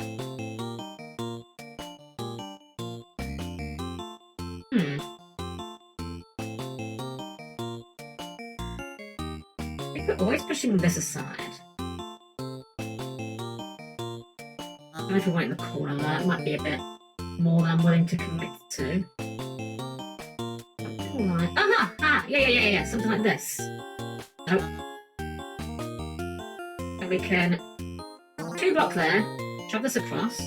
We're always pushing this aside. I don't know if we want it in the corner there. It might be a bit more than I'm willing to commit to. Alright. Aha! Ah! Yeah. Something like this. Nope. And we can 2 block there. Shove this across.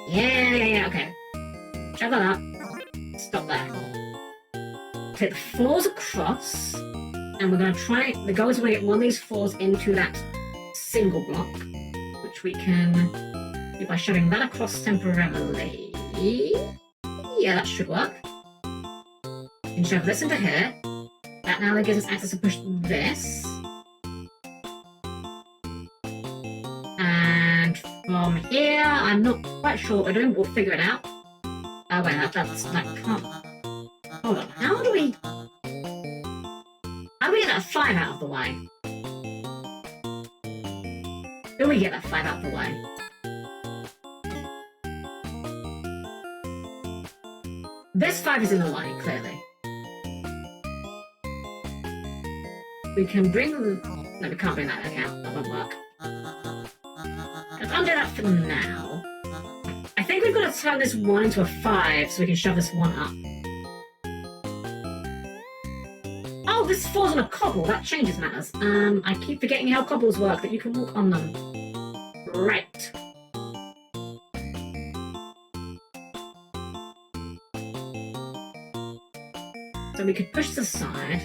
Yeah. Okay. Shove that up. Stop there. Take the 4s across. And we're going to try... The goal is we're going to get one of these 4s into that single block, which we can do by shoving that across temporarily. Yeah, that should work. We can shove this into here. That now gives us access to push this. And from here, I'm not quite sure what we're doing. We'll figure it out. Oh, wait, that can't... Hold on, how do we get that 5 out of the way? Do we get that 5 out of the way? This 5 is in the way, clearly. We can bring... No, we can't bring that back out. That won't work. Let's undo that for now. I think we've got to turn this 1 into a 5 so we can shove this 1 up. Oh, this falls on a cobble. That changes matters. I keep forgetting how cobbles work, that you can walk on them. Right. we could push this aside.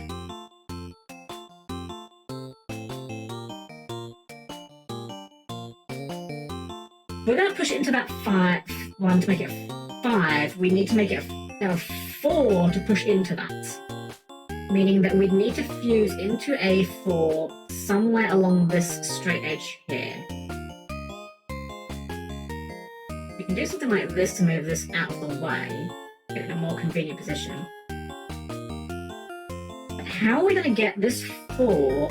We're going to push it into that 1 to make it 5. We need to make it a 4 to push into that. Meaning that we'd need to fuse into a 4 somewhere along this straight edge here. We can do something like this to move this out of the way, get it in a more convenient position. But how are we going to get this 4?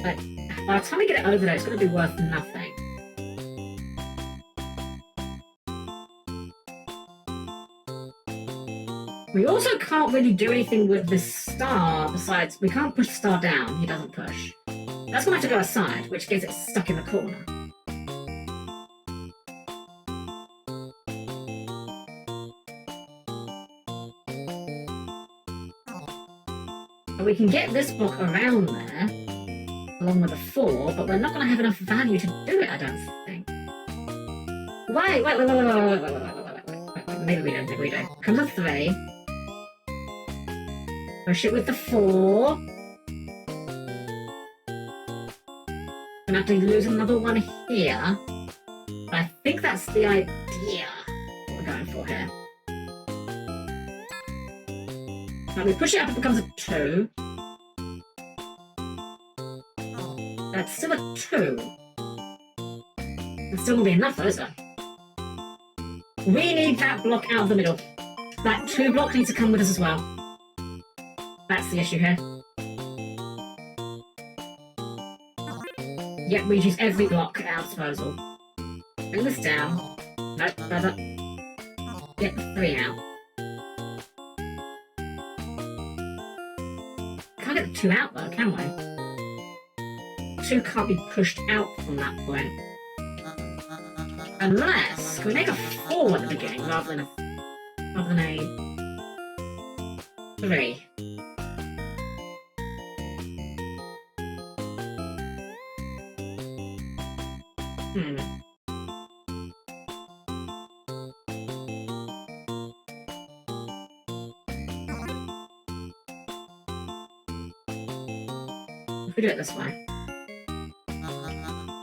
Like, by the time we get it over there, it's going to be worth nothing. We also can't really do anything with this star besides we can't push the star down, he doesn't push. That's going to have to go aside, which gets it stuck in the corner. But we can get this block around there, along with a 4, but we're not going to have enough value to do it, I don't think. Wait. Maybe we don't, Comes a 3. Push it with the 4. Gonna have to lose another 1 here. But I think that's the idea what we're going for here. Now we push it up, it becomes a 2. That's still a 2. It's still gonna be enough though, is it? We need that block out of the middle. That 2 block needs to come with us as well. That's the issue here. Yep, we use every block at our disposal. Bring this down. Nope, further. Get the 3 out. Can't get the 2 out though, can we? 2 can't be pushed out from that point. Unless, can we make a 4 at the beginning rather than a 3? If we do it this way.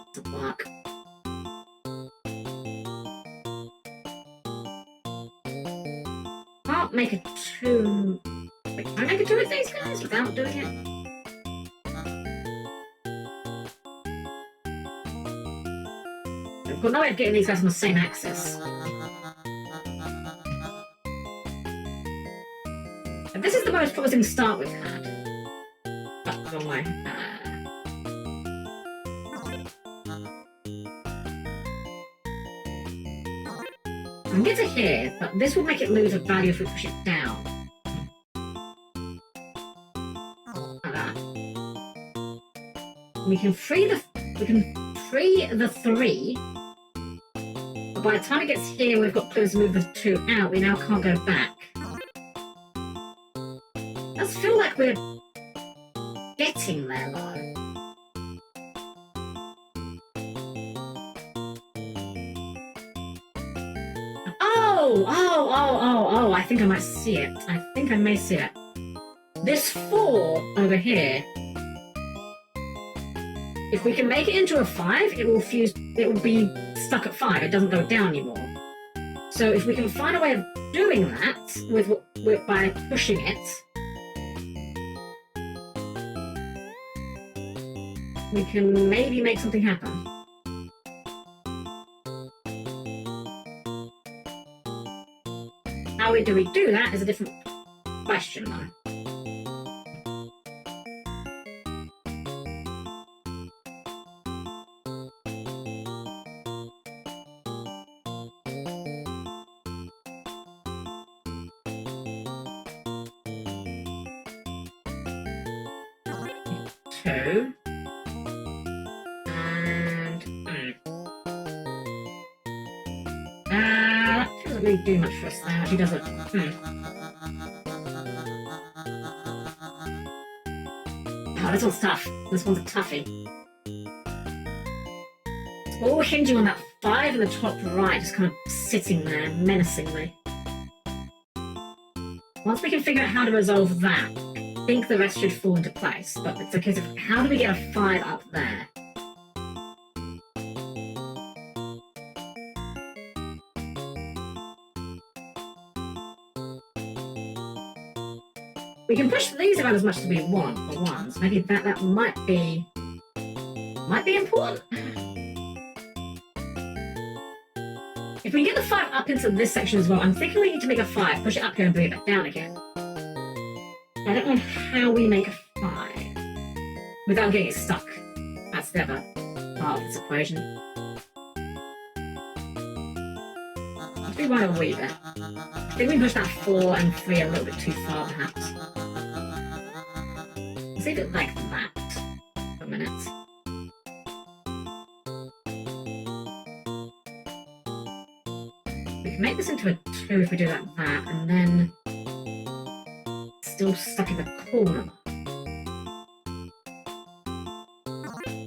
It's a block. Can't make a 2. Wait, can I make a 2 with these guys without doing it? We've got no way of getting these guys on the same axis. And this is the most promising start we've had. Oh, wrong way. I can get to here, but this will make it lose a value if we push it down. Like that. We can free the 3, but by the time it gets here, we've got clues to move the 2 out. We now can't go back. Does feel like we're getting there, though. Oh, I think I might see it. I think I may see it. This 4 over here, if we can make it into a 5, it will fuse, it will be stuck at 5, it doesn't go down anymore. So if we can find a way of doing that by pushing it, we can maybe make something happen. How do we do that is a different question, though. Two. And... that doesn't really do much for us now, actually, does it? Oh, this one's tough. This one's a toughie. It's all hinging on that 5 in the top right, just kind of sitting there menacingly. Once we can figure out how to resolve that, I think the rest should fall into place. But it's a case of how do we get a 5 up there? We can push these around as much as we want for once. Maybe that might be important. If we can get the 5 up into this section as well, I'm thinking we need to make a 5, push it up here and bring it back down again. I don't know how we make a 5 without getting it stuck. That's the other part of this equation. Let's rewind a wee bit. I think we push that 4 and 3 a little bit too far, perhaps. Let's leave it like that for a minute. We can make this into a 2 if we do that, and then it's still stuck in the corner.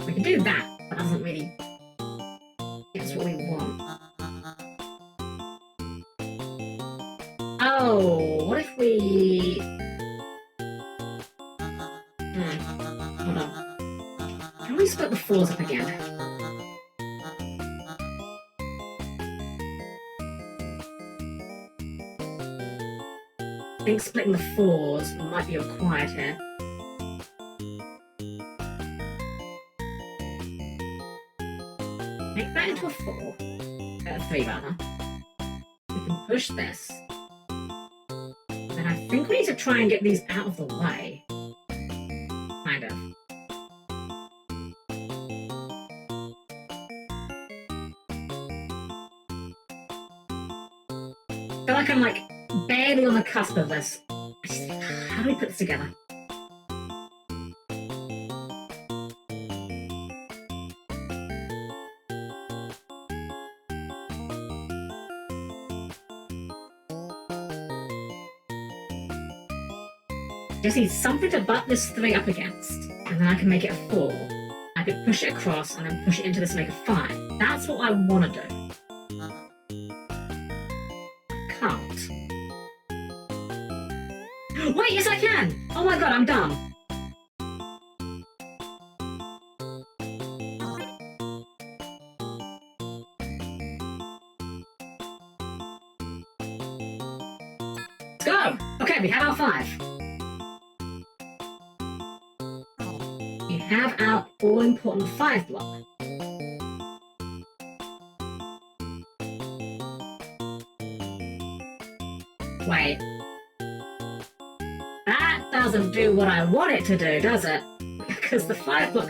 We can do that, but that doesn't really get us what we want. Oh, what if we... hold on. Can we split the 4s up again? I think splitting the 4s might be required here. Make that into a 4. A 3 rather. We can push this. And I think we need to try and get these out of the way. Kind of. I feel like I'm barely on the cusp of this. How do we put this together? Just need something to butt this 3 up against, and then I can make it a 4. I could push it across and then push it into this to make a 5. That's what I want to do. Can't. Wait, yes I can! Oh my god, I'm dumb. Let's go! Okay, we have our 5. We have our all-important 5 block. Wait. That doesn't do what I want it to do, does it? Because the 5 block...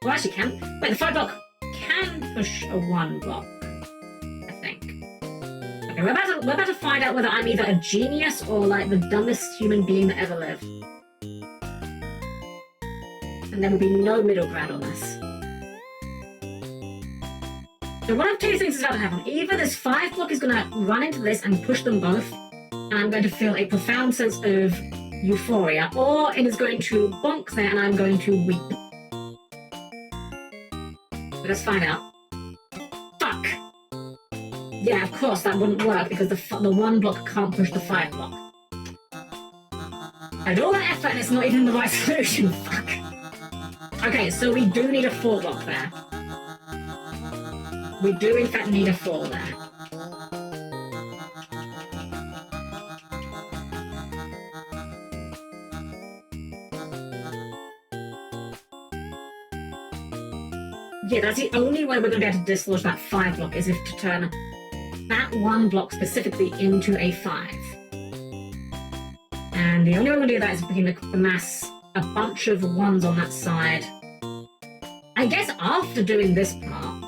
Well, actually can. Wait, the 5 block can push a 1 block, I think. Okay, we're about to find out whether I'm either a genius or like the dumbest human being that ever lived. And there will be no middle ground on this. So one of 2 things is about to happen. Either this 5 block is going to run into this and push them both, and I'm going to feel a profound sense of euphoria, or it is going to bonk there and I'm going to weep. But let's find out. Fuck! Yeah, of course that wouldn't work because the 1 block can't push the 5 block. I did all that effort and it's not even the right solution. Fuck. Okay, so we do need a 4 block there. We do in fact need a 4 there. Yeah, that's the only way we're going to be able to dislodge that 5 block is if to turn that 1 block specifically into a 5. And the only way we're going to do that is if we can amass a bunch of 1s on that side. I guess after doing this part.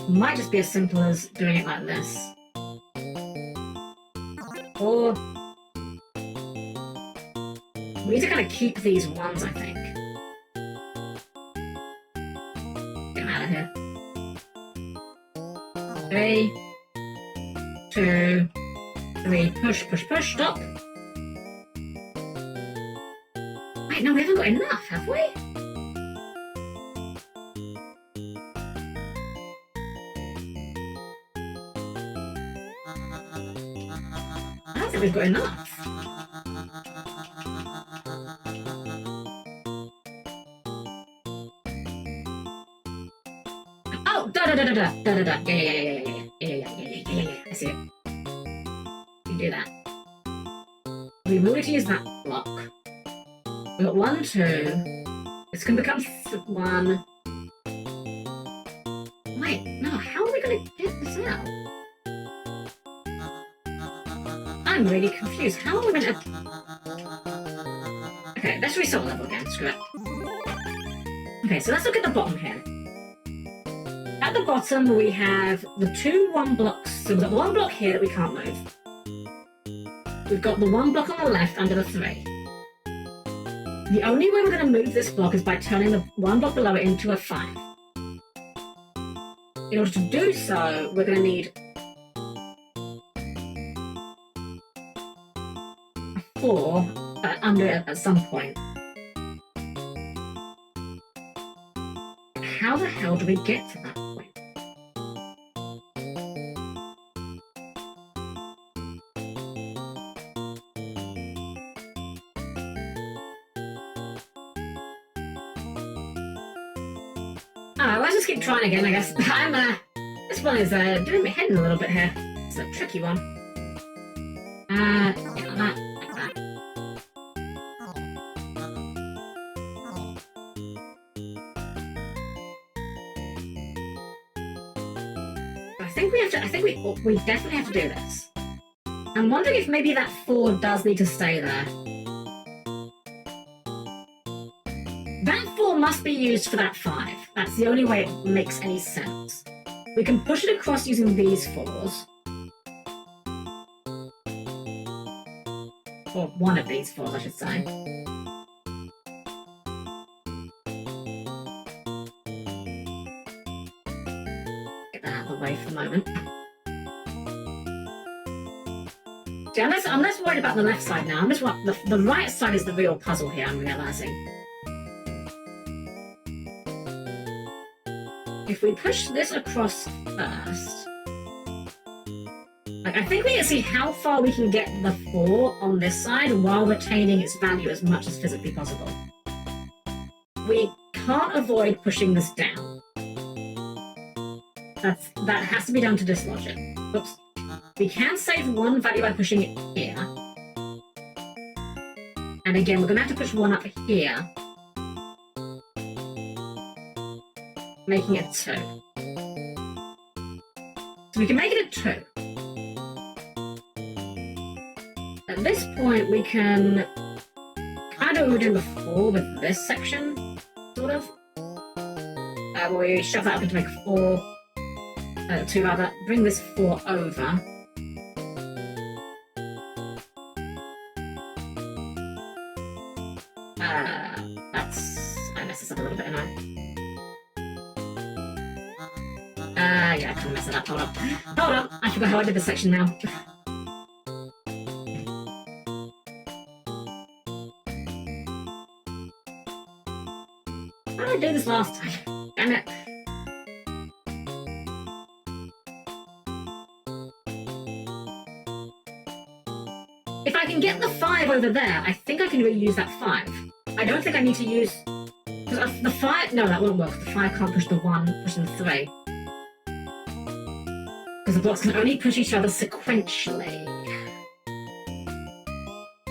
Might just be as simple as doing it like this. Or we need to kind of keep these 1s, I think. Get them out of here. 3, 2, 3, push, push, push, stop. Wait, no, we haven't got enough, have we? think we've got enough. Oh, da-da-da-da-da, da-da-da. Yeah. I see it. You do that. We will need to use that block. We've got 1, 2. It's going to become 1. Wait, no, how are we going to get this out? I'm really confused. How are we going to... Okay, let's reset the level again. Screw it. Okay, so let's look at the bottom here. At the bottom, we have the 2 1 blocks. So we've got the 1 block here that we can't move. We've got the 1 block on the left under the 3. The only way we're going to move this block is by turning the 1 block below it into a 5. In order to do so, we're going to need a 4 under it at some point. How the hell do we get to that point? Alright, let's just keep trying again, I guess. This one is doing my head in a little bit here. It's a tricky one. Yeah, like that. I think we definitely have to do this. I'm wondering if maybe that 4 does need to stay there. That 4 must be used for that 5. That's the only way it makes any sense. We can push it across using these 4s. Or one of these 4s, I should say. Get that out of the way for the moment. See, I'm less worried about the left side now. The right side is the real puzzle here, I'm realising. If we push this across first... I think we need to see how far we can get the 4 on this side while retaining its value as much as physically possible. We can't avoid pushing this down. That has to be done to dislodge it. Oops. We can save 1 value by pushing it here. And again, we're going to have to push 1 up here. Making it 2. So we can make it a 2. At this point, we can kind of do what we did before with this section, sort of. Where we shove that up into like 4, 2 rather, bring this 4 over. I messed this up a little bit, didn't I? Yeah, I can mess it up. Hold up. I forgot how I did this section now. How did I do this last time? Damn it. If I can get the 5 over there, I think I can reuse that 5. I don't think I need to use... Because the 5... No, that won't work. The 5 can't push the 1, pushing the 3. Because the blocks can only push each other sequentially.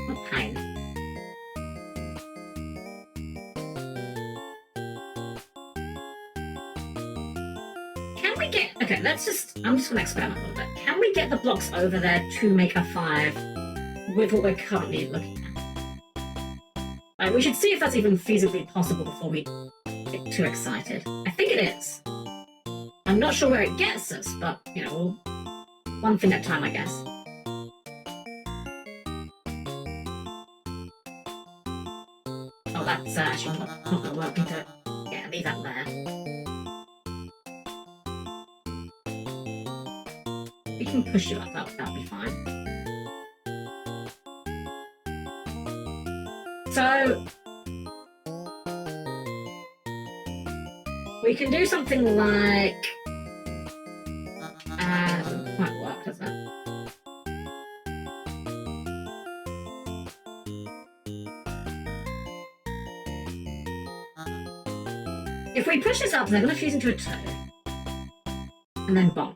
What pain. Can we get... Okay, let's just... I'm just going to experiment a little bit. Can we get the blocks over there to make a 5 with what we're currently looking at? We should see if that's even feasibly possible before we get too excited. I think it is. I'm not sure where it gets us, but, you know, one thing at a time, I guess. Oh, that's actually not going to work. Yeah, leave that there. We can push you up, that'll be fine. So, we can do something like... doesn't quite work, does it? if we push this up, they're going to fuse into a 2. And then bonk.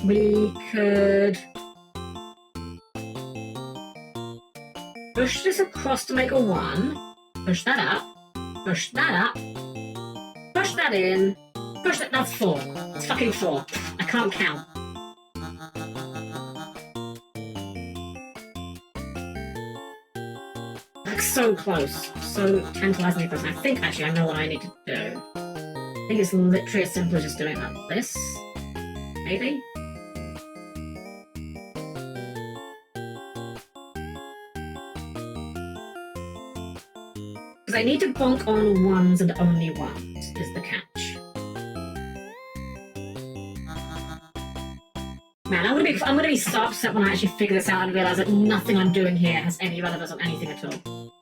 We could push this across to make a 1. Push that up. Push that up. Push that in. Push that. That's 4. It's fucking 4. I can't count. That's so close. So tantalizingly close. I think actually I know what I need to do. I think it's literally as simple as just doing like this. Maybe? Because I need to bonk on 1s and only 1s is the catch. Man, I'm gonna be so upset when I actually figure this out and realize that nothing I'm doing here has any relevance on anything at all.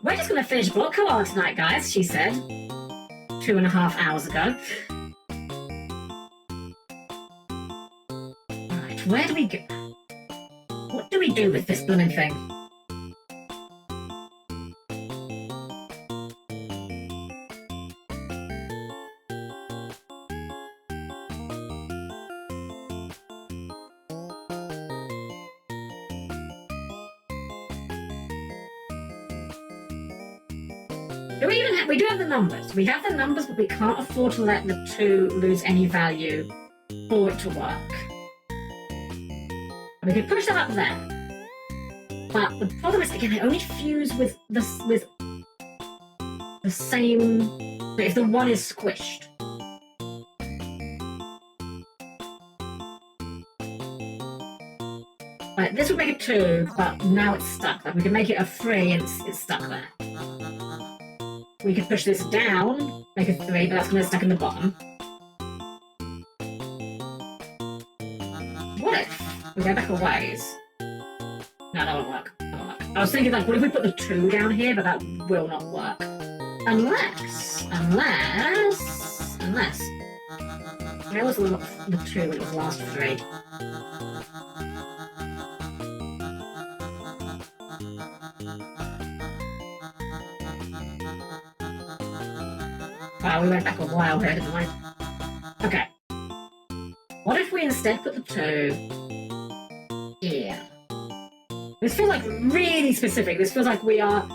We're just gonna finish Block Koala tonight, guys, she said 2.5 hours ago. Right, where do we go? What do we do with this blooming thing? We do have the numbers. We have the numbers, but we can't afford to let the 2 lose any value for it to work. We can push that up there. But the problem is, again, they only fuse with the same... if the 1 is squished. Like, this would make it 2, but now it's stuck. Like, we can make it a 3 and it's stuck there. We could push this down, make a 3, but that's going to stuck in the bottom. What if we go back a ways? No, that won't work. That won't work. I was thinking, like, what if we put the 2 down here, but that will not work. Unless... Where was the 2 when it was last 3? Wow, we went back a while here, didn't we? Okay. What if we instead put the 2 here? This feels like really specific. This feels like we are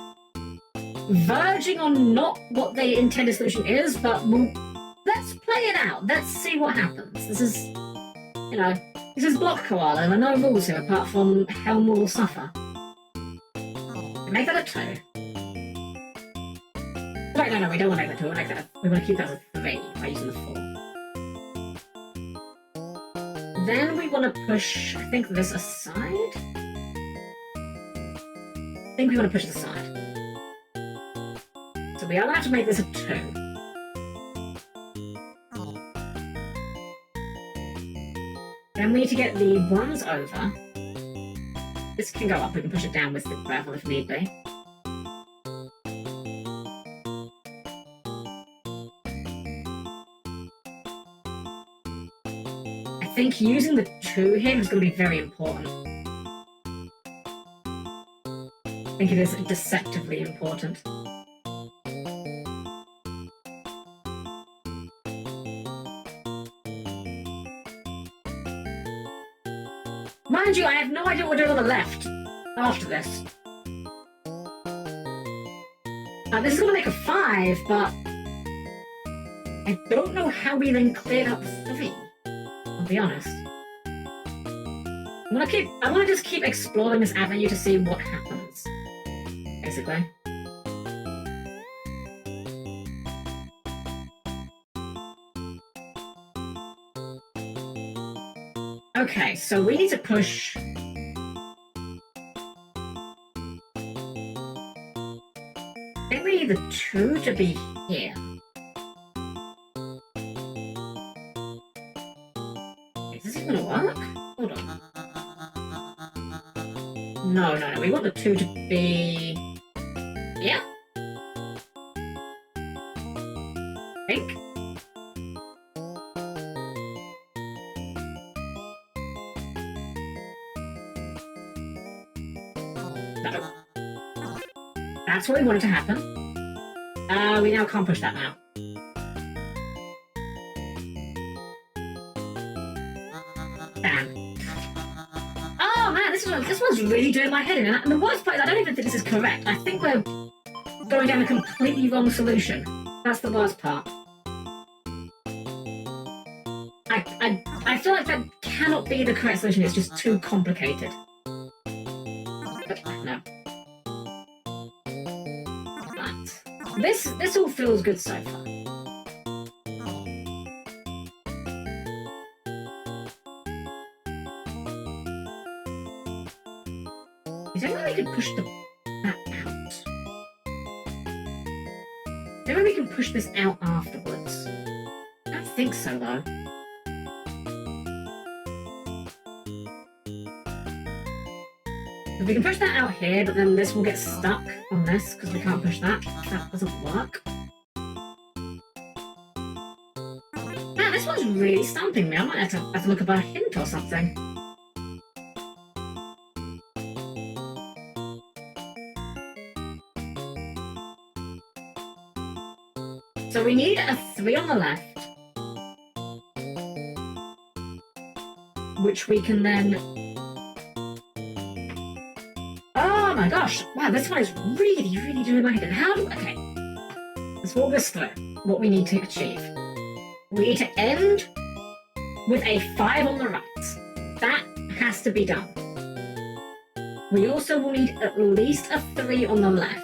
verging on not what the intended solution is, but let's play it out. Let's see what happens. This is, you know, this is Block Koala. There are no rules here apart from Helm will suffer. Make that a 2. Wait, no, we don't want to make that 2. We want to keep that as a 3 by using the 4. Then we want to push, I think, this aside. I think we want to push it aside. So we are going to have to make this a 2. Then we need to get the 1s over. This can go up. We can push it down with the gravel if need be. I think using the 2 here is going to be very important. I think it is deceptively important. Mind you, I have no idea what we're doing on the left after this. This is going to make a 5, but I don't know how we then cleared up 3. I'll be honest. I want to just keep exploring this avenue to see what happens, basically. Okay, so we need to push... I think we need the 2 to be here. Is this even gonna work? Hold on. No, we want the 2 to be... yeah? I think. No. That's what we wanted to happen. We now can't push that now. Damn. Oh man, this one's really doing my head in. And the worst part is I don't even think this is correct. I think we're going down a completely wrong solution. That's the worst part. I feel like that cannot be the correct solution. It's just too complicated. But no. But this all feels good so far. Is there any way we could push that out? Is there any way we can push this out afterwards? I don't think so though. We can push that out here, but then this will get stuck on this because we can't push that. That doesn't work. Man, this one's really stumping me. I might have to look up a hint or something. So we need a 3 on the left, which we can then... Oh my gosh! Wow, this one is really, really doing my head in. How do... Okay. Let's walk this through. What we need to achieve. We need to end with a 5 on the right. That has to be done. We also will need at least a 3 on the left.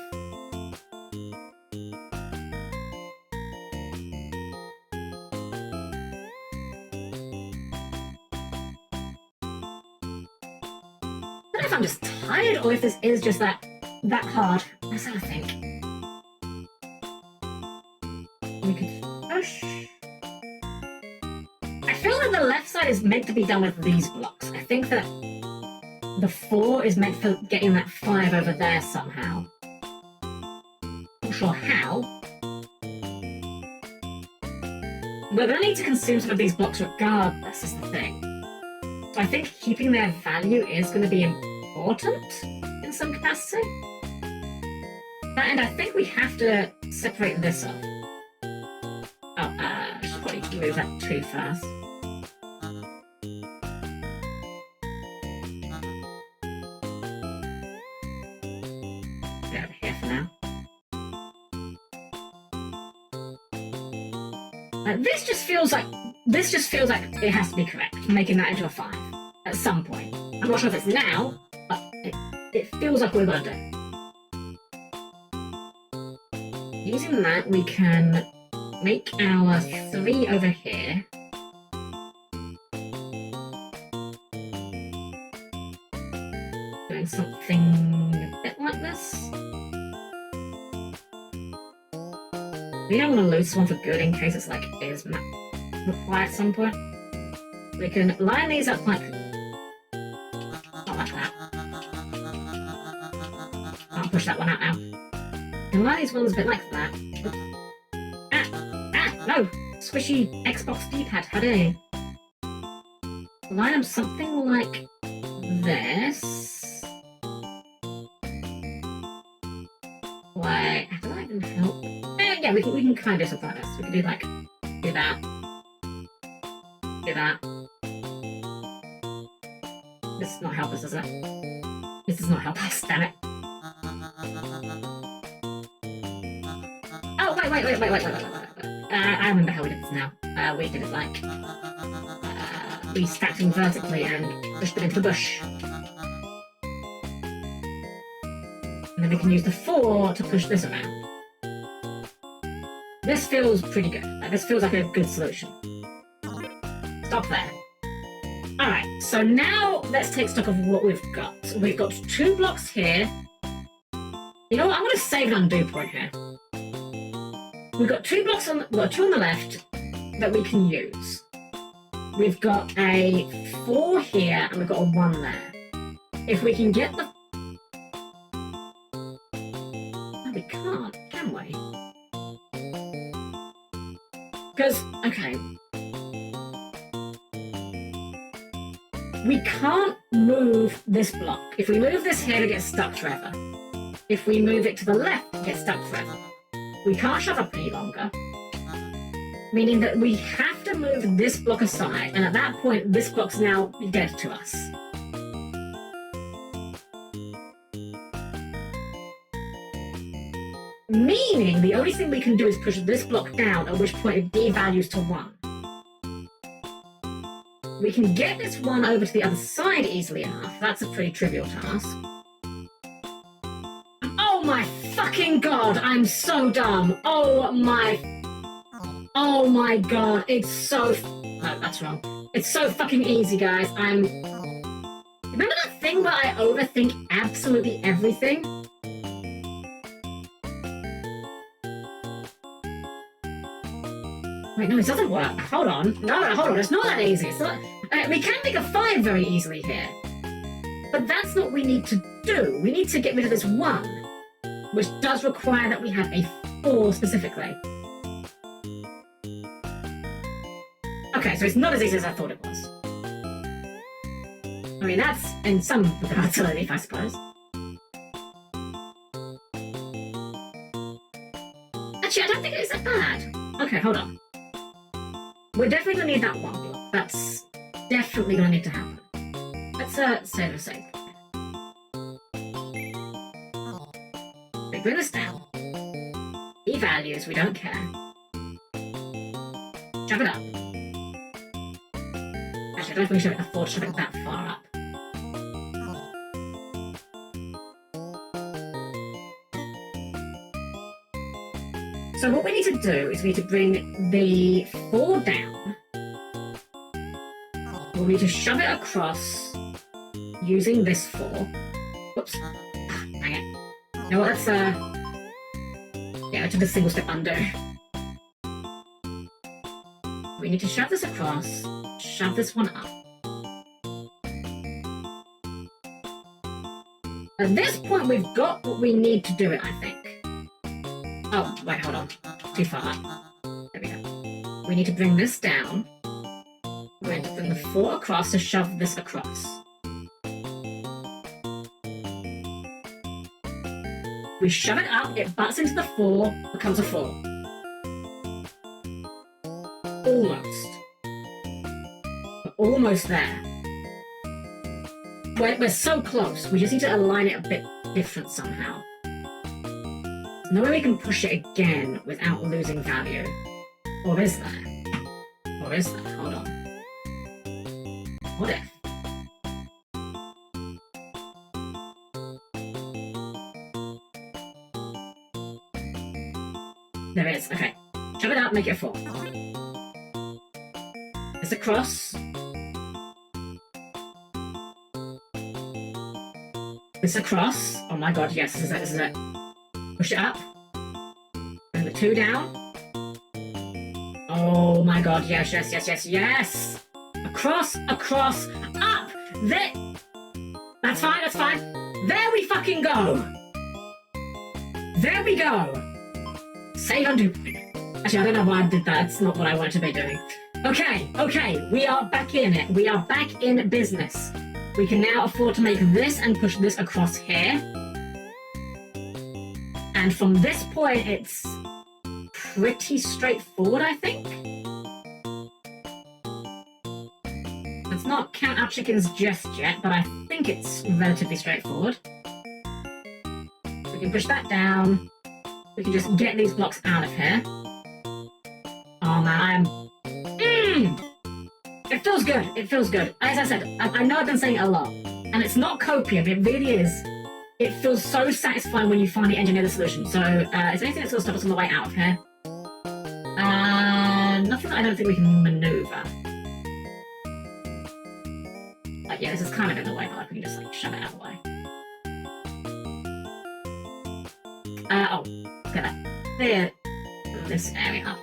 I don't know if I'm just tired or if this is just that hard. That's what I think. We could push. I feel like the left side is meant to be done with these blocks. I think that the 4 is meant for getting that 5 over there somehow. Not sure how. We're going to need to consume some of these blocks regardless, is the thing. So I think keeping their value is going to be important in some capacity. And I think we have to separate this up. Oh, I should probably move that 2 first. Get over here for now. This just feels like it has to be correct, making that into a 5 at some point. I'm not sure if it's now, but it feels like we're gonna do. Using that, we can make our 3 over here. Doing something a bit like this. We don't want to lose one for good in case it's like is required at some point. We can line these up like not like that. I'll push that one out now. And line these ones a bit like that. No! Squishy Xbox D-pad, how dare you? Line them something like this. Like, how do I even help? Yeah, we can kind of do something like this. We can do like, do that. Do that. This does not help us, does it? This does not help us, damn it. Oh, wait. I remember how we did this now. We did it like, we stacked them vertically and pushed them into the bush. And then we can use the 4 to push this around. This feels pretty good. Like, this feels like a good solution. Stop there. Alright, so now let's take stock of what we've got. We've got 2 blocks here. You know what? I'm going to save an undo point here. We've got 2 blocks on, we've got 2 on the left that we can use. We've got a 4 here and we've got a 1 there. If we can get the... No, we can't, can we? Because, okay. We can't move this block. If we move this here, it gets stuck forever. If we move it to the left, it gets stuck forever. We can't shove up any longer, meaning that we have to move this block aside, and at that point, this block's now dead to us. Meaning the only thing we can do is push this block down, at which point it devalues to 1. We can get this one over to the other side easily enough. That's a pretty trivial task. Oh my fucking god, I'm so dumb. Oh my god, it's so... No, that's wrong. It's so fucking easy, guys. Remember that thing where I overthink absolutely everything? Wait, no, it doesn't work. Hold on. No, hold on. It's not that easy. It's not... we can make a 5 very easily here. But that's not what we need to do. We need to get rid of this 1, which does require that we have a 4 specifically. Okay, so it's not as easy as I thought it was. I mean, that's in some regards a relief, I suppose. Actually, I don't think it's that bad. Okay, hold on. We're definitely going to need that 1 block. That's definitely going to need to happen. Let's save a save. We bring this down. E values, we don't care. Shove it up. Actually, I don't think we should afford to shove it that far up. So what we need to do is we need to bring the 4 down. We'll need to shove it across using this 4. Whoops. Hang it. You know what, let's yeah, I took a single step under. We need to shove this across, shove this one up. At this point, we've got what we need to do it, I think. Oh, wait, hold on. Too far up. There we go. We need to bring this down. We're going to bring the 4 across to shove this across. We shove it up, it butts into the 4, becomes a 4. Almost. We're almost there. We're so close. We just need to align it a bit different somehow. There's no way we can push it again without losing value. Or is there? Or is there? Hold on. What if? There it is. Okay. Shove it out, make it a 4. It's across. It's across. Oh my god, yes, this is it, this is it. Push it up. Bring the 2 down. Oh my god, yes, yes, yes, yes, yes! Across, across, up! There! That's fine, that's fine. There we fucking go! There we go! Save undo. Actually, I don't know why I did that. It's not what I wanted to be doing. Okay, okay, we are back in it. We are back in business. We can now afford to make this and push this across here. And from this point, it's pretty straightforward, I think. Let's not count our chickens just yet, but I think it's relatively straightforward. We can push that down. We can just get these blocks out of here. Oh man, it feels good, it feels good. As I said, I know I've been saying it a lot, and it's not copium, it really is. It feels so satisfying when you finally engineer the solution. So, is there anything that's going to stop us on the way out of here? Nothing that I don't think we can maneuver. Yeah, this is kind of in the way, but like, we can just like shove it out of the way. Oh, look at that. Clear this area up.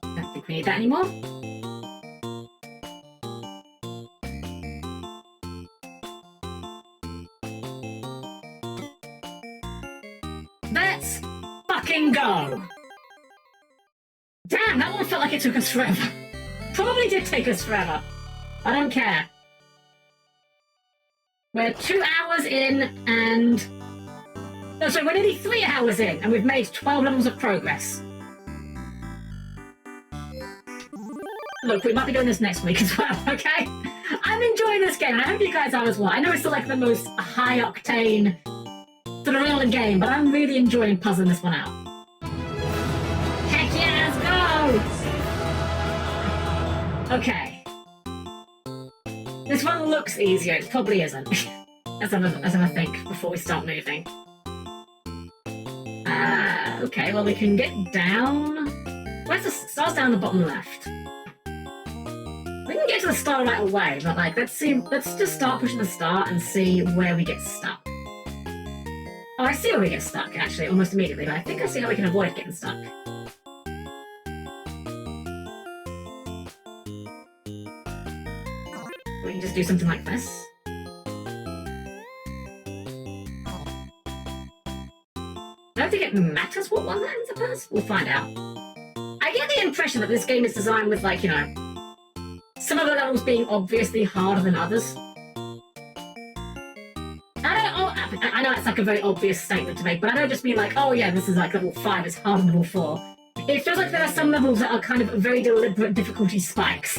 Don't think we need that anymore. Let's fucking go! Damn, that one felt like it took us forever. Probably did take us forever. I don't care. We're 2 hours in and... No, sorry, we're nearly 3 hours in and we've made 12 levels of progress. Look, we might be doing this next week as well, okay? I'm enjoying this game and I hope you guys are as well. I know it's still like the most high-octane thrill game, but I'm really enjoying puzzling this one out. Heck yeah, let's go! Okay. This one looks easier, it probably isn't. Let's have a think before we start moving. Okay, well we can get down... Where's the star's down the bottom left? We can get to the star right away, but like, let's just start pushing the star and see where we get stuck. Oh, I see where we get stuck, actually, almost immediately, but I think I see how we can avoid getting stuck. We can just do something like this. I don't think it matters what one ends up as. We'll find out. I get the impression that this game is designed with, like, you know, some of the levels being obviously harder than others. I know it's like a very obvious statement to make, but I don't just mean like, oh yeah, this is like level 5 is harder than level 4. It feels like there are some levels that are kind of very deliberate difficulty spikes.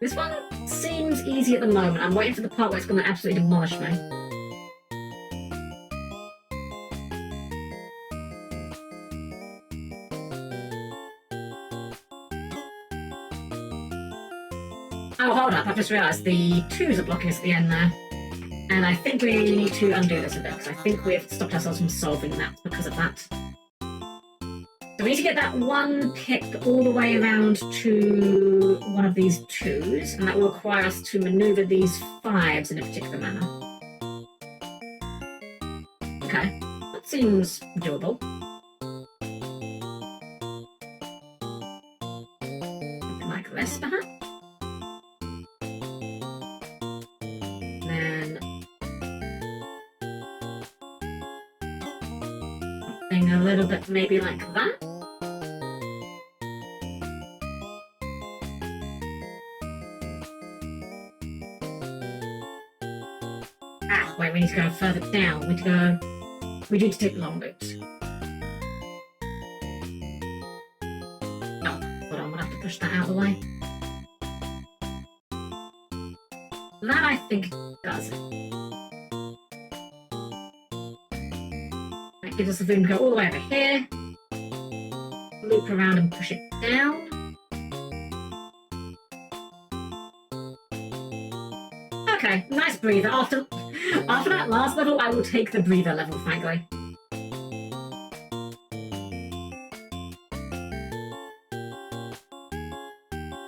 This one seems easy at the moment. I'm waiting for the part where it's going to absolutely demolish me. Oh, hold up, I've just realised the 2s are blocking us at the end there. And I think we need to undo this a bit, because I think we've stopped ourselves from solving that because of that. So we need to get that one pick all the way around to one of these 2s, and that will require us to manoeuvre these 5s in a particular manner. Okay, that seems doable. Something like this, perhaps? A little bit maybe like that. Ah, wait, we need to go further down. We need to take long routes. Oh, hold on, we'll have to push that out of the way. That I think does it. Gives us the room to go all the way over here, loop around and push it down. Okay, nice breather. After that last level, I will take the breather level, frankly.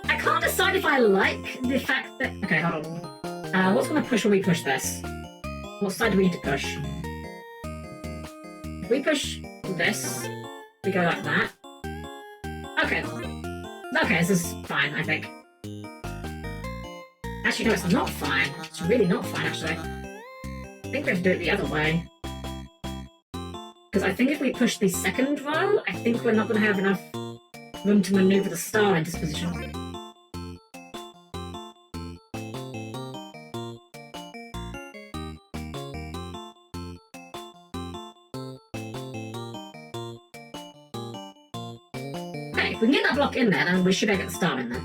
I can't decide if I like the fact that... Okay, hold on. What's going to push when we push this? What side do we need to push? If we push this, we go like that. Okay. Okay, this is fine, I think. Actually, no, it's not fine. It's really not fine, actually. I think we have to do it the other way. Because I think if we push the second row, I think we're not going to have enough room to maneuver the star into this position. If we can get that block in there, then we should be able to get the star in there.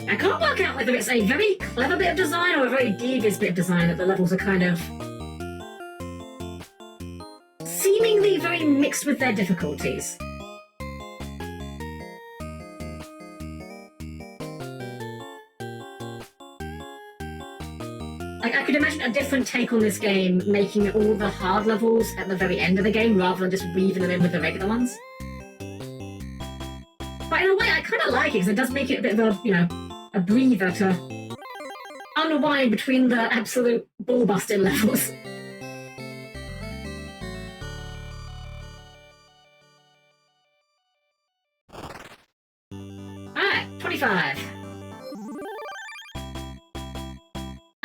I can't work out whether it's a very clever bit of design or a very devious bit of design that the levels are kind of seemingly very mixed with their difficulties. Like, I could imagine a different take on this game, making all the hard levels at the very end of the game rather than just weaving them in with the regular ones. But in a way, I kind of like it, because it does make it a bit of a, you know, a breather to unwind between the absolute ball-busting levels. Alright, 25.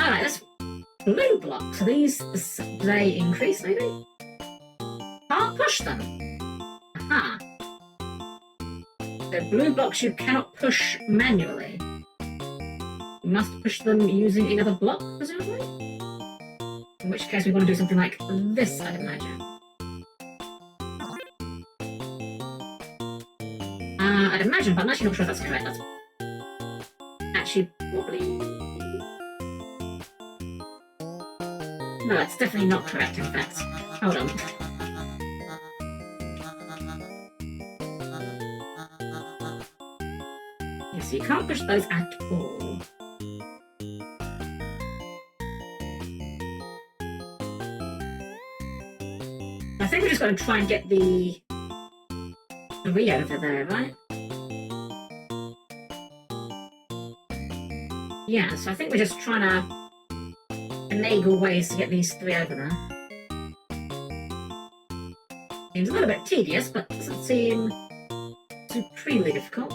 Alright, let's blue block. So these, do they increase, maybe? Can't push them. Aha. So blue blocks you cannot push manually. You must push them using another block, presumably? In which case we want to do something like this, I'd imagine. I'd imagine, but I'm actually not sure if that's correct. That's actually probably... No, that's definitely not correct, in fact. Hold on. Yeah, so you can't push those at all. I think we're just going to try and get the 3 over there, right? Yeah, so I think we're just trying to finagle ways to get these 3 over there. Seems a little bit tedious, but doesn't seem supremely difficult.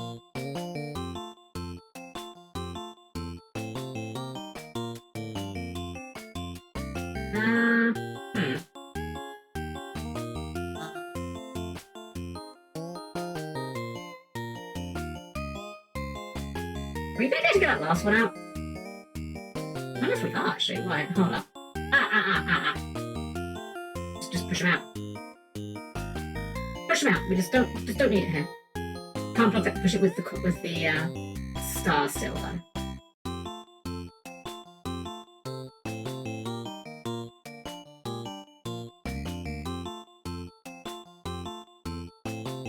We may need to get that last one out. I don't know if we are actually. Right, hold up. Just push him out. Push him out. We just don't need it here. Can't push it with the star still though.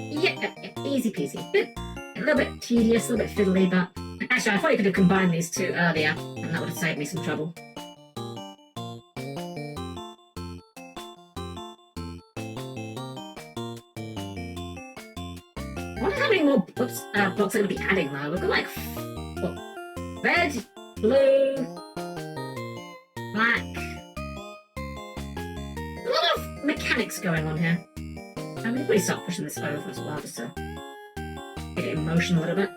Yeah, easy peasy. A little bit tedious, a little bit fiddly, but actually I thought you could have combined these 2 earlier, and that would have saved me some trouble. I wonder how many more blocks I'm going to be adding though. We've got like, what? Red, blue, black. A lot of mechanics going on here. I'm going to really start pushing this over as well, just to get it in motion a little bit.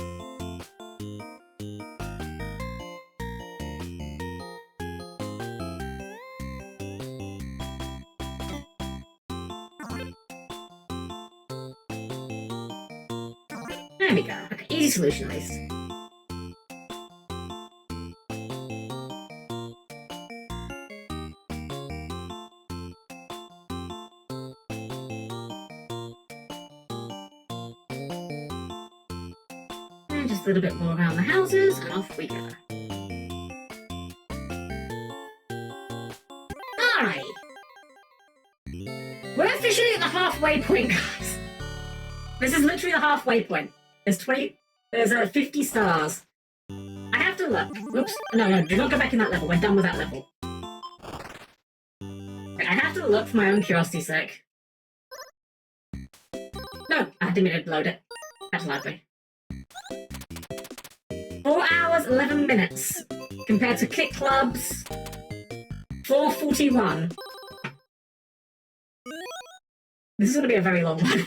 There we go. Okay, easy solution at least. And just a little bit more around the houses, and off we go. Alright. We're officially at the halfway point, guys. This is literally the halfway point. There's 50 stars. I have to look. Oops. No, do not go back in that level. We're done with that level. I have to look for my own curiosity's sake. No, I didn't mean to load it. That's library. 4 hours, 11 minutes. Compared to Kick Club's 4:41. This is going to be a very long one.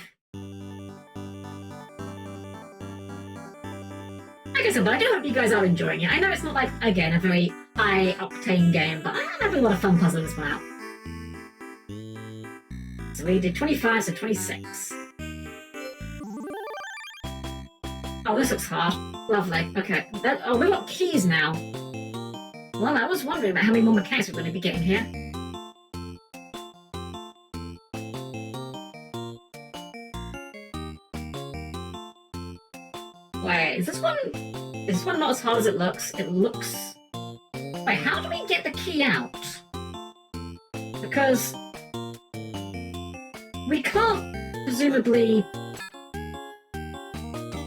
But I do hope you guys are enjoying it. I know it's not like, again, a very high-octane game, but I'm having a lot of fun puzzling this one out. So we did 25, so 26. Oh, this looks hard. Lovely. Okay. Oh, we've got keys now. Well, I was wondering about how many more mechanics we're going to be getting here. Wait, is this one not as hard as it looks? It looks... Wait, how do we get the key out? Because... we can't, presumably...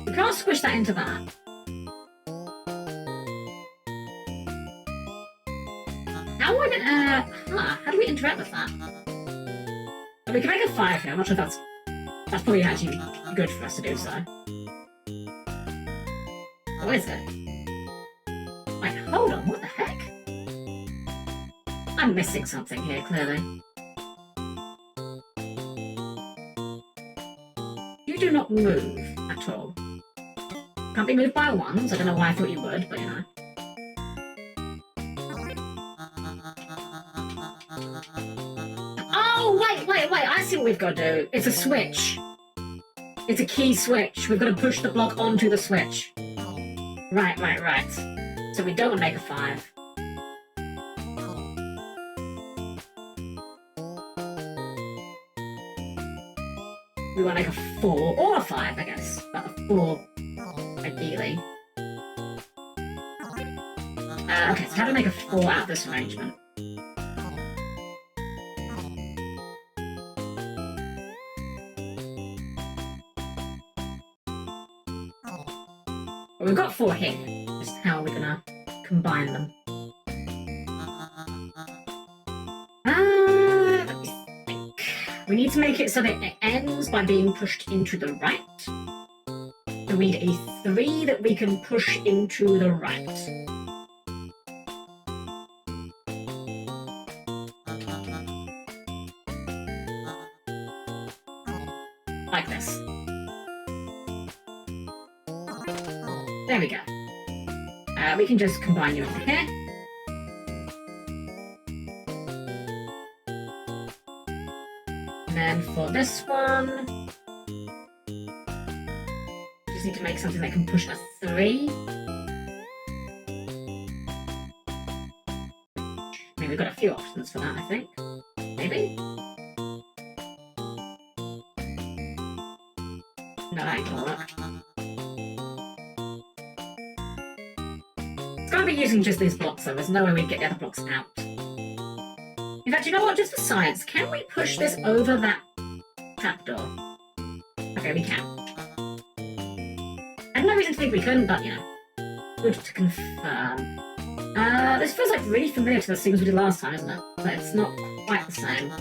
we can't squish that into that. How would it, how do we interact with that? Oh, we can make a 5 here. I'm not sure if that's probably actually good for us to do so. What is it? Wait, hold on, what the heck? I'm missing something here, clearly. You do not move at all. Can't be moved by ones. I don't know why I thought you would, but you know. Oh, wait, I see what we've got to do. It's a switch. It's a key switch. We've got to push the block onto the switch. Right. So we don't want to make a 5. We want to make a 4 or a 5, I guess. But a 4, ideally. Okay, so how do we make a 4 out of this arrangement? Well, we've got 4 here. Just how are we gonna combine them? Let me think. We need to make it so that it ends by being pushed into the right. So we need a 3 that we can push into the right. Like this. There we go. We can just combine you into here. And then for this one, just need to make something that can push a 3. I mean, we've got a few options for that, I think. Maybe? No, that ain't gonna work. It's gonna be using just these blocks, though. There's no way we'd get the other blocks out. In fact, you know what? Just for science, can we push this over that trapdoor? Okay, we can. I have no reason to think we couldn't, but, you know, good to confirm. This feels like really familiar to the things we did last time, isn't it? But it's not quite the same.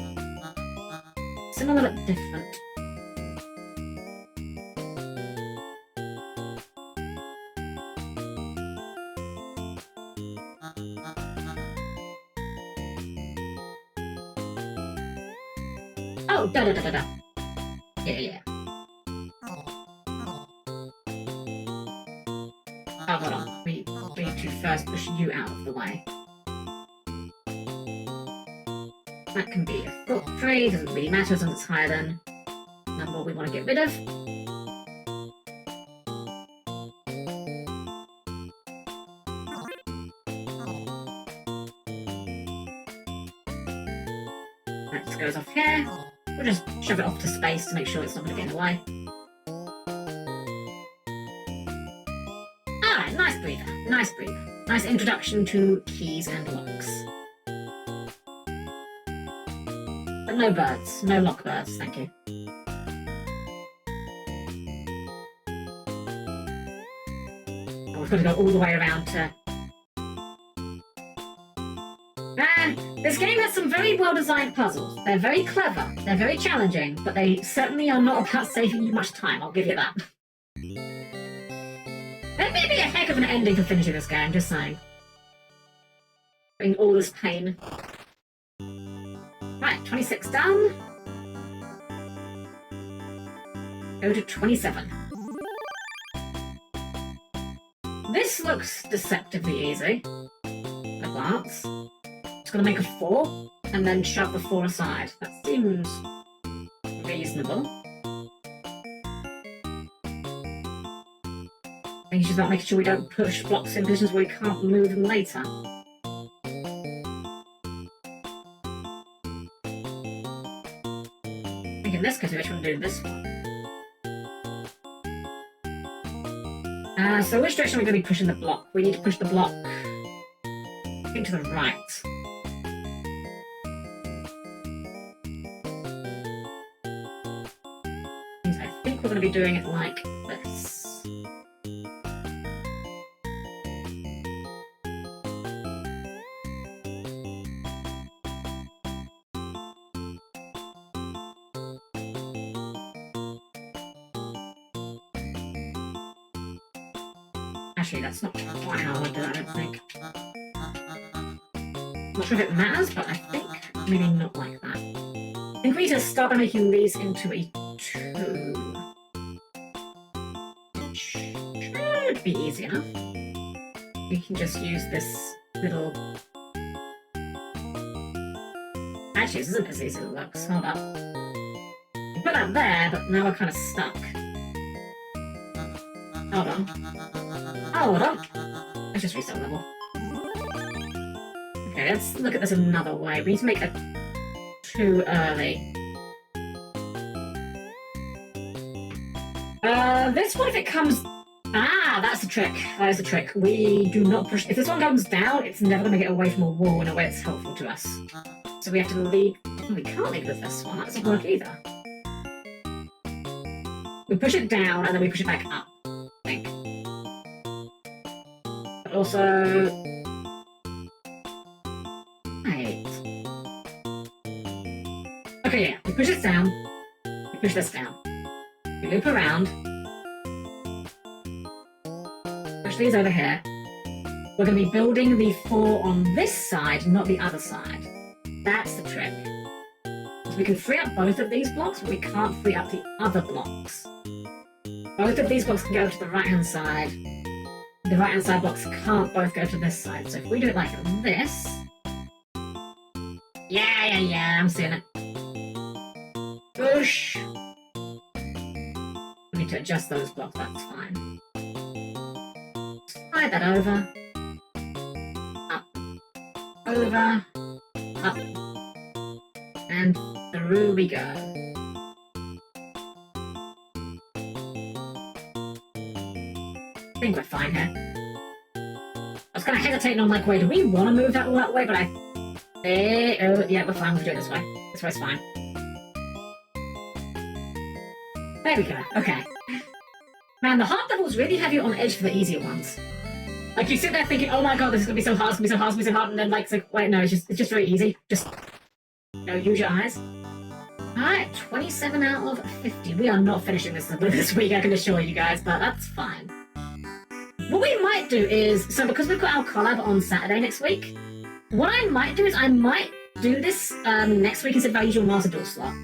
Similar but different. Oh, da. Yeah. Oh, hold on. We need to first push you out of the way. That can be a 3, doesn't really matter as long as it's higher than the number we want to get rid of. That just goes off here. We'll just shove it off to space to make sure it's not going to get in the way. Ah, nice breather. Nice breather. Nice introduction to keys and locks. But no birds. No lock birds, thank you. Oh, we've got to go all the way around to... This game has some very well-designed puzzles. They're very clever, they're very challenging, but they certainly are not about saving you much time, I'll give you that. That may be a heck of an ending for finishing this game, just saying. Bring all this pain. Right, 26 done. Go to 27. This looks deceptively easy. At a glance. Just gonna make a 4, and then shove the 4 aside. That seems reasonable. I think it's just about making sure we don't push blocks in positions where we can't move them later. I think in this case we actually want to do this one. So which direction are we going to be pushing the block? We need to push the block, I think, to the right. I think we're going to be doing it like this. Actually, that's not quite how I want to do it, I don't think. Not sure if it matters, but I think maybe not like that. I think we need to start by making these into a 2. Which should be easy enough. We can just use this little... Actually, this isn't as easy as it looks. Hold up. We put that there, but now we're kind of stuck. hold on. Oh, hold on. Let's just restart level. Okay, let's look at this another way. We need to make it too early. This one, if it comes... Ah, that's the trick. That is the trick. We do not push... If this one comes down, it's never going to get away from a wall in a way that's helpful to us. So we have to leave... Oh, we can't leave with this one. That doesn't work either. We push it down, and then we push it back up, I think. But also... Right. Okay, yeah. We push this down. We push this down. We loop around. Push these over here. We're going to be building the 4 on this side, not the other side. That's the trick. So we can free up both of these blocks, but we can't free up the other blocks. Both of these blocks can go to the right-hand side. The right-hand side blocks can't both go to this side. So if we do it like this... Yeah, I'm seeing it. Push! I need to adjust those blocks, that's fine. Slide that over. Up. Over. Up. And through we go. I think we're fine here. I was kind of hesitating on like, wait, do we want to move that way? But oh, yeah, we're fine. We'll do it this way. This way's fine. There we go. Okay. Man, the hard levels really have you on edge for the easier ones. Like, you sit there thinking, oh my god, this is gonna be so hard, it's gonna be so hard, it's gonna be so hard, and then like, it's like, wait, no, it's just very easy. Just, you know, use your eyes. Alright, 27 out of 50. We are not finishing this week, I can assure you guys, but that's fine. What we might do is, so because we've got our collab on Saturday next week, what I might do is I might do this next week instead of our usual Master Duel slot.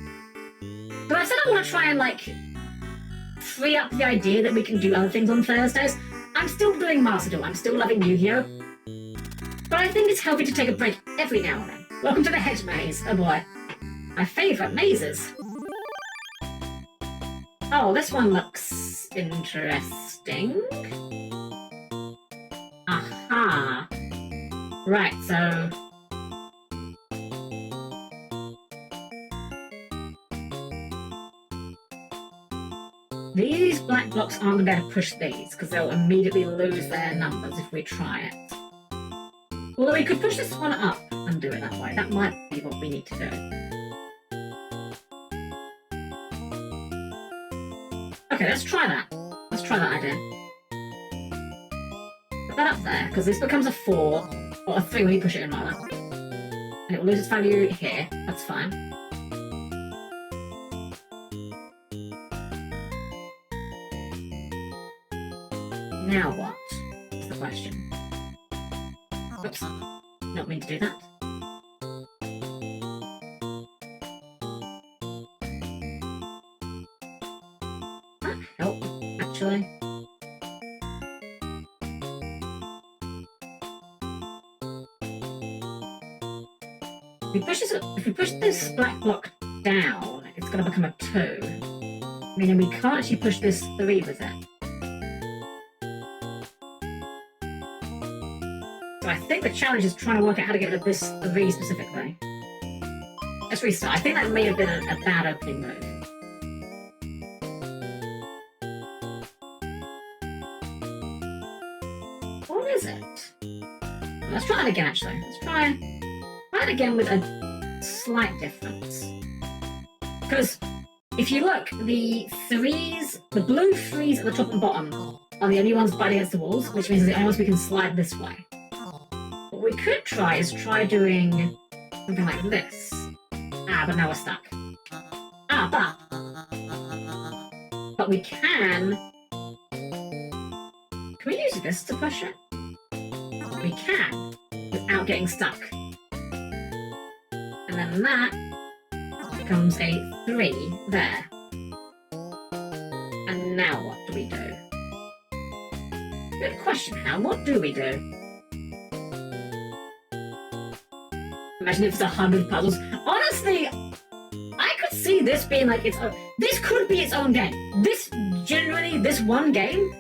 But I said I want to try and, like, free up the idea that we can do other things on Thursdays. I'm still doing Master Duel, I'm still loving Yu-Gi-Oh! But I think it's healthy to take a break every now and then. Welcome to the Hedge Maze, oh boy. My favourite mazes. Oh, this one looks interesting. Aha. Right, so... These black blocks aren't going to be able to push these, because they'll immediately lose their numbers if we try it. Although we could push this one up and do it that way. That might be what we need to do. Okay, let's try that. Let's try that idea. Put that up there, because this becomes a 4, or a 3 when you push it in like that. And it will lose its value here. That's fine. Now what? That's the question. Oops. Not mean to do that. That help, actually. If we push this black block down, it's going to become a 2. Meaning we can't actually push this 3 with it. So I think the challenge is trying to work out how to get rid of this 3 specifically. Let's restart. I think that may have been a bad opening move. Or is it? Let's try it again, actually. Let's try it again with a slight difference. Because if you look, the blue 3s at the top and bottom are the only ones biting against the walls, which means they're the only ones we can slide this way. What we could try is doing something like this. Ah, but now we're stuck. Ah, but we can we use this to push it? We can, without getting stuck. And then that becomes a 3 there. And now what do we do? Good question, Hal. What do we do? Imagine if it's 100 puzzles. Honestly, I could see this being like its own... This could be its own game. This one game,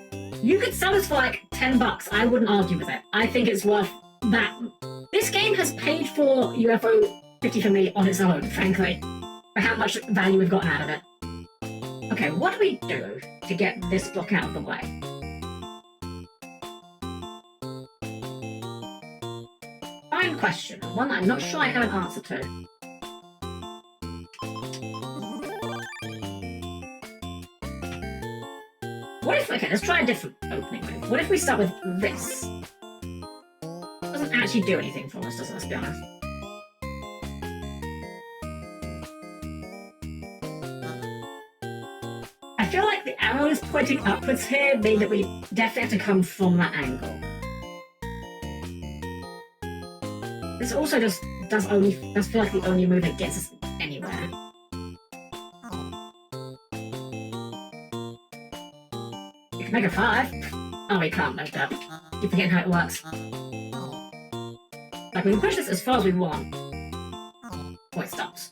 you could sell this for like $10. I wouldn't argue with it. I think it's worth that. This game has paid for UFO 50 for me on its own, frankly, for how much value we've gotten out of it. Okay, what do we do to get this block out of the way? Fine question, one that I'm not sure I have an answer to. What if, okay, let's try a different opening move. What if we start with this? Doesn't actually do anything for us, does it? Let's be honest. I feel like the arrows pointing upwards here mean that we definitely have to come from that angle. This also just does feel like the only move that gets us anywhere. You can make a 5. Oh, we can't make that. Keep forgetting how it works. Like, we can push this as far as we want. Oh, it stops.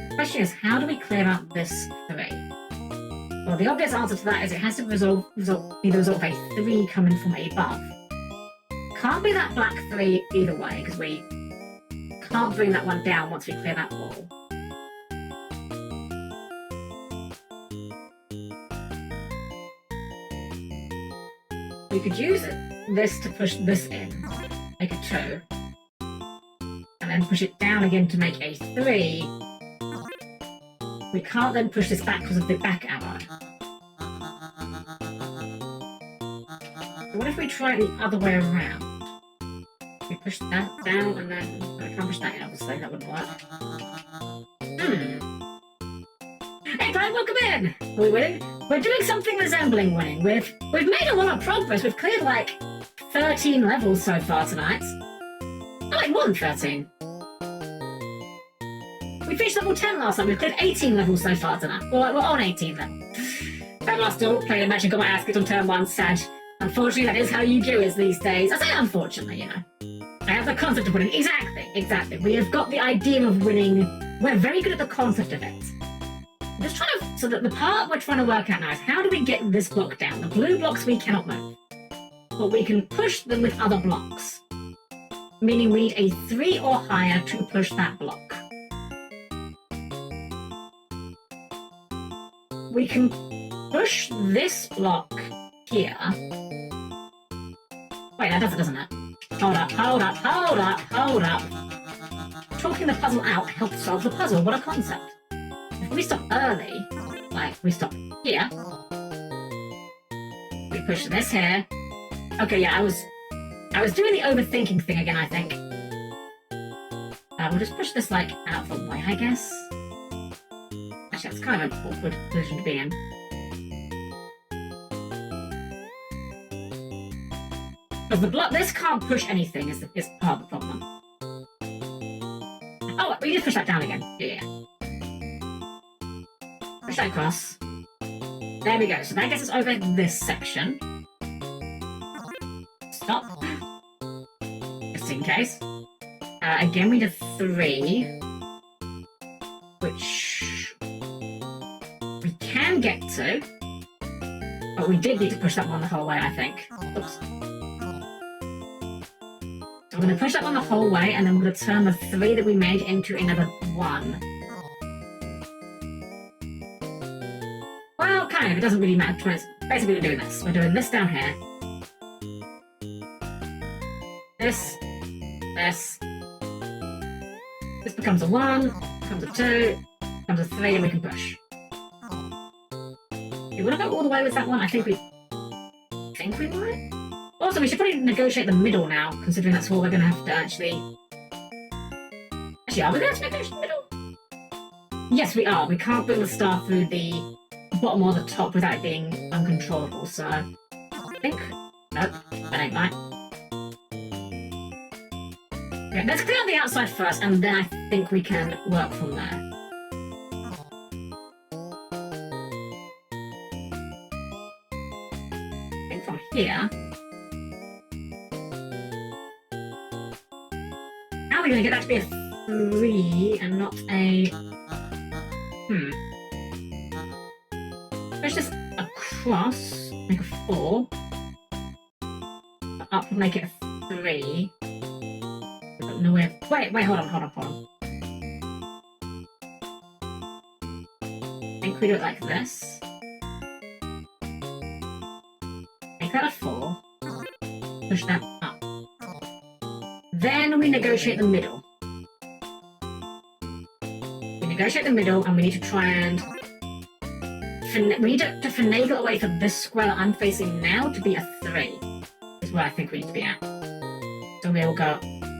The question is, how do we clear out this 3? Well, the obvious answer to that is it has to be the result of a 3 coming from above. Can't be that black 3 either way, because we can't bring that one down once we clear that wall. We could use this to push this in, make a 2, and then push it down again to make a 3. We can't then push this back because of the back arrow. What if we try it the other way around? We push that down and then... I can't push that in, obviously, that wouldn't work. Hey, Brian, welcome in! Are we winning? We're doing something resembling winning. We've made a lot of progress. We've cleared like 13 levels so far tonight. Oh, like more than 13. We finished level 10 last time. We've cleared 18 levels so far tonight. Well, we're on 18 level. I'm still playing a match and got my ass kicked on turn 1, sad. Unfortunately, that is how you do it these days. I say unfortunately, you know. I have the concept of winning. Exactly. We have got the idea of winning. We're very good at the concept of it. I'm just trying to... So that the part we're trying to work out now is how do we get this block down? The blue blocks we cannot move. But we can push them with other blocks. Meaning we need a 3 or higher to push that block. We can push this block here. Wait, that doesn't it? Hold up. Talking the puzzle out helps solve the puzzle. What a concept. If we stop early, like we stop here, we push this here. Okay, yeah, I was doing the overthinking thing again, I think. We'll just push this like out the way, I guess. Actually, that's kind of an awkward position to be in. Because the block, this can't push anything is part of the problem. Oh, we need to push that down again. Yeah. Push that across. There we go. So that gets us over this section. Stop. Just in case. Again, we did 3. Which... we can get to. But we did need to push that one the whole way, I think. Oops. So we're going to push that one the whole way, and then we're going to turn the 3 that we made into another 1. Well, kind of. It doesn't really matter. Basically, we're doing this. We're doing this down here. This. This becomes a 1, becomes a 2, becomes a 3, and we can push. You want to go all the way with that one? I think we might. Also, we should probably negotiate the middle now, considering that's all we're going to have to actually... Actually, are we going to negotiate the middle? Yes, we are. We can't bring the star through the bottom or the top without it being uncontrollable, so... I think... Nope, that ain't right. Okay, let's clear out the outside first, and then I think we can work from there. I think from here... going to get that to be a 3 and not a... Push this across, make a 4. Up, make it a 3. We've got no way of... Wait, hold on. I think we do it like this. Make that a 4. Push that up. Then we negotiate the middle. We negotiate the middle, and we need to try and... we need to finagle away from this square that I'm facing now to be a 3. Is where I think we need to be at. So we'll go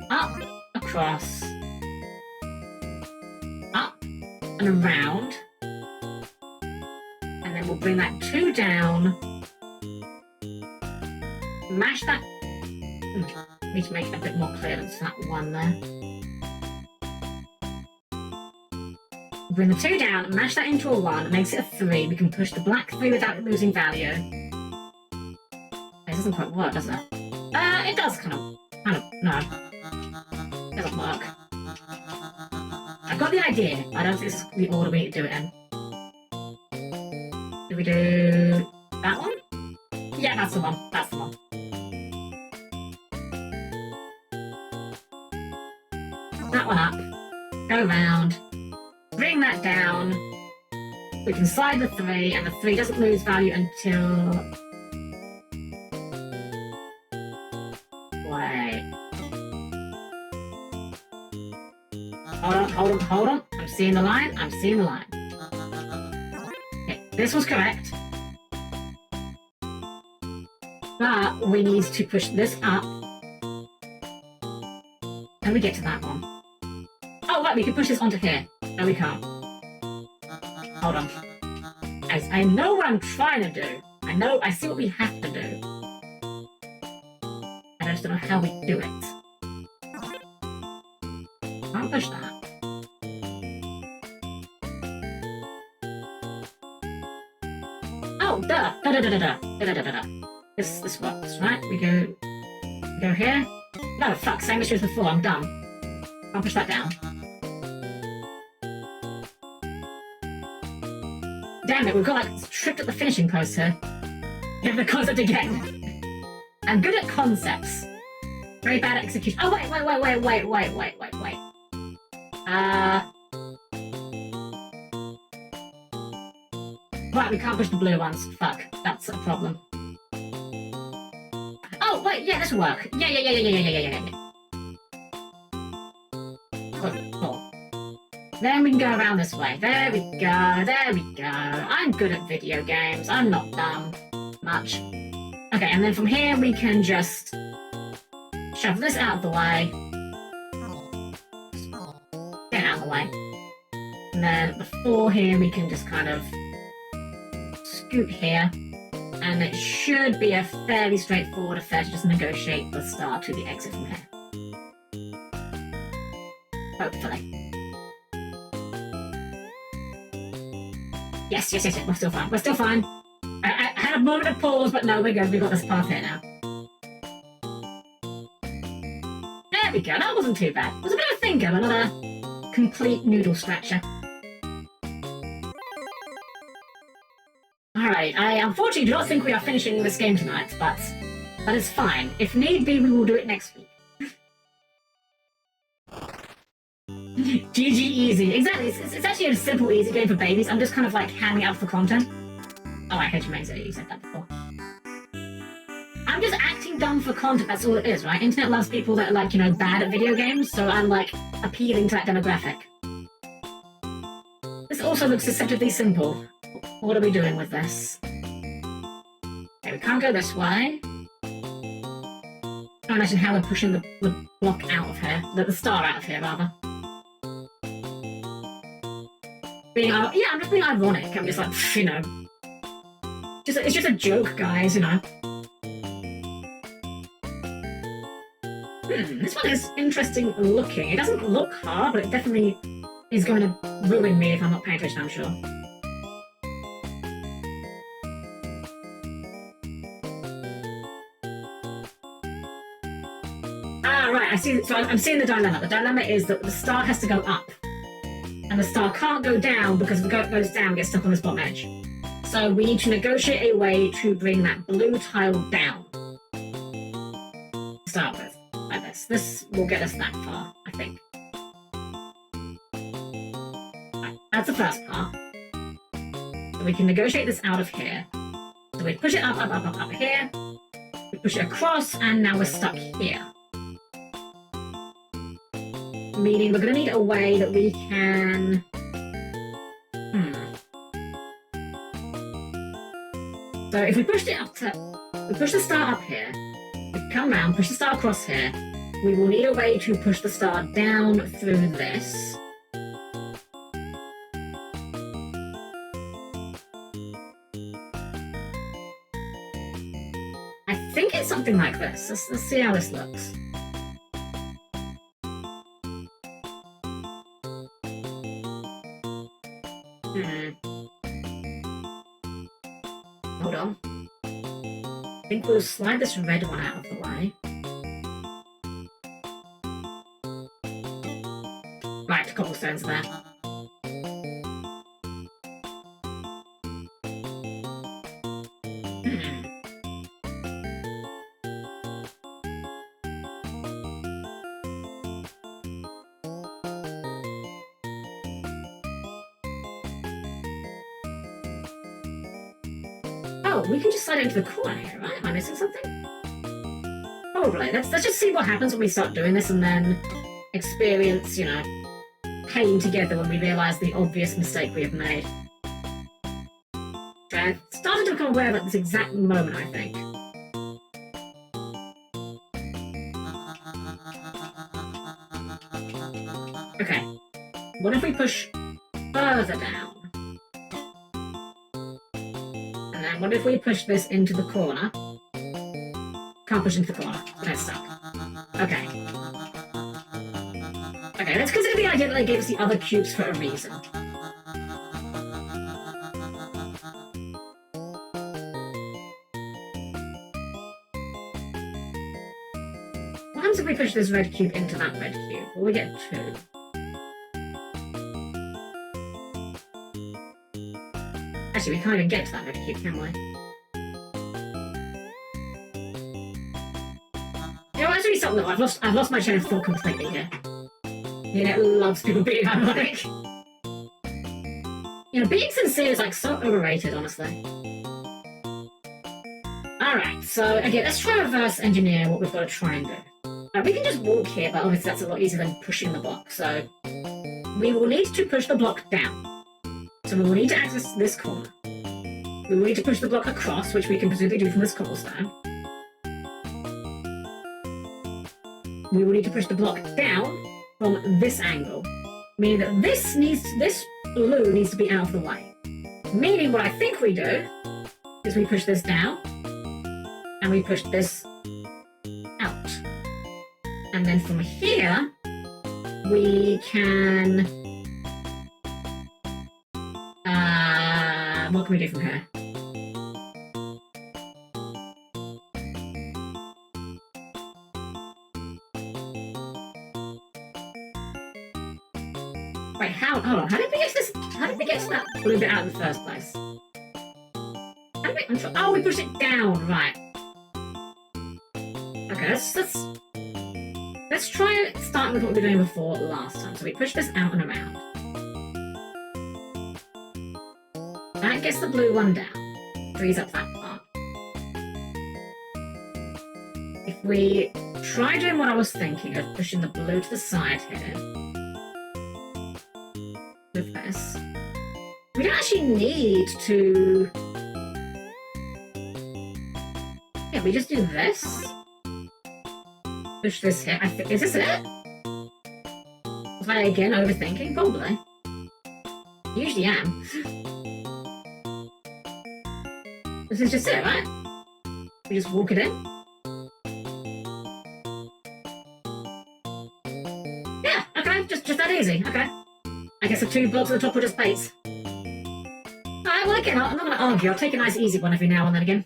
up, across, up, and around. And then we'll bring that 2 down. Mash that... need to make a bit more clearance for that 1 there. Bring the 2 down, mash that into a 1, makes it a 3. We can push the black 3 without losing value. It doesn't quite work, does it? It does kind of, no. It doesn't work. I've got the idea, I don't think this is the order we need to do it in. Do we do that one? Yeah, that's the one. That one up, go round, bring that down. We can slide the 3, and the 3 doesn't lose value until... Wait. Hold on. I'm seeing the line. Okay, this was correct. But we need to push this up. And we get to that one. Oh, right, we can push this onto here. No, we can't. Hold on. Guys, I know what I'm trying to do. I see what we have to do. I just don't know how we do it. Can't push that. Oh, duh. This works, right? We go here. No, fuck, same issue as before, I'm dumb. Can't push that down. Damn it, we've got like tripped at the finishing post here. Get the concept again. I'm good at concepts. Very bad at execution. Oh, wait. Right, we can't push the blue ones. Fuck, that's a problem. Oh, wait, yeah, this will work. Yeah. Cool. Then we can go around this way. There we go. I'm good at video games. I'm not dumb. Much. Okay, and then from here we can just shove this out of the way. Get out of the way. And then before here we can just kind of scoot here. And it should be a fairly straightforward affair to just negotiate the start to the exit from here. Hopefully. Yes, we're still fine. I had a moment of pause, but no, we're good. We've got this path here now. There we go, that wasn't too bad. It was a bit of a thinker, but not a complete noodle scratcher. Alright, I unfortunately do not think we are finishing this game tonight, but that is fine. If need be, we will do it next week. GG easy. Exactly, it's actually a simple, easy game for babies. I'm just kind of like handing out for content. Oh, I hate you said that before. I'm just acting dumb for content, that's all it is, right? Internet loves people that are like, bad at video games, so I'm like appealing to that demographic. This also looks deceptively simple. What are we doing with this? Okay, we can't go this way. I can't imagine how we're pushing the block out of here. The star out of here, rather. I'm just being ironic. I'm just like, it's just a joke, guys, This one is interesting looking. It doesn't look hard, but it definitely is going to ruin me if I'm not paying attention, I'm sure. Ah, right, I see. So I'm seeing the dilemma. The dilemma is that the star has to go up. And the star can't go down because if it goes down, it gets stuck on this bottom edge. So we need to negotiate a way to bring that blue tile down. Start with, like this. This will get us that far, I think. Right, that's the first part. So we can negotiate this out of here. So we push it up here. We push it across, and now we're stuck here. Meaning we're going to need a way that we can... So if we pushed it up to... We push the star up here. We come around, push the star across here. We will need a way to push the star down through this. I think it's something like this. Let's see how this looks. Hold on. I think we'll slide this red one out of the way. Right, cobblestones there. Oh, we can just slide into the corner here, right? Am I missing something? Probably. Let's just see what happens when we start doing this and then experience, you know, pain together when we realise the obvious mistake we have made. I started to become aware of it at this exact moment, I think. Okay. What if we push further down? And then what if we push this into the corner? Can't push into the corner. That's stuck. Okay. Okay, let's consider the idea that they gave us the other cubes for a reason. What happens if we push this red cube into that red cube? Will we get 2? Actually, we can't even get to that red cube, can we? You know, actually, something. I've lost my chain of thought completely here. The internet loves people being ironic. You know, being sincere is like so overrated, honestly. Alright, so again, let's try reverse engineer what we've got to try and do. We can just walk here, but obviously that's a lot easier than pushing the block. So we will need to push the block down. So we will need to access this corner. We will need to push the block across, which we can presumably do from this cobblestone. We will need to push the block down from this angle, meaning that this blue needs to be out of the way. Meaning what I think we do is we push this down, and we push this out. And then from here, we can... what can we do from here? Wait, hold on, how did we get to this? How did we get to that blue bit out in the first place? How did we, oh, we pushed it down, right. Okay, let's try starting with what we were doing before last time. So we push this out and around. That gets the blue one down. Frees up that part. If we try doing what I was thinking of pushing the blue to the side here with this, we don't actually need to... Yeah, we just do this. Push this here. Is this it? Was I again overthinking? Probably. Usually am. This is just it, right? We just walk it in. Yeah, okay, just that easy. Okay. I guess the 2 blocks at the top were just baits. Alright, well again, I'm not going to argue. I'll take a nice easy one every now and then again.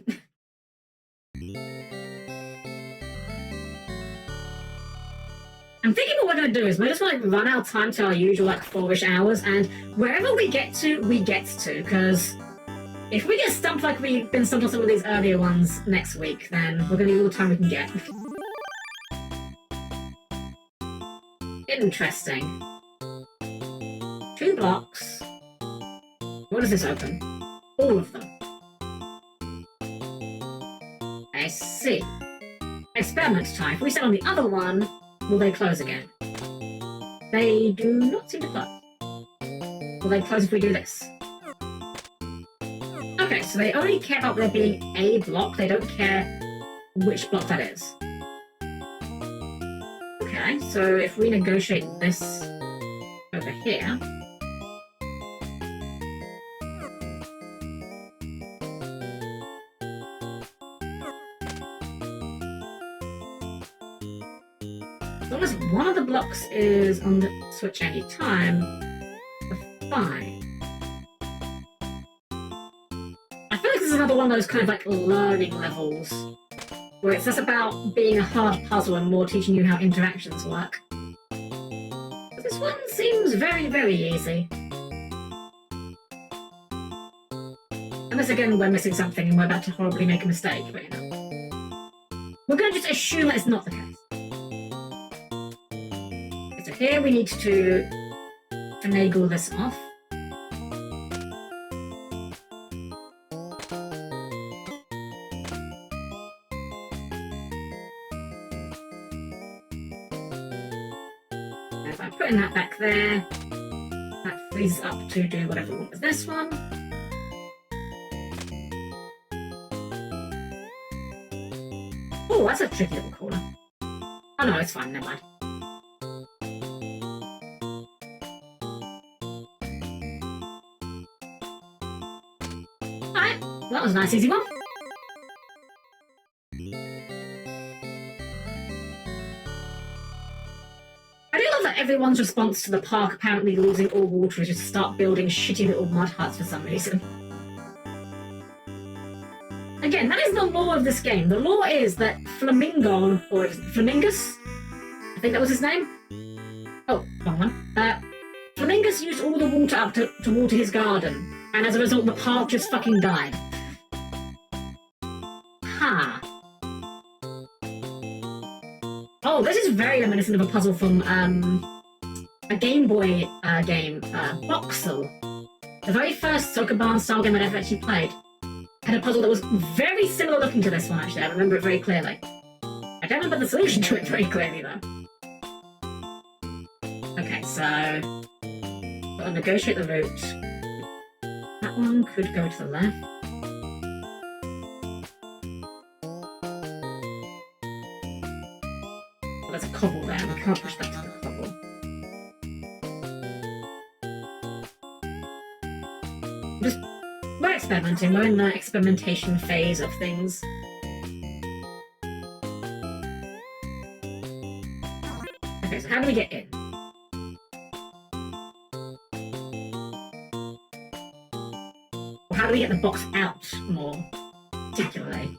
going to do is we're just going to run our time to our usual, like, 4-ish hours, and wherever we get to, because if we get stumped like we've been stumped on some of these earlier ones next week, then we're going to need all the time we can get. Interesting. 2 blocks. What does this open? All of them. I see. Experiment time. If we set on the other one, will they close again? They do not seem to close. Will they close if we do this? Okay, so they only care about there being a block. They don't care which block that is. Okay, so if we negotiate this over here... as long as one of the blocks is on the switch any time, we're fine. I feel like this is another one of those kind of like learning levels, where it's less about being a hard puzzle and more teaching you how interactions work. But this one seems very, very easy. Unless again we're missing something and we're about to horribly make a mistake, but you know. We're going to just assume that it's not the case. So here we need to finagle this off. And if I'm putting that back there, that frees up to do whatever we want with this one. Oh, that's a tricky little corner. Oh no, it's fine, never mind. Alright, that was a nice easy one. I do love that everyone's response to the park apparently losing all water is just to start building shitty little mud huts for some reason. Again, that is the law of this game. The law is that Flamingo, or Flamingus? I think that was his name? Oh, wrong one. Flamingus used all the water up to water his garden, and as a result the park just fucking died. Ha. Oh, this is very reminiscent of a puzzle from a Game Boy game, Voxel. The very first Sokoban style game I'd ever actually played. Had a puzzle that was very similar looking to this one, actually. I remember it very clearly. I don't remember the solution to it very clearly, though. Okay, so... I'll negotiate the route. That one could go to the left. Well, there's a cobble there, and we can't push that to the cobble. Just... We're experimenting. We're in the experimentation phase of things. Okay, so how do we get in? Or how do we get the box out more particularly?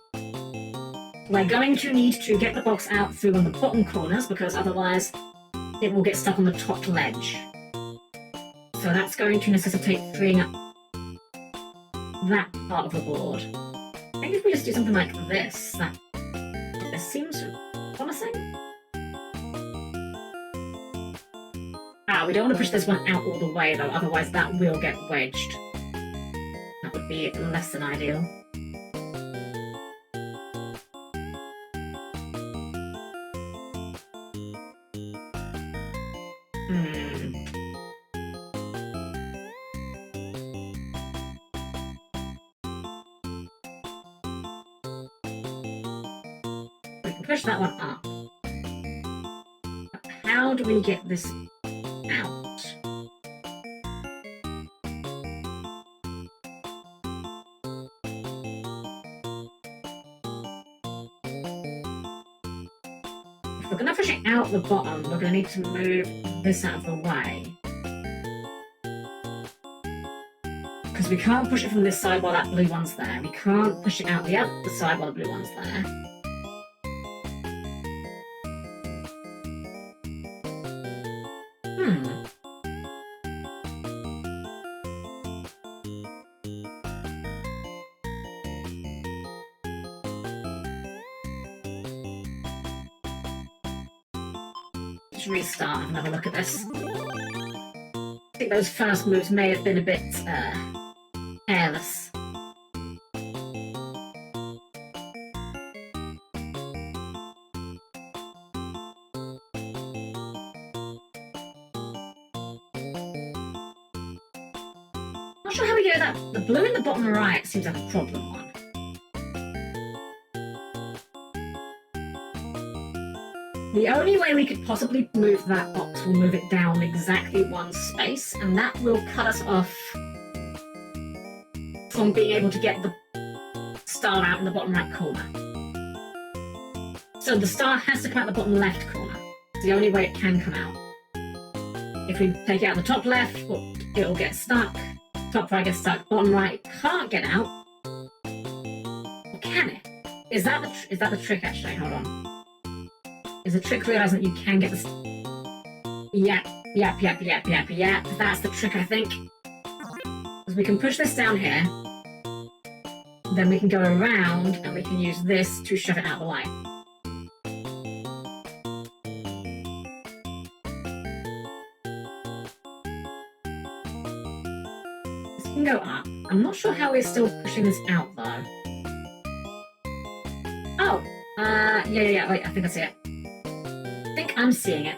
We're going to need to get the box out through one of the bottom corners because otherwise it will get stuck on the top ledge. So that's going to necessitate freeing up that part of the board. I think if we just do something like this, this seems promising. We don't want to push this one out all the way though, otherwise that will get wedged. That would be less than ideal. Push that one up. But how do we get this out? If we're going to push it out the bottom, we're going to need to move this out of the way. Because we can't push it from this side while that blue one's there. We can't push it out the other side while the blue one's there. Let's restart and have a look at this. I think those first moves may have been a bit careless. Not sure how we get that. The blue in the bottom right seems like a problem one. The only way we could possibly move that box will move it down exactly one space, and that will cut us off from being able to get the star out in the bottom right corner. So the star has to come out the bottom left corner. It's the only way it can come out. If we take it out the top left, it'll get stuck. Top right gets stuck. Bottom right can't get out. Or can it? Is that the trick actually? Hold on. Is the trick realizing that you can get this? Yep. That's the trick, I think. Because we can push this down here. Then we can go around and we can use this to shove it out of the way. This can go up. I'm not sure how we're still pushing this out though. Oh, yeah, wait, I think I see it. I think I'm seeing it.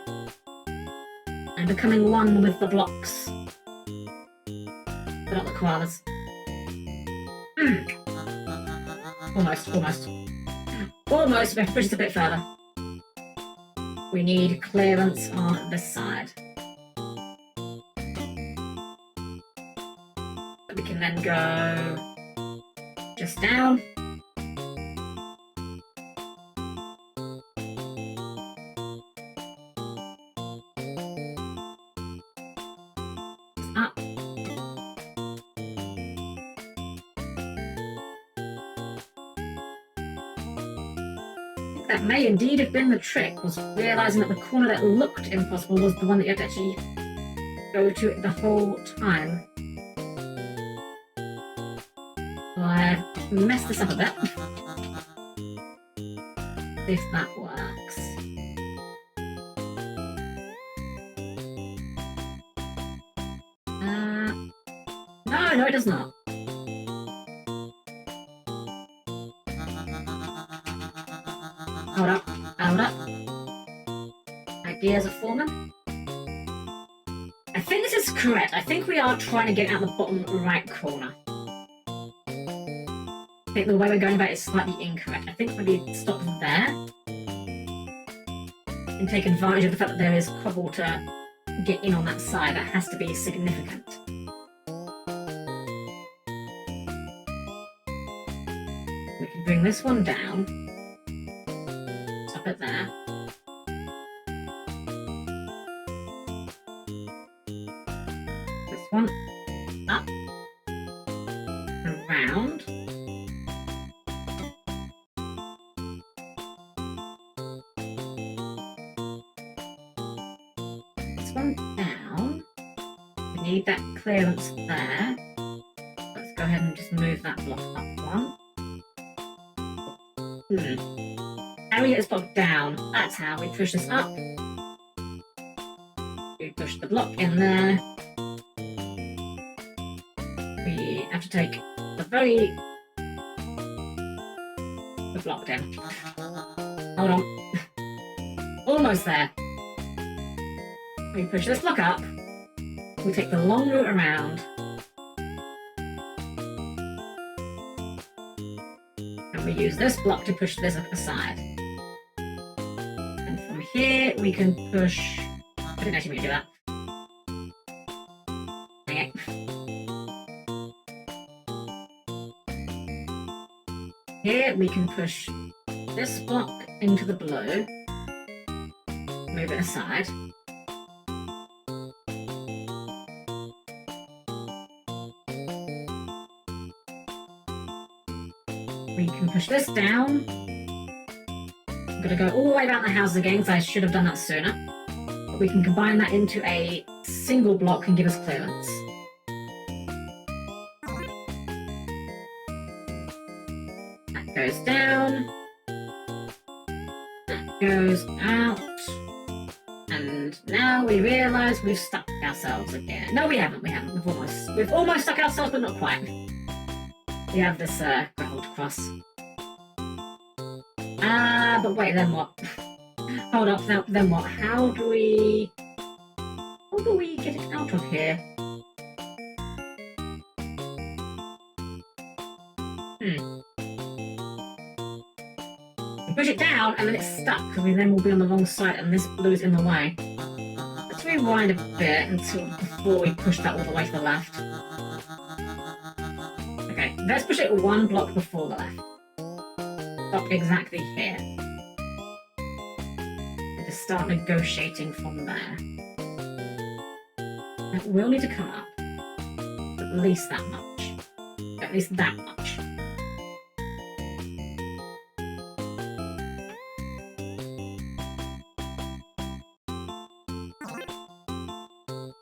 I'm becoming one with the blocks. But not the koalas. Almost. Almost, we have to push this a bit further. We need clearance on this side. We can then go just down. Up. That may indeed have been the trick, was realising that the corner that looked impossible was the one that you had to actually go to the whole time. So I've messed this up a bit. If that works. No, it does not. Hold up. Ideas are forming. I think this is correct. I think we are trying to get out the bottom right corner. I think the way we're going about it is slightly incorrect. I think maybe stop there and take advantage of the fact that there is cobble to get in on that side. That has to be significant. We can bring this one down. Stop it there. This one up, around. This one down. We need that clearance there. Let's go ahead and just move that block up one. How we get this block down? That's how we push this up. We push the block in there. We have to take the block down. Hold on. Almost there. We push this block up. We take the long route around. And we use this block to push this aside. And from here we can push... I didn't actually mean to do that. Dang it. Here we can push this block into the blue. Move it aside. We can push this down. I'm going to go all the way around the house again because I should have done that sooner. But we can combine that into a single block and give us clearance. That goes down. That goes out. And we realise we've stuck ourselves again. No, we haven't. We've almost stuck ourselves, but not quite. We have this gravelled cross. But wait, then what? Hold up, then what? How do we get it out of here? We push it down and then it's stuck because we then will be on the wrong side and this blue's in the way. Let's rewind a bit before we push that all the way to the left. Okay, let's push it one block before the left. Stop exactly here. And just start negotiating from there. Now, we'll need to come up. At least that much. At least that much.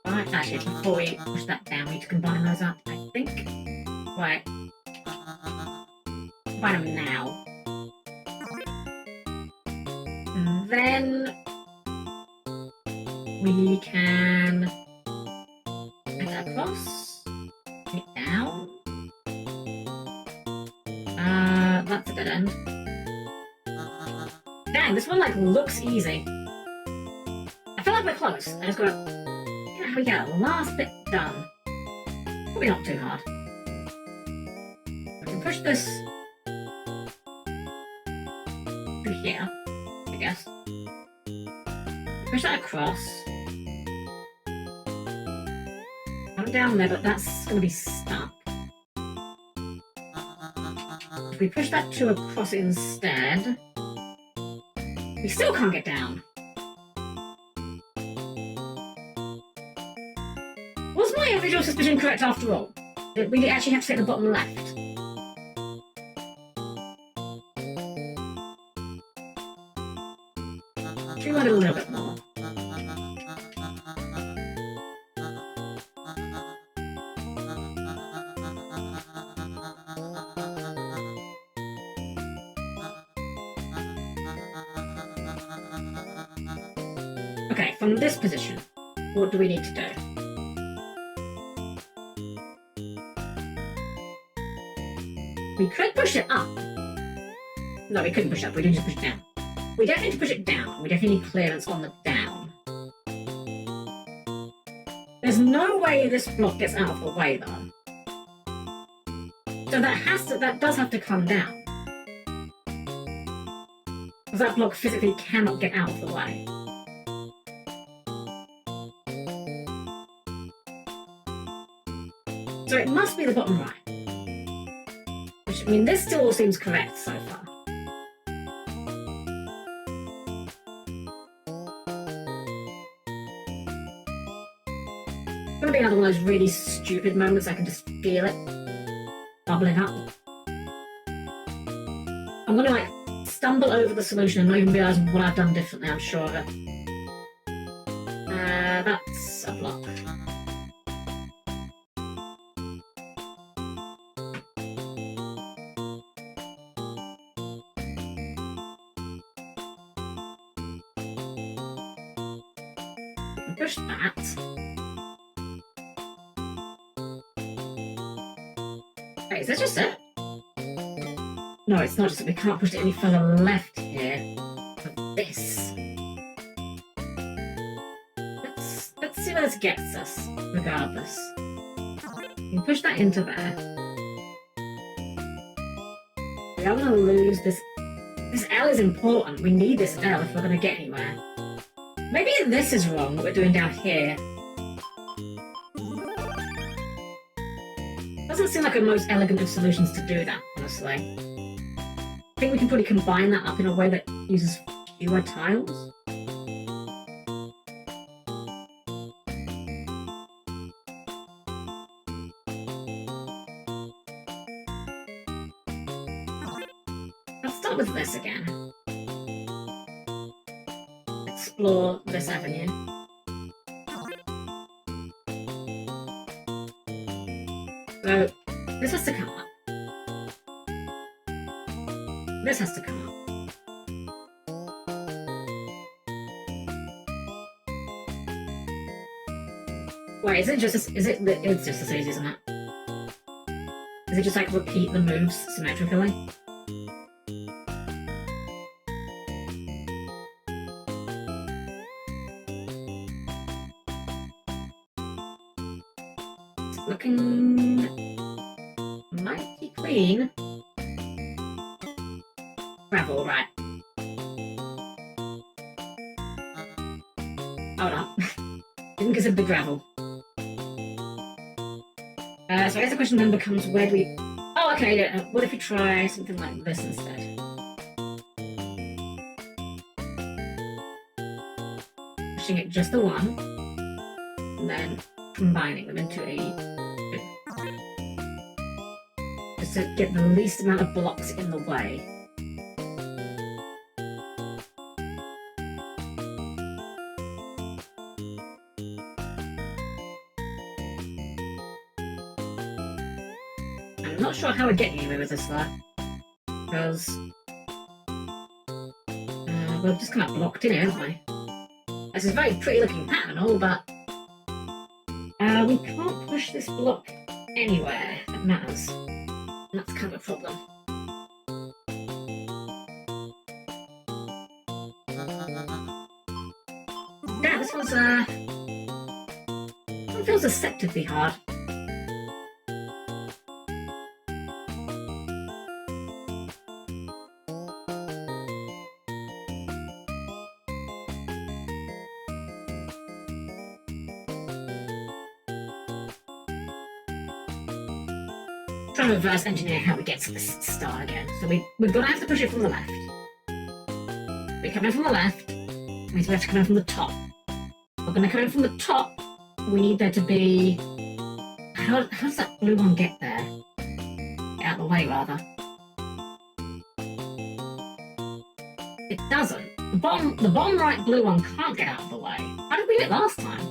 Right, actually, before we push that down, we need to combine those up, I think. Right. Combine them now. And then we can take that across, take it down. That's a dead end. Dang, this one like looks easy. I feel like we're close. I just gotta. Yeah, we get the last bit done. Probably not too hard. We can push this through here, I guess. Push that across. Come down there, but that's going to be stuck. If we push that two across instead, we still can't get down. Was my original suspicion correct after all? Did we actually have to take the bottom left? Rewind it a little bit more. Okay, from this position, what do we need to do? We could push it up. No, we couldn't push it up, we didn't just push it down. We don't need to push it down, we definitely need clearance on the down. There's no way this block gets out of the way though. So that does have to come down. Because that block physically cannot get out of the way. So it must be the bottom right. Which, I mean, this still all seems correct so far. It's gonna be another one of those really stupid moments. I can just feel it bubbling up. I'm gonna like stumble over the solution and not even realise what I've done differently, I'm sure of it. That's a block. Push that. Wait, is that just it? No, it's not just it. We can't push it any further left here for this. Let's see where this gets us, regardless. We can push that into there. We are going to lose this. This L is important. We need this L if we're going to get anywhere. Maybe this is wrong, what we're doing down here. Doesn't seem like the most elegant of solutions to do that, honestly. I think we can probably combine that up in a way that uses fewer tiles. Let's start with this again. Explore this avenue. So, this has to come up. This has to come up. Wait, is it just as, it's just as easy, isn't it? Is it just like repeat the moves symmetrically? It's looking mighty clean. Gravel, right. Hold on. Didn't consider the gravel. So I guess the question then becomes where do we... Oh, okay, yeah. What if we try something like this instead? Pushing it just the one, and then combining them into a two. Just to get the least amount of blocks in the way. I'm not sure how we're getting anywhere with this though, because we'll just come out blocked in here, aren't we? This is a very pretty looking pattern and all, but we can't push this block anywhere that matters. And that's kind of a problem. Yeah, this one's it feels deceptively hard. Trying to reverse engineer how we get to this star again. So we're gonna have to push it from the left. We come in from the left, means we have to come in from the top. We're gonna come in from the top. We need there to be... How does that blue one get there? Get out of the way, rather. It doesn't. The bottom right blue one can't get out of the way. How did we do it last time?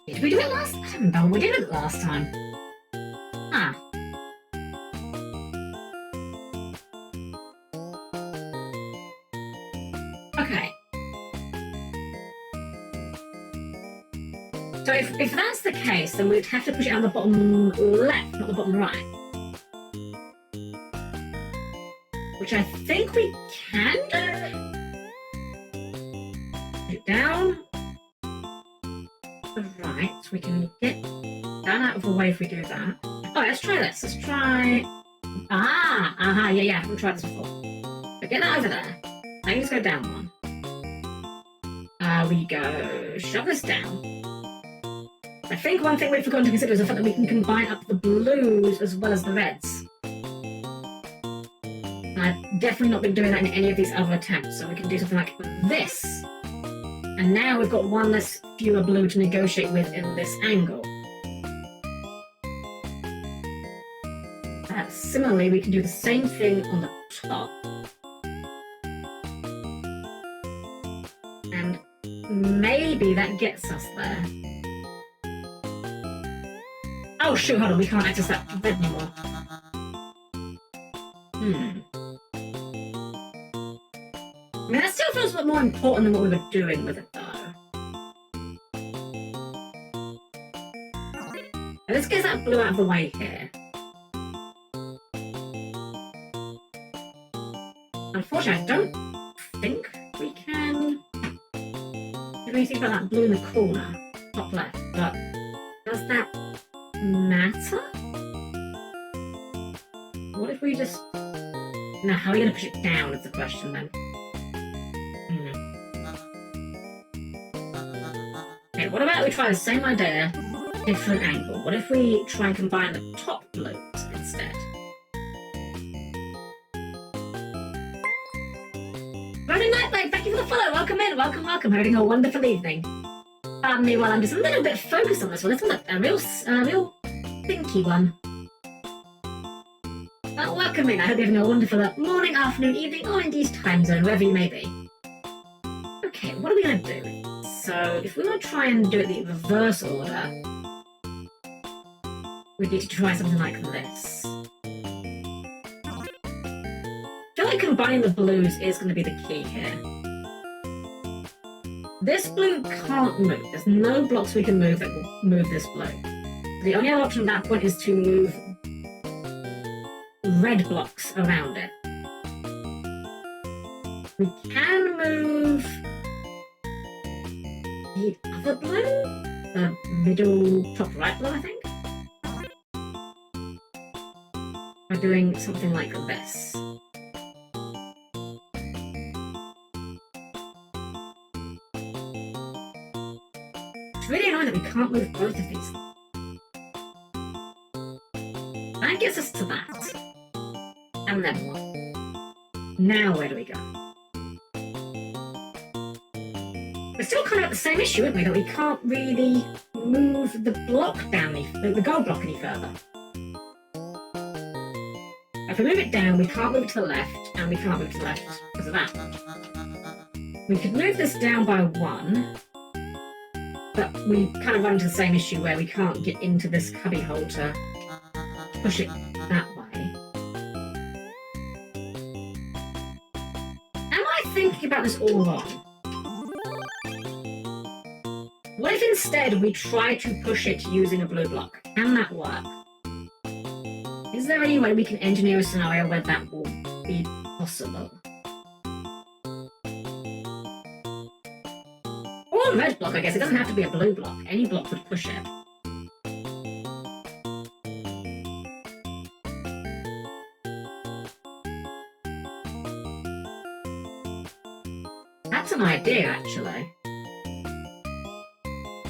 Did we do it last time? I don't remember. We did it last time. Ah. Okay. So if that's the case, then we'd have to push it on the bottom left, not the bottom right. Which I think we can do. Push it down. Right, we can get that out of the way if we do that. Oh, let's try this. Let's try... yeah, we've tried this before. But get that over there. Now you just go down one. We go... Shove this down. I think one thing we've forgotten to consider is the fact that we can combine up the blues as well as the reds. And I've definitely not been doing that in any of these other attempts, so we can do something like this. And now we've got one less fewer blue to negotiate with in this angle. Similarly, we can do the same thing on the top. And maybe that gets us there. Oh shoot, hold on, we can't access that red anymore. I mean, that still feels a bit more important than what we were doing with it, though. Now, let's get that blue out of the way here. Unfortunately, I don't think we can do anything about that blue in the corner, top left, but does that matter? What if we just... Now, how are you going to push it down is the question, then. Okay, what about we try the same idea, different angle? What if we try and combine the top blues instead? Running Nightlight, thank you for the follow. Welcome in, welcome. Having a wonderful evening. Pardon me while I'm just a little bit focused on this one. This one's a real thinky one. Welcome in. I hope you're having a wonderful morning, afternoon, evening, or indeed time zone, wherever you may be. Okay, what are we going to do? So, if we want to try and do it the reverse order, we need to try something like this. I feel like combining the blues is going to be the key here. This blue can't move. There's no blocks we can move that will move this blue. The only other option at that point is to move red blocks around it. We can move the other blue, the middle top right blue, I think, by doing something like this. It's really annoying that we can't move both of these. That gets us to that. And then what? Now where do we go? We're still kind of at the same issue, aren't we? That we can't really move the block down, the gold block any further. If we move it down, we can't move it to the left, and we can't move to the left because of that. We could move this down by 1, but we kind of run into the same issue where we can't get into this cubby hole to push it that way. Am I thinking about this all wrong? What if instead we try to push it using a blue block? Can that work? Is there any way we can engineer a scenario where that will be possible? Or a red block, I guess. It doesn't have to be a blue block. Any block would push it. That's an idea, actually.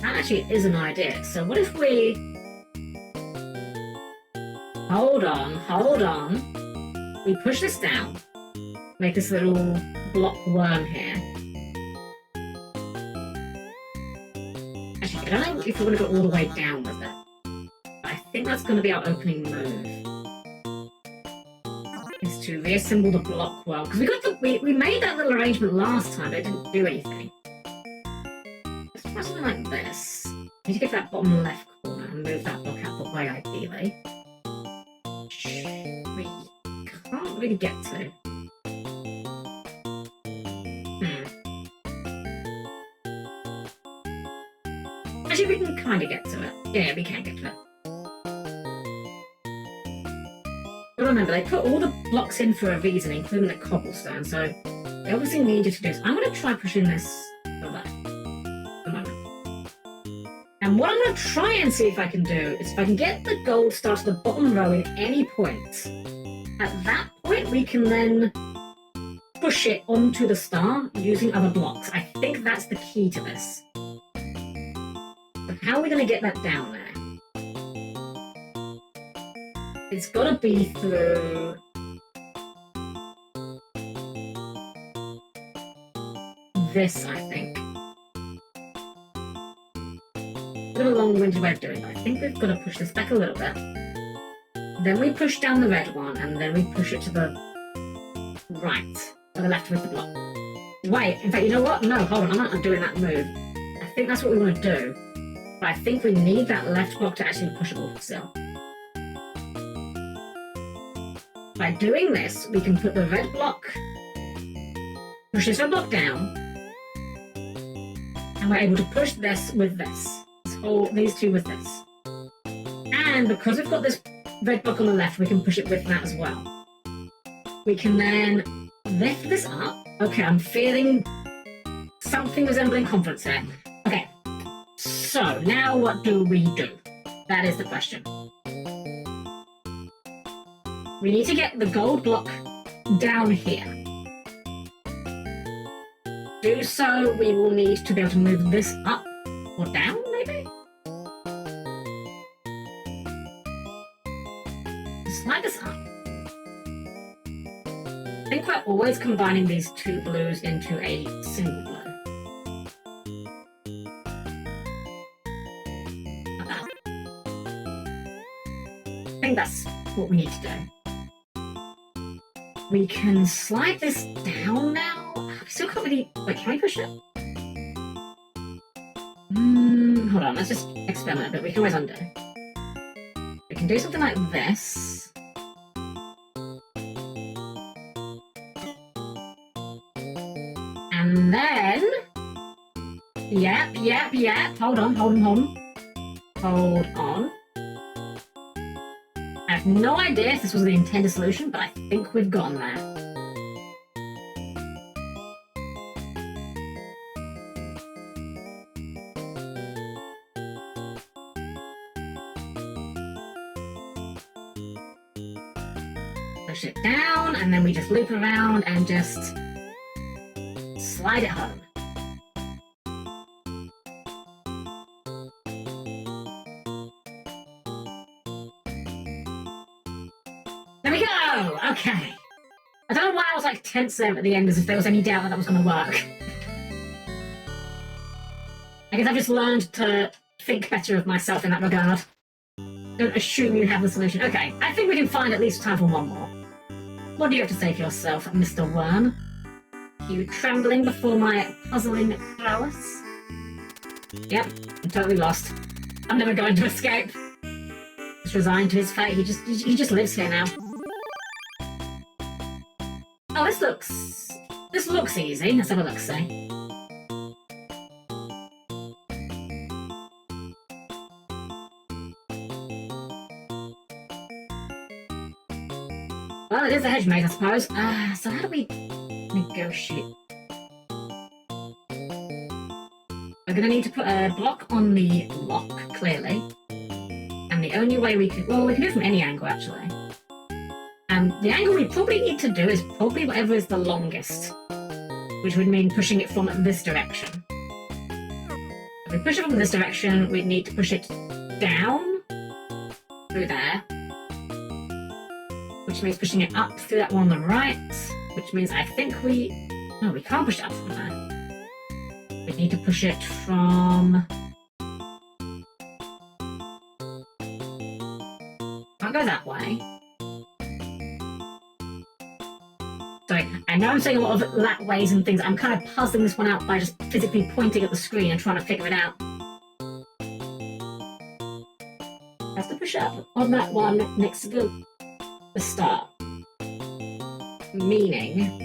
That actually is an idea. So what if we... Hold on. We push this down. Make this little block worm here. Actually, I don't know if we're going to go all the way down with it. But I think that's going to be our opening move. Is to reassemble the block worm. Because we made that little arrangement last time, but it didn't do anything. Let's try something like this. I need to get that bottom left corner and move that block out the way, ideally. We can't really get to. Actually, we can kind of get to it. Yeah, we can get to it. But remember, they put all the blocks in for a reason, including the cobblestone, so they obviously needed to do this. I'm going to try pushing this to the left. And what I'm going to try and see if I can do is if I can get the gold star to the bottom row in any point. At that point, we can then push it onto the star using other blocks. I think that's the key to this. But how are we going to get that down there? It's got to be through... this, I think. A bit of a long-winded way of doing it. I think we've got to push this back a little bit. Then we push down the red one, and then we push it to the right, or the left with the block. Wait, in fact, you know what? No, hold on, I'm not doing that move. I think that's what we want to do, but I think we need that left block to actually push it off still. By doing this, we can put the red block, push this red block down, and we're able to push this with this. These two with this. And because we've got this red block on the left, we can push it with that as well. We can then lift this up. Okay, I'm feeling something resembling confidence here. Okay, so now what do we do? That is the question. We need to get the gold block down here. To do so, we will need to be able to move this up or down, maybe? Slide this up. I think we're always combining these two blues into a single blue. Like that. I think that's what we need to do. We can slide this down now. We still can't really... Wait, can we push it? Hold on, let's just experiment a bit. We can always undo. We can do something like this. yet. Hold on. Hold on. I have no idea if this was the intended solution, but I think we've gotten there. Push it down, and then we just loop around and just slide it home. There we go! Okay. I don't know why I was like tense there at the end, as if there was any doubt that was going to work. I guess I've just learned to think better of myself in that regard. Don't assume you have the solution. Okay, I think we can find at least time for one more. What do you have to say for yourself, Mr. Worm? Are you trembling before my puzzling prowess? Yep, I'm totally lost. I'm never going to escape. Just resigned to his fate. He just lives here now. Oh, this looks easy. Let's have a look, see. Well, it is a hedge maze, I suppose. So how do we negotiate? We're going to need to put a block on the lock, clearly. And the only way we can... Well, we can do it from any angle, actually. The angle we probably need to do is probably whatever is the longest. Which would mean pushing it from this direction. If we push it from this direction, we'd need to push it down through there. Which means pushing it up through that one on the right. Which means I think we... No, we can't push it up from there. We need to push it from... Can't go that way. Sorry, I know I'm saying a lot of that ways and things. I'm kind of puzzling this one out by just physically pointing at the screen and trying to figure it out. Has to push up on that one next to the star. Meaning...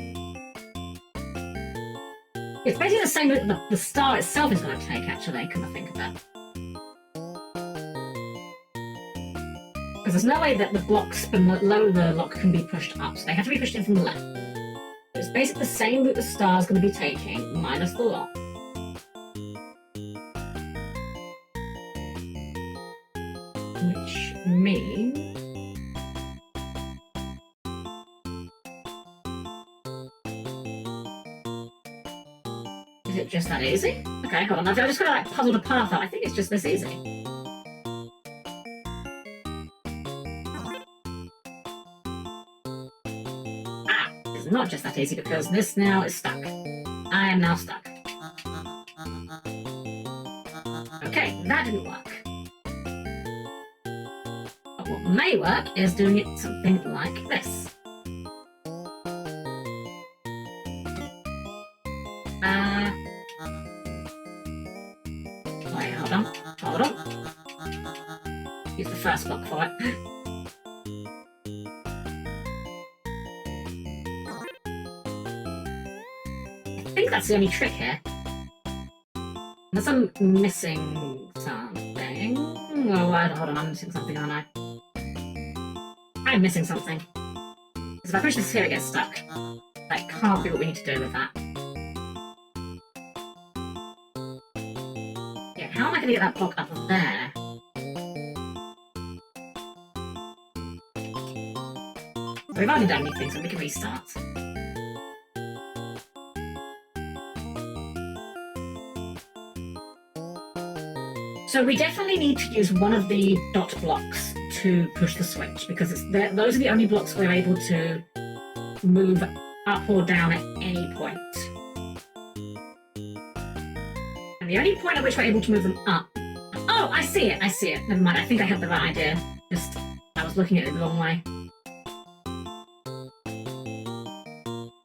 It's basically the same that the star itself is going to take, actually, come to think of that. Because there's no way that the blocks below the lock can be pushed up, so they have to be pushed in from the left. So it's basically the same route the star's going to be taking, minus the lock. Which means... Is it just that easy? Okay, hold on. I've just got to like puzzle the path out. I think it's just this easy. Ah, it's not just that easy because this now is stuck. I am now stuck. Okay, that didn't work. But what may work is doing it something like this. Wait, hold on. Use the first block for it. I think that's the only trick here. Unless I'm missing something. Oh, hold on, I'm missing something, aren't I? I'm missing something. Because if I push this here, it gets stuck. That can't be what we need to do with that. How am I going to get that block up there? We've already done anything, so we can restart. So we definitely need to use one of the dot blocks to push the switch, because those are the only blocks we're able to move up or down at any point. The only point at which we're able to move them up... Oh, I see it. Never mind, I think I had the right idea. Just, I was looking at it the wrong way.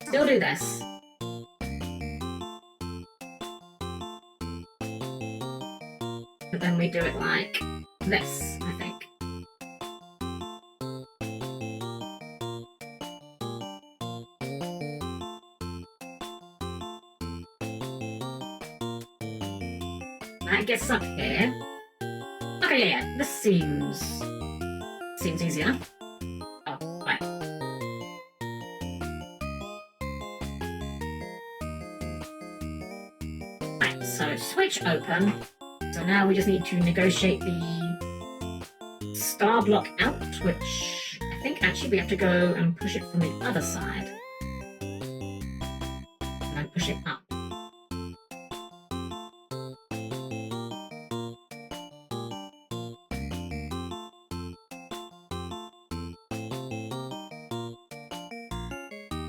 Still do this. But then we do it like this, I think. that gets up here. Okay, yeah. This seems easy enough. Oh, right. Right, so switch open. So now we just need to negotiate the star block out, which I think actually we have to go and push it from the other side. And then push it up.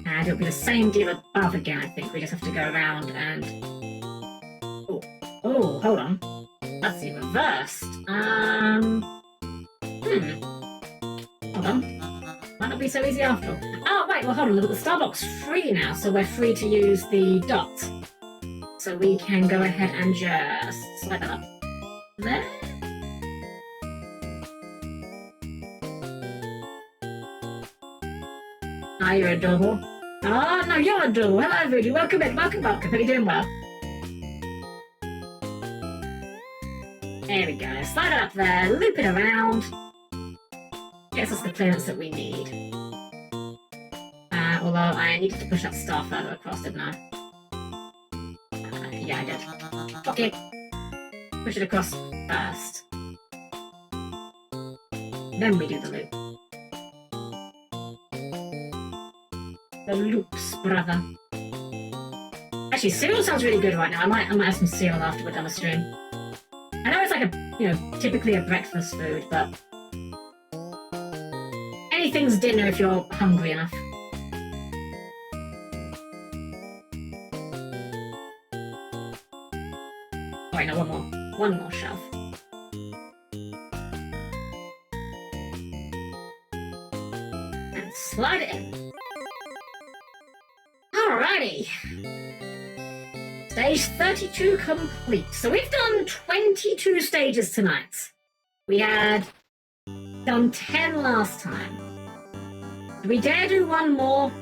And it'll be the same deal above again, I think. We just have to go around and... Oh, hold on. That's the reversed. Hold on. Might not be so easy after all. Oh, wait, well, hold on. Look, the star block's free now, so we're free to use the dot. So we can go ahead and just slide that up. There. Ah, you're adorable. Oh, no, you're adorable. Hello, Voodoo. Welcome in. Welcome. Hope you're doing well. There we go. Slide it up there. Loop it around. Gets us the clearance that we need. Although I needed to push that star further across, didn't I? Yeah, I did. Okay. Push it across first. Then we do the loop. The loops, brother. Actually, cereal sounds really good right now. I might have some cereal after we're done the stream. I know it's like typically a breakfast food, but anything's dinner if you're hungry enough. Oh, wait, no, one more shelf. And slide it in. Alrighty. Stage 32 complete. So we've done 22 stages tonight. We had done 10 last time. Do we dare do one more?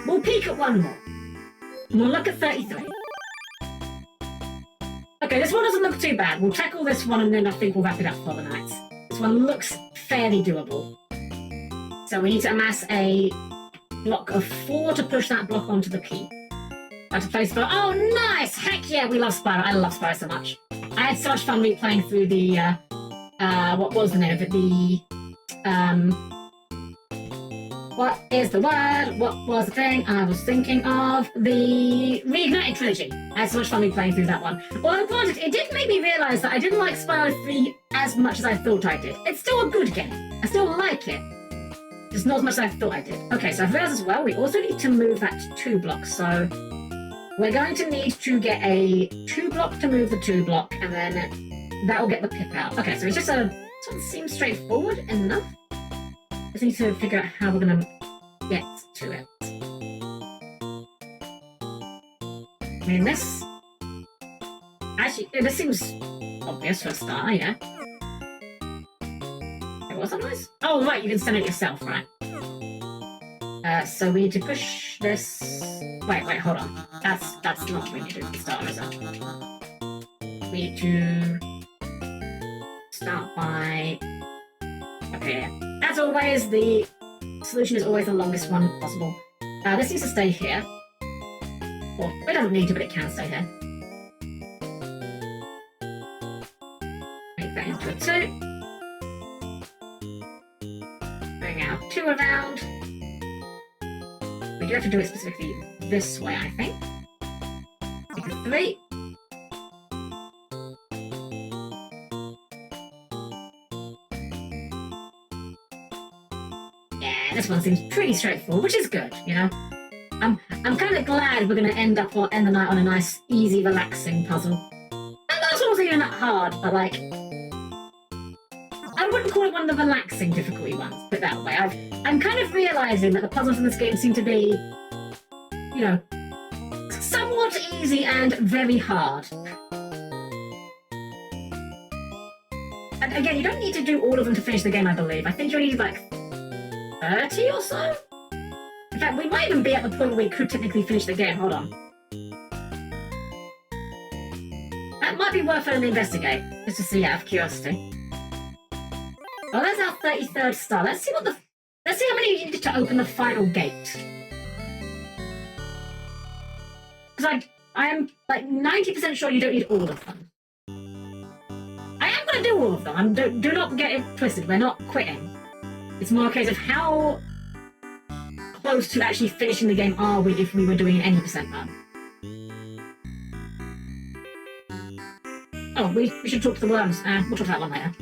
We'll peek at one more. And we'll look at 33. Okay, this one doesn't look too bad. We'll tackle this one and then I think we'll wrap it up for the night. This one looks fairly doable. So we need to amass a block of 4 to push that block onto the key. To play Spyro. Oh, nice! Heck yeah, we love Spyro. I love Spyro so much. I had so much fun replaying through the, what was the name of it? What is the word? What was the thing? I was thinking of the Reignited Trilogy. I had so much fun replaying through that one. Although, granted, it did make me realise that I didn't like Spyro 3 as much as I thought I did. It's still a good game. I still like it. Just not as much as I thought I did. Okay, so I've realised as well, we also need to move that to 2 blocks. So we're going to need to get a 2 block to move the 2 block, and then that will get the pip out. Okay, so it's just sort of seems straightforward enough. Just need to figure out how we're going to get to it. I mean, this... Actually, this seems obvious for a start, yeah. What's that noise? Oh, right, you can send it yourself, right? So we need to push this... Wait, hold on. That's not what we need to do at the start, is it? We need to start by... Okay, yeah. As always, the solution is always the longest one possible. This needs to stay here. Or, it doesn't need to, but it can stay here. Make that into a 2. Bring our 2 around. We do have to do it specifically this way, I think. Make a 3. Yeah, this one seems pretty straightforward, which is good, you know? I'm kind of glad we're going to end the night on a nice, easy, relaxing puzzle. And those ones are even that hard, but like... I wouldn't call it one of the relaxing difficulty ones, put it that way. I'm kind of realising that the puzzles in this game seem to be, you know, somewhat easy and very hard. And again, you don't need to do all of them to finish the game, I believe. I think you only need like 30 or so? fact, we might even be at the point where we could technically finish the game. Hold on. That might be worth an investigate, just to see out of curiosity. Oh, that's our 33rd star. Let's see how many you need to open the final gate. Because I am like 90% sure you don't need all of them. I am going to do all of them. Do not get it twisted. We're not quitting. It's more a case of how close to actually finishing the game are we if we were doing an 80% run. Oh, we should talk to the worms. We'll talk to that one later.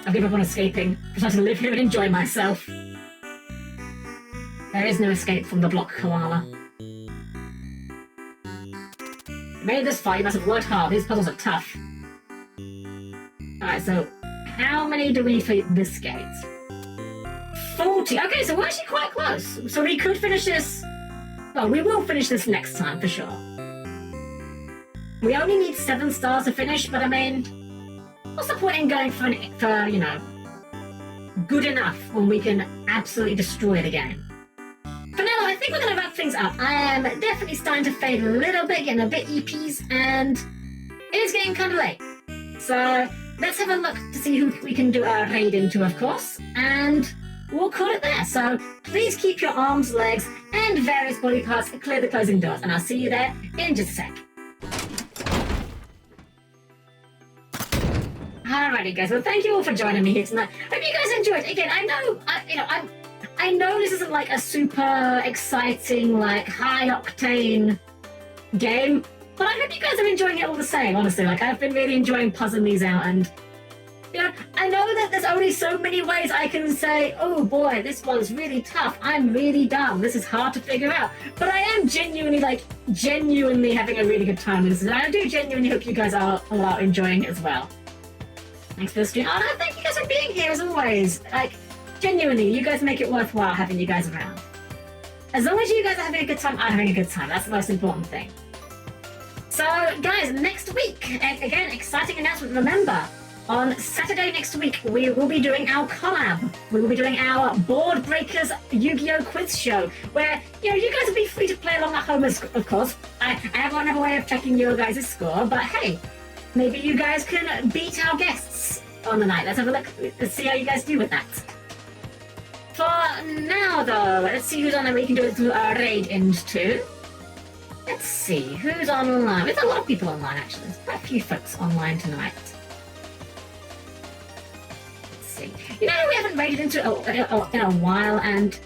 I'll give up on escaping. I'm trying to live here and enjoy myself. There is no escape from the Block Koala. Made this far, you must have worked hard. These puzzles are tough. Alright, so how many do we need for this gate? 40. Okay, so we're actually quite close. So we could finish this... Well, we will finish this next time, for sure. We only need 7 stars to finish, but I mean... What's the point in going for you know, good enough when we can absolutely destroy the game? For now, I think we're going to wrap things up. I am definitely starting to fade a little bit, getting a bit EPs, and it is getting kind of late. So let's have a look to see who we can do our raid into, of course, and we'll call it there. So please keep your arms, legs, and various body parts clear the closing doors, and I'll see you there in just a sec. Alrighty, guys. Well, thank you all for joining me here tonight. Hope you guys enjoyed. Again, I know this isn't like a super exciting, like high octane game, but I hope you guys are enjoying it all the same. Honestly, like I've been really enjoying puzzling these out, and you know, I know that there's only so many ways I can say, oh boy, this one's really tough. I'm really dumb. This is hard to figure out. But I am genuinely having a really good time with this, and I do genuinely hope you guys are all out enjoying it as well. Thanks for the stream. Oh no, thank you guys for being here as always. Like, genuinely, you guys make it worthwhile having you guys around. As long as you guys are having a good time, I'm having a good time. That's the most important thing. So, guys, next week, again, exciting announcement. Remember, on Saturday next week, we will be doing our collab. We will be doing our Board Breakers Yu-Gi-Oh! Quiz show, where, you know, you guys will be free to play along at home, of course. I have another way of checking your guys' score, but hey, maybe you guys can beat our guests on the night. Let's have a look. Let's see how you guys do with that. For now, though, let's see who's on there we can do it through our raid into. Let's see who's online. There's a lot of people online, actually. There's quite a few folks online tonight. Let's see. You know, we haven't raided into in a while, and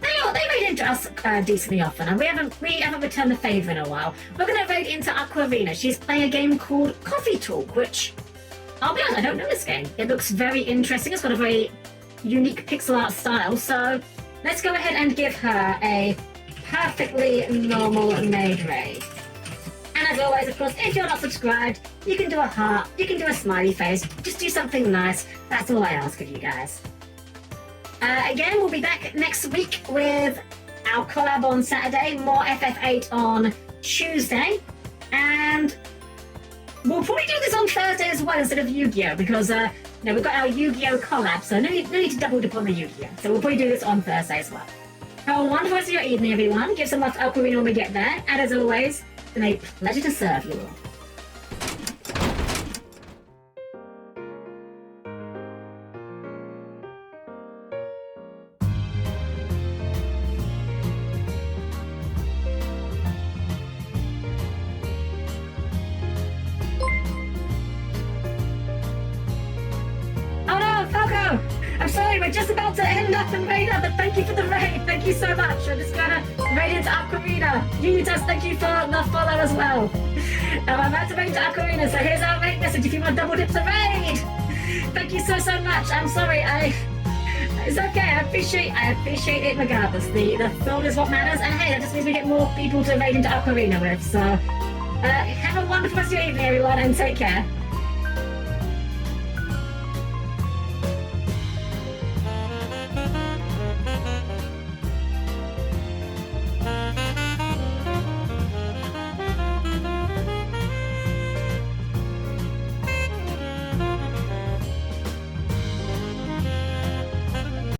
they raid into us decently often, and we haven't returned the favour in a while. We're going to raid into Aquarina. She's playing a game called Coffee Talk, which, I'll be honest, I don't know this game. It looks very interesting. It's got a very unique pixel art style, so let's go ahead and give her a perfectly normal made raid. And as always, of course, if you're not subscribed, you can do a heart, you can do a smiley face, just do something nice. That's all I ask of you guys. Again, we'll be back next week with our collab on Saturday, more FF8 on Tuesday, and we'll probably do this on Thursday as well instead of Yu-Gi-Oh! Because we've got our Yu-Gi-Oh! Collab, so no need to double dip on the Yu-Gi-Oh! So we'll probably do this on Thursday as well. Have a wonderful rest of your evening, everyone. Give some love to Aquarina when we get there, and as always, it's been a pleasure to serve you all. I'm sorry, we're just about to end up and raid up, but thank you for the raid. Thank you so much. We're just gonna raid into Aquarina. Unitas, thank you for the follow as well. I'm about to raid into Aquarina, so here's our raid message if you want double dip the raid. Thank you so much. I'm sorry, it's okay. I appreciate it regardless. The thought is what matters, and hey, that just means we get more people to raid into Aquarina with. So have a wonderful rest of your evening, everyone, and take care.